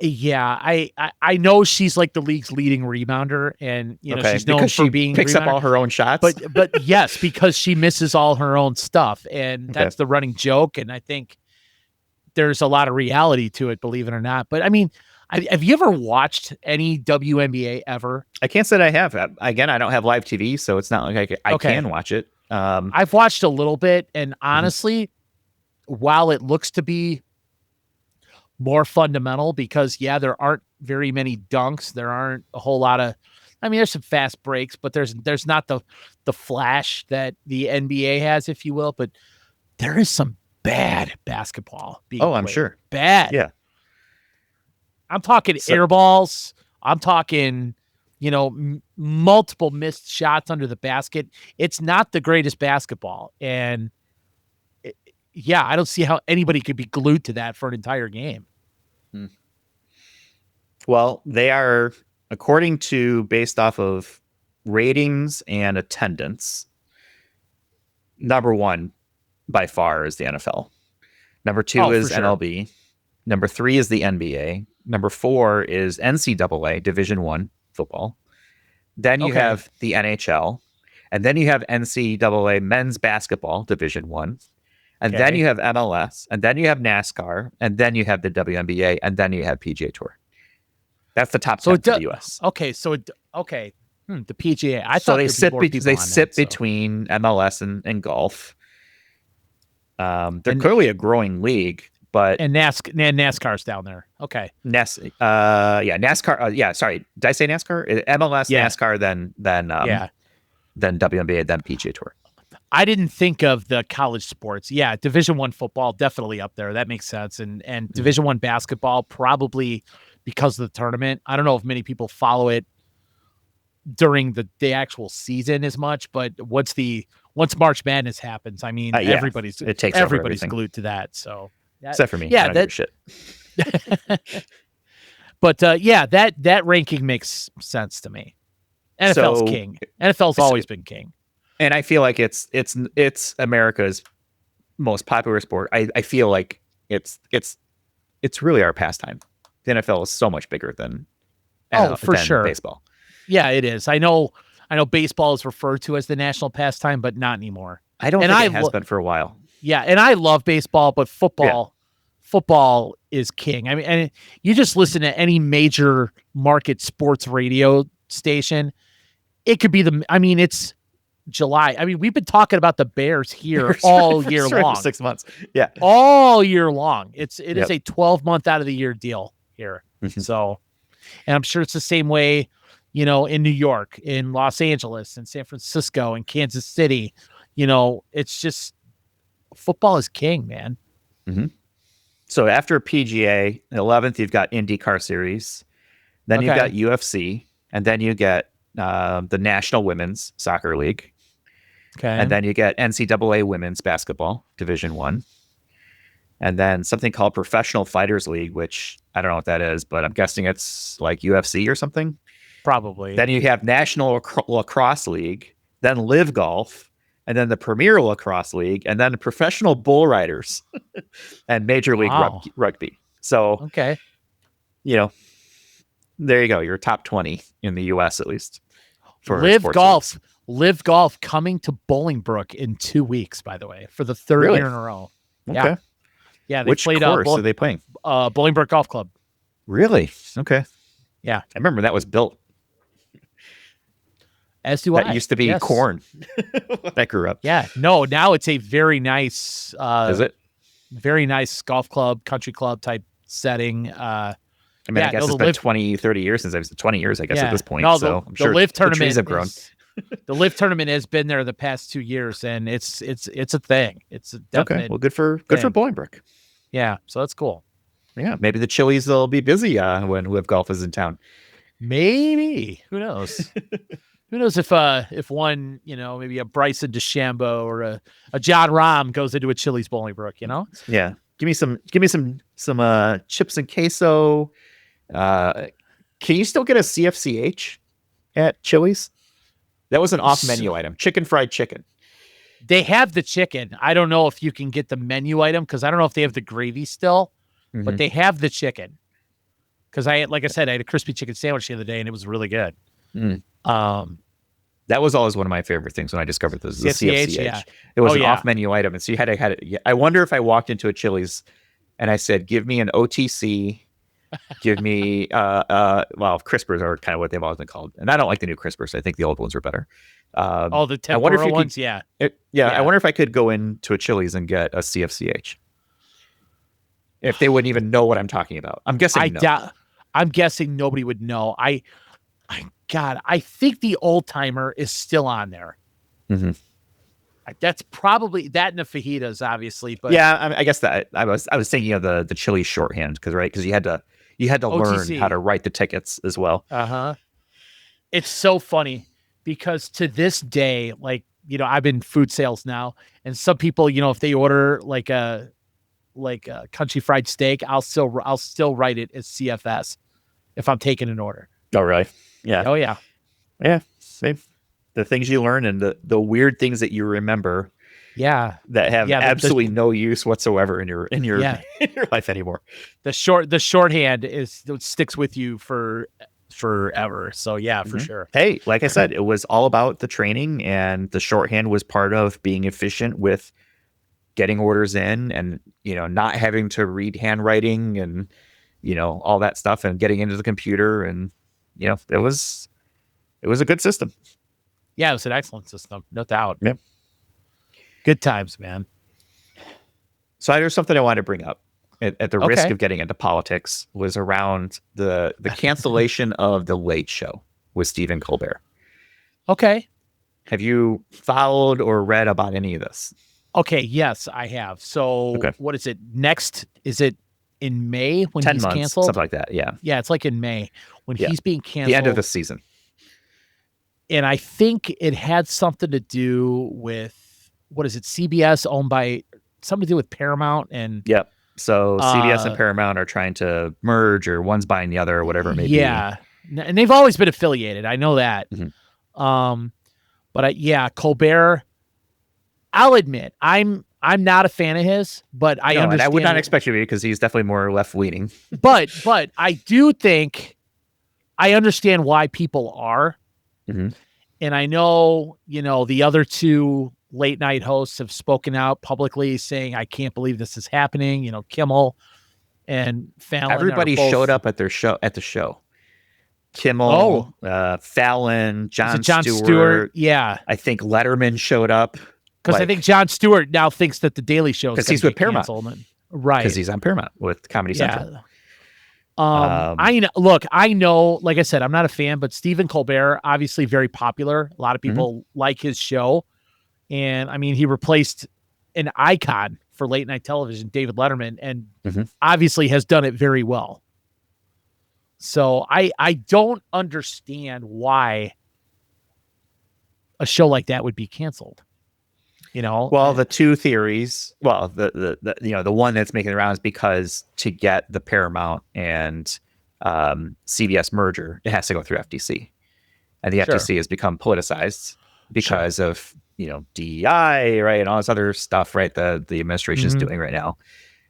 Yeah, I know she's like the league's leading rebounder, and she's known for being picks up all her own shots. But yes, because she misses all her own stuff, and that's the running joke. And I think there's a lot of reality to it, believe it or not. But I mean, have you ever watched any WNBA ever? I can't say that I have. Again, I don't have live TV, so it's not like I can watch it. I've watched a little bit, and honestly, while it looks to be more fundamental, because there aren't very many dunks, there aren't a whole lot of, I mean, there's some fast breaks, but there's not the flash that the NBA has, if you will. But there is some bad basketball being played. I'm sure. Bad. Yeah. I'm talking air balls. I'm talking, multiple missed shots under the basket. It's not the greatest basketball. And I don't see how anybody could be glued to that for an entire game. Well, they are, according to, based off of ratings and attendance, number one by far is the NFL. Number two is MLB. Number 3 is the NBA. Number 4 is NCAA Division I football. Then you have the NHL, and then you have NCAA men's basketball Division I. And then you have MLS, and then you have NASCAR, and then you have the WNBA, and then you have PGA Tour. That's the top 10 for the U.S. Okay, so the PGA. I thought they sit between MLS and golf. They're clearly a growing league, but NASCAR's down there. Okay, NASCAR. Sorry, did I say NASCAR? MLS, NASCAR, then WNBA, then PGA Tour. I didn't think of the college sports. Yeah, Division I football definitely up there. That makes sense. And Division I basketball probably because of the tournament. I don't know if many people follow it during the actual season as much, but once March Madness happens, I mean, everybody's glued to that. So except for me, yeah, I don't give a shit. But that ranking makes sense to me. NFL's king. NFL's always been king. And I feel like it's America's most popular sport. I feel like it's really our pastime. The NFL is so much bigger than baseball. Yeah, it is. I know baseball is referred to as the national pastime, but not anymore. I don't think it has been for a while. Yeah, and I love baseball, but football is king. I mean, and you just listen to any major market sports radio station, it could be it's July. I mean, we've been talking about the Bears here all year long. 6 months. Yeah. All year long. It is a 12-month out of the year deal here. Mm-hmm. So, and I'm sure it's the same way, in New York, in Los Angeles, in San Francisco, in Kansas City. It's just football is king, man. Mm-hmm. So after PGA, 11th, you've got IndyCar Series. Then you've got UFC. And then you get the National Women's Soccer League. Okay. And then you get NCAA Women's Basketball, Division I. And then something called Professional Fighters League, which I don't know what that is, but I'm guessing it's like UFC or something. Probably. Then you have National Lacrosse League, then Live Golf, and then the Premier Lacrosse League, and then Professional Bull Riders and Major League Rugby. So, okay. There you go. You're top 20 in the U.S. at least. For Live Golf coming to Bolingbrook in 2 weeks, by the way, for the third year in a row. Okay. Yeah. They Which played, course are they playing? Bolingbrook Golf Club. Really? Okay. Yeah. I remember that was built. As do I. That used to be corn when I grew up. Yeah. No, now it's a very nice, is it? Very nice golf club, country club type setting. I guess it's been 20, 30 years since I was 20 years, I guess, at this point. No, I'm sure the Live tournament, the trees have grown. The Live tournament has been there the past 2 years, and it's a thing. It's a definite. Okay, well, good for Bolingbrook. Yeah, so that's cool. Yeah, maybe the Chili's will be busy when Live Golf is in town. Maybe. Who knows? Who knows if one, maybe a Bryson DeChambeau or a John Rahm goes into a Chili's Bolingbrook, Yeah. Give me some chips and queso. Can you still get a CFCH at Chili's? That was an off-menu item. Fried chicken. They have the chicken. I don't know if you can get the menu item because I don't know if they have the gravy still, but they have the chicken. Because I had a crispy chicken sandwich the other day and it was really good. That was always one of my favorite things when I discovered the CFCH. Yeah. It was an off-menu item, and so you had it. I wonder if I walked into a Chili's and I said, "Give me an OTC." Give me crispers are kind of what they've always been called, and I don't like the new crispers. I think the old ones were better. The tempura ones, I wonder if I could go into a Chili's and get a CFCH. If they wouldn't even know what I'm talking about, I'm guessing. I'm guessing nobody would know. I think the old timer is still on there. Mm-hmm. That's probably that and the fajitas, obviously. But yeah, I guess that I was thinking of the Chili's shorthand because you had to OTC. Learn how to write the tickets as well. It's so funny because to this day, I'm in food sales now, and some people, if they order like a country fried steak, I'll still write it as CFS if I'm taking an order. Oh, really? Yeah. Oh, yeah. Yeah. Same. The things you learn and the weird things that you remember. Yeah. That have absolutely no use whatsoever in your in your life anymore. The shorthand sticks with you forever. So yeah, for sure. Hey, like I said, it was all about the training, and the shorthand was part of being efficient with getting orders in, and not having to read handwriting and all that stuff, and getting into the computer, and it was a good system. Yeah, it was an excellent system, no doubt. Yep. Good times, man. So there's something I wanted to bring up at the risk of getting into politics, was around the cancellation of the Late Show with Stephen Colbert. Okay. Have you followed or read about any of this? Okay, yes, I have. So Okay. what is it? Next, is it in May when 10 he's months, canceled? something like that. Yeah. Yeah, it's like in May when Yeah. he's being canceled. The end of the season. And I think it had something to do with, what is it? CBS owned by, something to do with Paramount and Yep. So CBS and uh Paramount are trying to merge, or one's buying the other, or whatever it may be. yeah. And they've always been affiliated. I know that. Mhm. But yeah, Colbert, I'll admit, I'm not a fan of his, but I understand. And I would not expect you to be, because he's definitely more left leaning. but I do think I understand why people are. Mm-hmm. And I know, the other two late night hosts have spoken out publicly saying, I can't believe this is happening. Kimmel and Fallon. Everybody showed up at the show. Kimmel, Fallon, Jon Stewart. Yeah. I think Letterman showed up. Because I think Jon Stewart now thinks that the Daily Show is because he's with Paramount. Right. Because he's on Paramount with Comedy Central. Yeah. I know, like I said, I'm not a fan, but Stephen Colbert, obviously very popular. A lot of people like his show. And I mean, he replaced an icon for late night television, David Letterman, and obviously has done it very well. So I don't understand why a show like that would be canceled. Well, the two theories. Well, the one that's making the rounds, because to get the Paramount and CBS merger, it has to go through FTC, and the FTC has become politicized because of DEI, right, and all this other stuff, right? The administration is doing right now,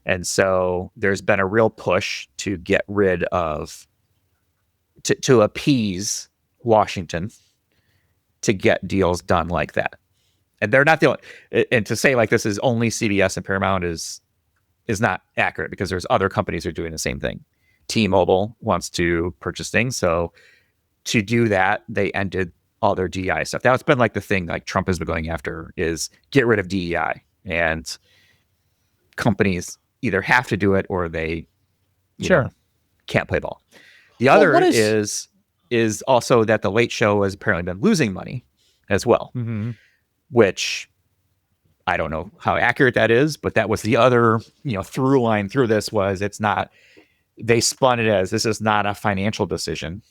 and so there's been a real push to get rid of, to appease Washington, to get deals done like that. And they're not the only, and to say like this is only CBS and Paramount is not accurate, because there's other companies who are doing the same thing. T-Mobile wants to purchase things, so to do that, they ended all their DEI stuff. That's been like the thing like Trump has been going after, is get rid of DEI, and companies either have to do it or they can't play ball. The other is also that the Late Show has apparently been losing money as well. Which I don't know how accurate that is, but that was the other, through line through this was they spun it as, this is not a financial decision.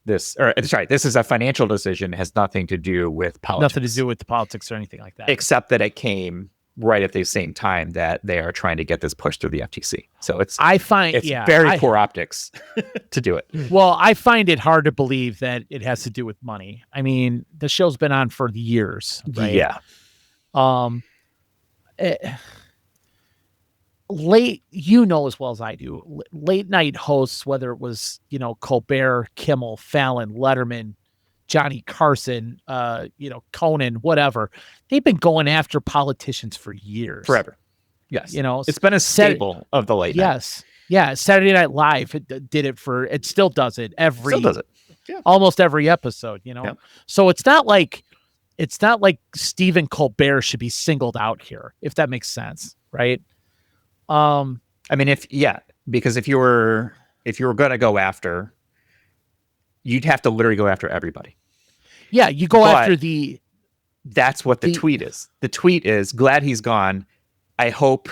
This is a financial decision. It has nothing to do with politics. Nothing to do with the politics or anything like that. Except that it came right at the same time that they are trying to get this pushed through the FTC. So it's very poor optics to do it. Well, I find it hard to believe that it has to do with money. I mean, the show's been on for years, right? Yeah. Late, as well as I do, late night hosts, whether it was, Colbert, Kimmel, Fallon, Letterman, Johnny Carson, Conan, whatever. They've been going after politicians for years. Forever. Yes. It's been a staple of the late night. Yes. Yeah. Saturday Night Live it still does it almost every episode, Yep. So it's not like Stephen Colbert should be singled out here, if that makes sense. Right. I mean, because if you were going to go after, you'd have to literally go after everybody. Yeah, you go after that's what the tweet is. The tweet is, glad he's gone. I hope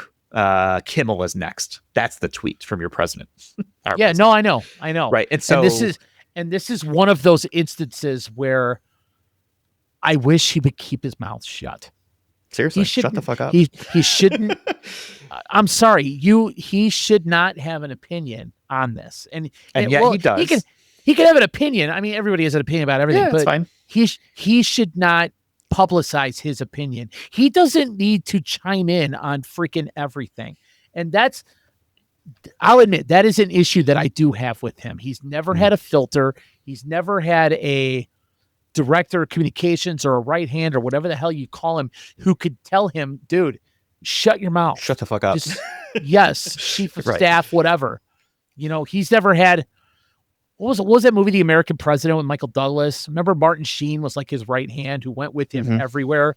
Kimmel is next. That's the tweet from your president. Yeah, no, I know. Right. And so this is one of those instances where I wish he would keep his mouth shut. Seriously, shut the fuck up. He shouldn't. I'm sorry. He should not have an opinion on this. And yet he does. He can have an opinion. I mean, everybody has an opinion about everything, but that's fine. He should not publicize his opinion. He doesn't need to chime in on freaking everything. And I'll admit, that is an issue that I do have with him. He's never had a filter. He's never had a director of communications or a right hand or whatever the hell you call him who could tell him, dude, shut your mouth. Shut the fuck up. Yes, chief of staff, whatever. He's never had. What was that movie, The American President, with Michael Douglas? Remember Martin Sheen was like his right hand who went with him everywhere?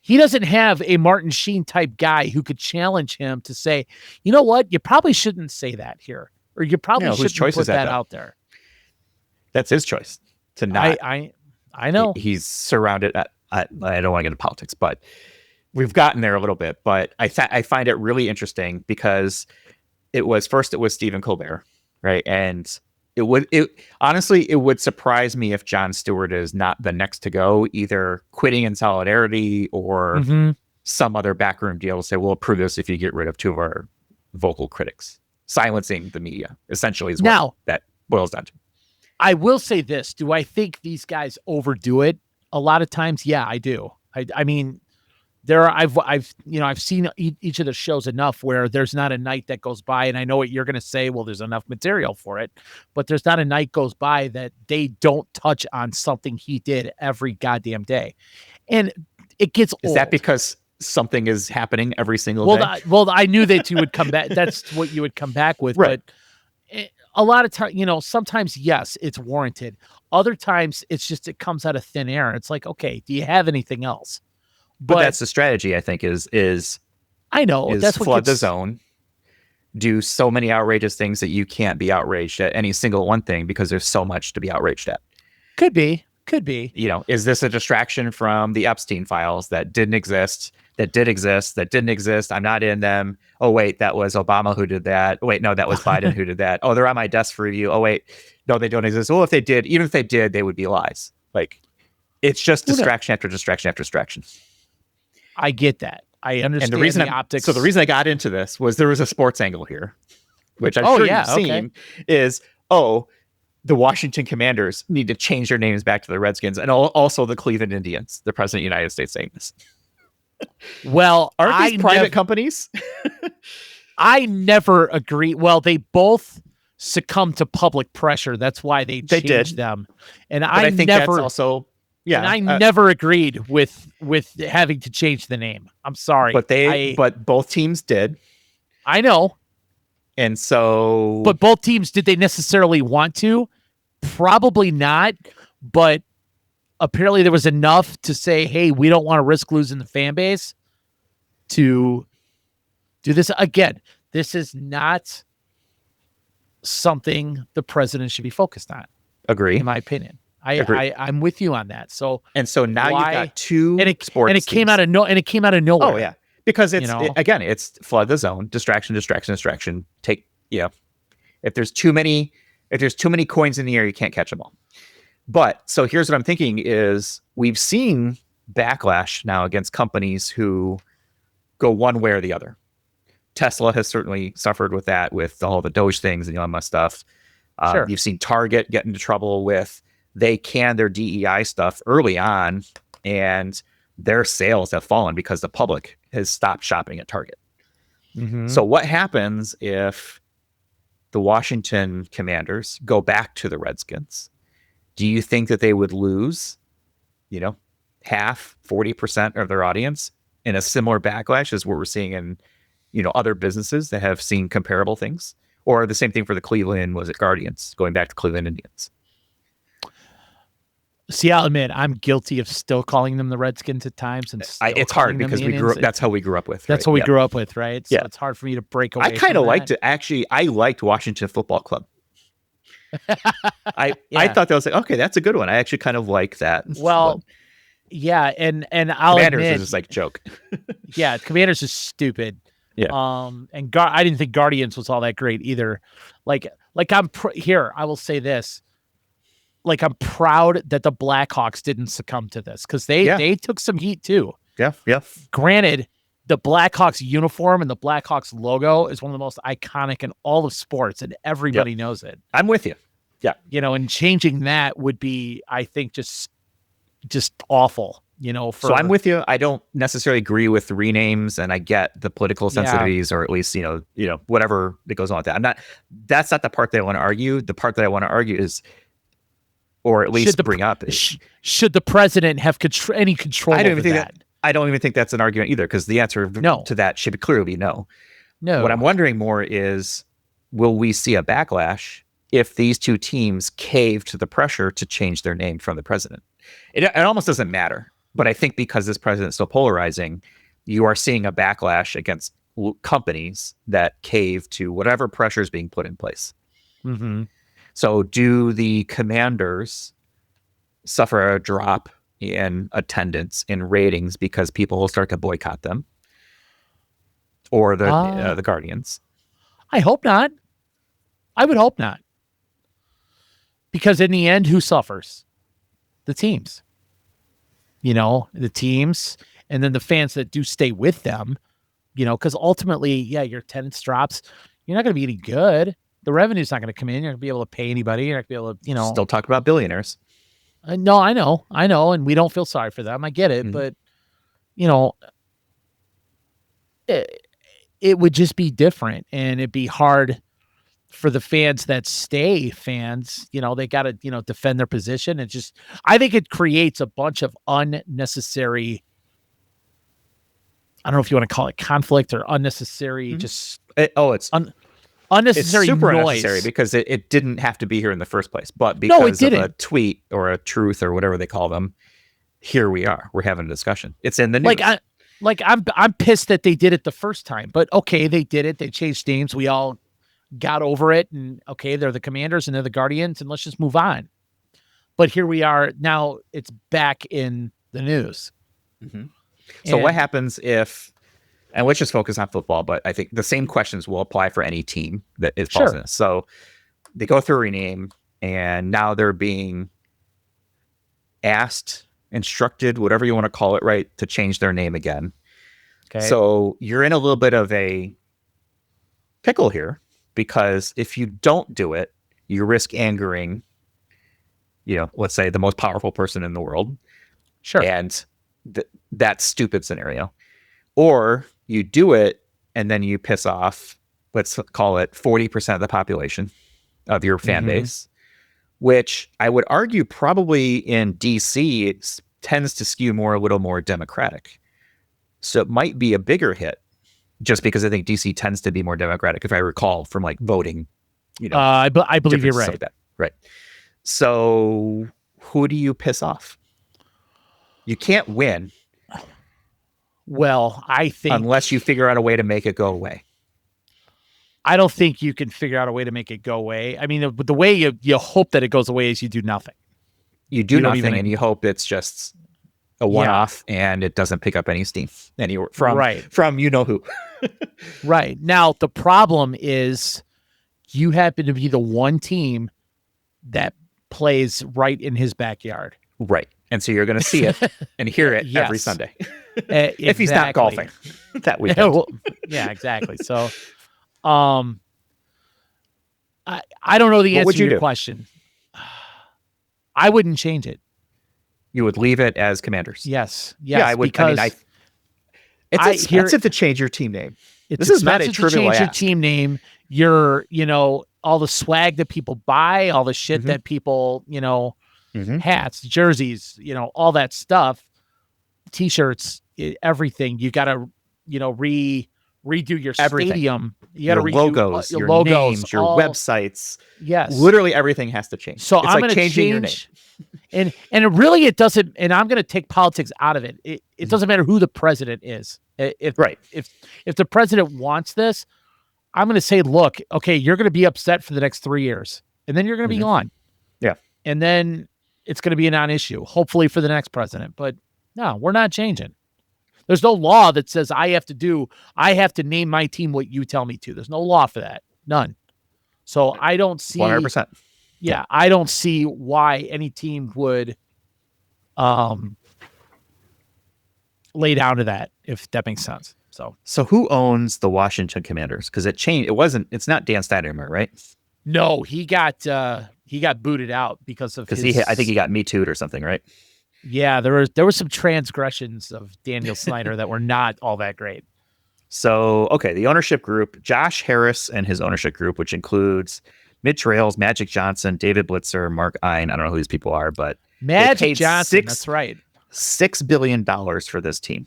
He doesn't have a Martin Sheen type guy who could challenge him to say, you know what? You probably shouldn't say that here. Or you probably shouldn't put that out there. That's his choice to not. I I know. He's surrounded. I don't want to get into politics, but we've gotten there a little bit. But I find it really interesting because it was Stephen Colbert, right? And honestly, it would surprise me if Jon Stewart is not the next to go, either quitting in solidarity or some other backroom deal to say, we'll approve this if you get rid of two of our vocal critics. Silencing the media, essentially, is what that boils down to. I will say this. Do I think these guys overdo it? A lot of times, yeah, I do. I mean, I've seen each of the shows enough where there's not a night that goes by, and I know what you're going to say. Well, there's enough material for it, but there's not a night goes by that they don't touch on something he did every goddamn day, and it gets old. Is that because something is happening every single day? Well, I knew that you would come back. That's what you would come back with, right. But a lot of times, sometimes yes, it's warranted. Other times, it's just it comes out of thin air. It's like, okay, do you have anything else? But that's the strategy, I think, is I know that's what flood the zone, do so many outrageous things that you can't be outraged at any single one thing because there's so much to be outraged at. Could be. Is this a distraction from the Epstein files that didn't exist, that did exist, that didn't exist? I'm not in them. Oh, wait, that was Obama who did that. Oh, wait, no, that was Biden who did that. Oh, they're on my desk for review. Oh, wait, no, they don't exist. Well, even if they did, they would be lies. Like, it's just distraction after distraction after distraction. I get that. I understand the optics. So the reason I got into this was there was a sports angle here, which I'm sure you've seen, is, the Washington Commanders need to change their names back to the Redskins, and also the Cleveland Indians, the president of the United States saying this. Well, aren't these private companies? I never agree. Well, they both succumbed to public pressure. That's why they changed them. And I think that's also... Yeah, and I never agreed with having to change the name. I'm sorry, but both teams did. I know, and so, but both teams, did they necessarily want to? Probably not. But apparently, there was enough to say, "Hey, we don't want to risk losing the fan base to do this again." This is not something the president should be focused on. Agree, in my opinion. I'm with you on that. So now you've got two sports, and it came out of nowhere. Oh yeah, because it's flood the zone, distraction. Take if there's too many coins in the air, you can't catch them all. But so here's what I'm thinking is we've seen backlash now against companies who go one way or the other. Tesla has certainly suffered with that, with all the Doge things and Elon Musk stuff. Sure. You've seen Target get into trouble with. They canned their DEI stuff early on, and their sales have fallen because the public has stopped shopping at Target. Mm-hmm. So what happens if the Washington Commanders go back to the Redskins? Do you think that they would lose, half, 40% of their audience in a similar backlash as what we're seeing in, other businesses that have seen comparable things? Or the same thing for the Cleveland, Guardians, going back to Cleveland Indians? See, I'll admit, I'm guilty of still calling them the Redskins at times, and it's hard because we grew up. That's how we grew up with. That's what we grew up with, right? So it's hard for me to break away. I kind of liked it. Actually, I liked Washington Football Club. I thought that was like, okay, that's a good one. I actually kind of like that. Well, yeah, and I'll Commanders admit, is just like joke. Yeah, Commanders is stupid. Yeah. And I didn't think Guardians was all that great either. Like here, I will say this. Like, I'm proud that the Blackhawks didn't succumb to this because they took some heat too. Yeah. Granted, the Blackhawks uniform and the Blackhawks logo is one of the most iconic in all of sports, and everybody knows it. I'm with you. Yeah. And changing that would be, I think, just awful. So I'm with you. I don't necessarily agree with the renames, and I get the political sensitivities, or at least whatever that goes on with that. That's not the part that I want to argue. The part that I want to argue is, or at least bring up, should the president have any control over that? I don't even think that's an argument either, because the answer to that should clearly be no. No. What I'm wondering more is, will we see a backlash if these two teams cave to the pressure to change their name from the president? It almost doesn't matter. But I think because this president is so polarizing, you are seeing a backlash against companies that cave to whatever pressure is being put in place. Mm-hmm. So do the Commanders suffer a drop in attendance, in ratings, because people will start to boycott them or the Guardians? I hope not. I would hope not. Because in the end, who suffers? The teams. The teams, and then the fans that do stay with them, because ultimately, yeah, your attendance drops. You're not going to be any good. The revenue's not going to come in. You're not going to be able to pay anybody. You're not going to be able to, Still talk about billionaires. No, I know. And we don't feel sorry for them. I get it. But, it would just be different, and it'd be hard for the fans that stay fans. They got to, defend their position. I think it creates a bunch of unnecessary, I don't know if you want to call it conflict or unnecessary, unnecessary it's super noise. unnecessary because it didn't have to be here in the first place. But because of a tweet or a truth or whatever they call them, here we are. We're having a discussion. It's in the news. I'm pissed that they did it the first time. But okay, they did it. They changed names. We all got over it. And okay, they're the Commanders and they're the Guardians, and let's just move on. But here we are. Now it's back in the news. Mm-hmm. So what happens if, and let's just focus on football, but I think the same questions will apply for any team that is falls in this. So they go through a rename, and now they're being asked, instructed, whatever you want to call it, right, to change their name again. Okay. So you're in a little bit of a pickle here, because if you don't do it, you risk angering, let's say the most powerful person in the world. Sure. And that stupid scenario. Or you do it and then you piss off, let's call it 40% of the population of your fan base, which I would argue probably in DC tends to skew a little more Democratic. So it might be a bigger hit, just because I think DC tends to be more Democratic, if I recall from voting. I believe you're right. Like that. Right. So who do you piss off? You can't win. Well, I think, unless you figure out a way to make it go away. I don't think you can figure out a way to make it go away. I mean, the way you hope that it goes away is you do nothing. You do nothing, and you hope it's just a one-off, and it doesn't pick up any steam anywhere from who. Right. Now, the problem is you happen to be the one team that plays right in his backyard. Right. And so you're going to see it and hear it every Sunday. If he's not golfing that weekend. Yeah, exactly. So I don't know the answer to your question. I wouldn't change it. You would leave it as Commanders? Yes. Yeah, I would. It's expensive to change your team name. This is not a trivial ask. Your team name. Your, all the swag that people buy, all the shit that people, hats, jerseys, all that stuff, T-shirts, everything. You got to, redo your stadium. You got to redo your logos, names, your websites. Yes, literally everything has to change. So I'm going to changing your name. And it doesn't. And I'm going to take politics out of it. It doesn't matter who the president is. If the president wants this, I'm going to say, look, okay, you're going to be upset for the next 3 years, and then you're going to be gone. Yeah, and then it's going to be a non-issue, hopefully for the next president. But no, we're not changing. There's no law that says I have to name my team what you tell me to. There's no law for that. None. So I don't see 100%. Yeah, I don't see why any team would lay down to that, if that makes sense. So who owns the Washington Commanders? Because it changed. It's not Dan Snyder anymore, right? No, he got booted out because of I think he got Me Too'd or something, right? Yeah, there were some transgressions of Daniel Snyder that were not all that great. So, okay, the ownership group, Josh Harris and his ownership group, which includes Mitch Rales, Magic Johnson, David Blitzer, Mark Ein. I don't know who these people are, but Magic Johnson, that's right. $6 billion for this team.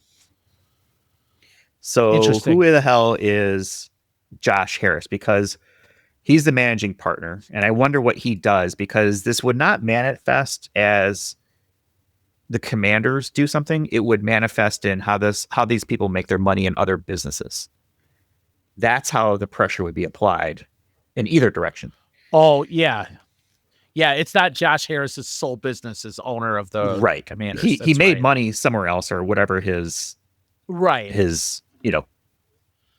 So who the hell is Josh Harris? Because he's the managing partner, and I wonder what he does, because this would not manifest as the Commanders do something. It would manifest in how these people make their money in other businesses. That's how the pressure would be applied in either direction. Oh, yeah. Yeah, it's not Josh Harris's sole business as owner of the Right. Commanders. He That's made right. money somewhere else or whatever his Right.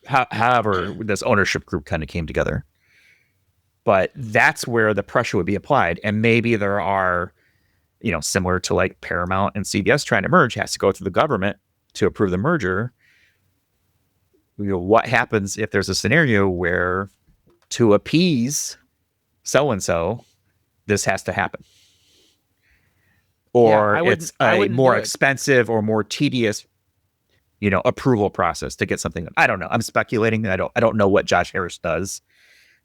however this ownership group kind of came together. But that's where the pressure would be applied. And maybe there are, similar to like Paramount and CBS trying to merge, has to go through the government to approve the merger. What happens if there's a scenario where to appease so-and-so, this has to happen? Or it's a more expensive or more tedious, approval process to get something. I don't know. I'm speculating. I don't know what Josh Harris does.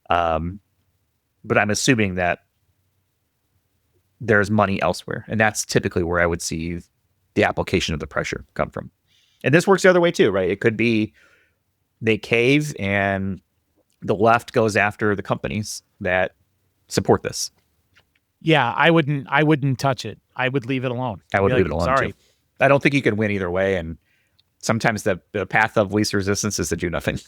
But I'm assuming that there's money elsewhere. And that's typically where I would see the application of the pressure come from. And this works the other way too, right? It could be they cave and the left goes after the companies that support this. Yeah, I wouldn't touch it. I would leave it alone. I would leave it alone. Sorry. Too. I don't think you can win either way. And sometimes the path of least resistance is to do nothing.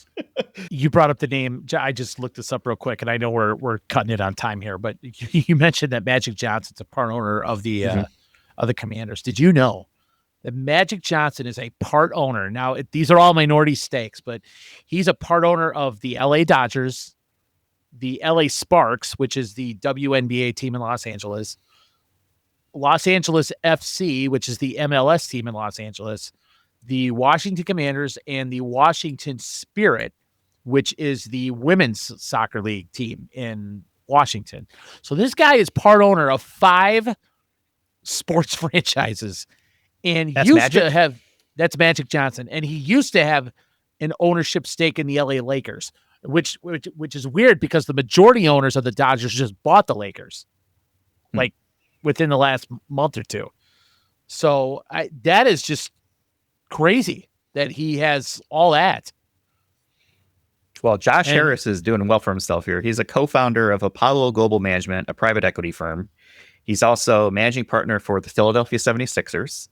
You brought up the name. I just looked this up real quick, and I know we're cutting it on time here, but you mentioned that Magic Johnson's a part owner of the Commanders. Did you know that Magic Johnson is a part owner? Now, these are all minority stakes, but he's a part owner of the LA Dodgers, the LA Sparks, which is the WNBA team in Los Angeles FC, which is the MLS team in Los Angeles, the Washington Commanders, and the Washington Spirit, which is the women's soccer league team in Washington. So this guy is part owner of 5 sports franchises, and that's Magic Johnson, and he used to have an ownership stake in the LA Lakers, which is weird because the majority owners of the Dodgers just bought the Lakers, like within the last month or two. So that is just crazy that he has all that. Well, Josh Harris is doing well for himself here. He's a co-founder of Apollo Global Management, a private equity firm. He's also managing partner for the Philadelphia 76ers,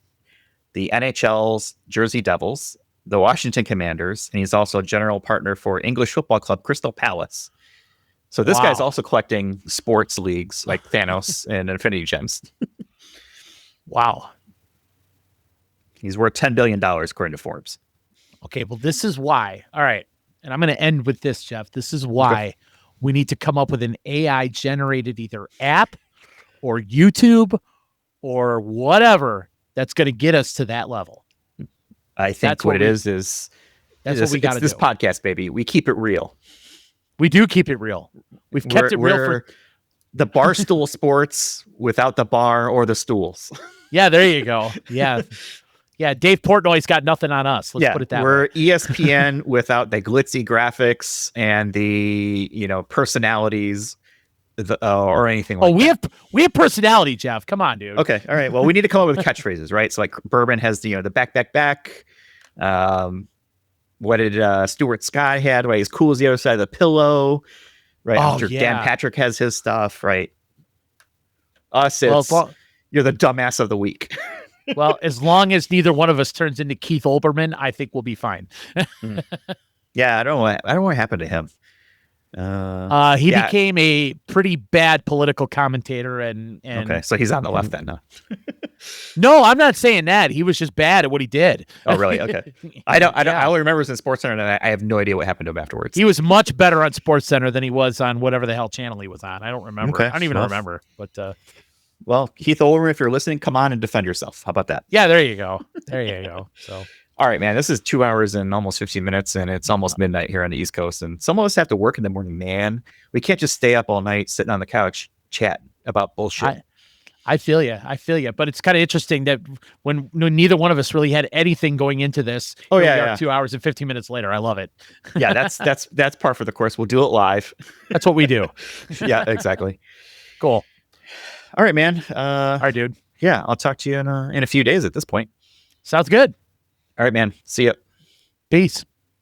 the NHL's Jersey Devils, the Washington Commanders, and he's also general partner for English football club Crystal Palace. So this guy's also collecting sports leagues like Thanos and Infinity Gems. Wow. He's worth $10 billion, according to Forbes. Okay, well, this is why. All right. And I'm going to end with this, Jeff. This is why we need to come up with an AI-generated either app or YouTube or whatever that's going to get us to that level. I think what we got to do. This podcast, baby. We keep it real. We do keep it real. We've kept it real for the Barstool Sports without the bar or the stools. Yeah, there you go. Yeah. Yeah, Dave Portnoy's got nothing on us. Let's put it that way. We're ESPN without the glitzy graphics and the, personalities or anything like that. We have personality, Jeff. Come on, dude. Okay. All right. Well, we need to come up with catchphrases, right? So like Bourbon has the back. What did Stuart Scott had? Right, he's cool as the other side of the pillow. Right. I'm sure Dan Patrick has his stuff. Right. Us, you're the dumbass of the week. Well, as long as neither one of us turns into Keith Olbermann, I think we'll be fine. Yeah, I don't know what happened to him. He became a pretty bad political commentator, and okay, so he's on the left then, no? No, I'm not saying that. He was just bad at what he did. Oh, really? Okay. I only remember it was in SportsCenter, and I have no idea what happened to him afterwards. He was much better on SportsCenter than he was on whatever the hell channel he was on. I don't remember. Okay, I don't even remember. But well, Keith Olbermann, if you're listening, come on and defend yourself. How about that? Yeah, there you go. There you go. So. All right, man, this is 2 hours and almost 15 minutes, and it's almost midnight here on the East Coast. And some of us have to work in the morning, man. We can't just stay up all night sitting on the couch chatting about bullshit. I feel you. But it's kind of interesting that when neither one of us really had anything going into this. Oh, yeah. 2 hours and 15 minutes later. I love it. Yeah, that's par for the course. We'll do it live. That's what we do. Yeah, exactly. Cool. All right, man. All right, dude. Yeah, I'll talk to you in a few days at this point. Sounds good. All right, man. See ya. Peace.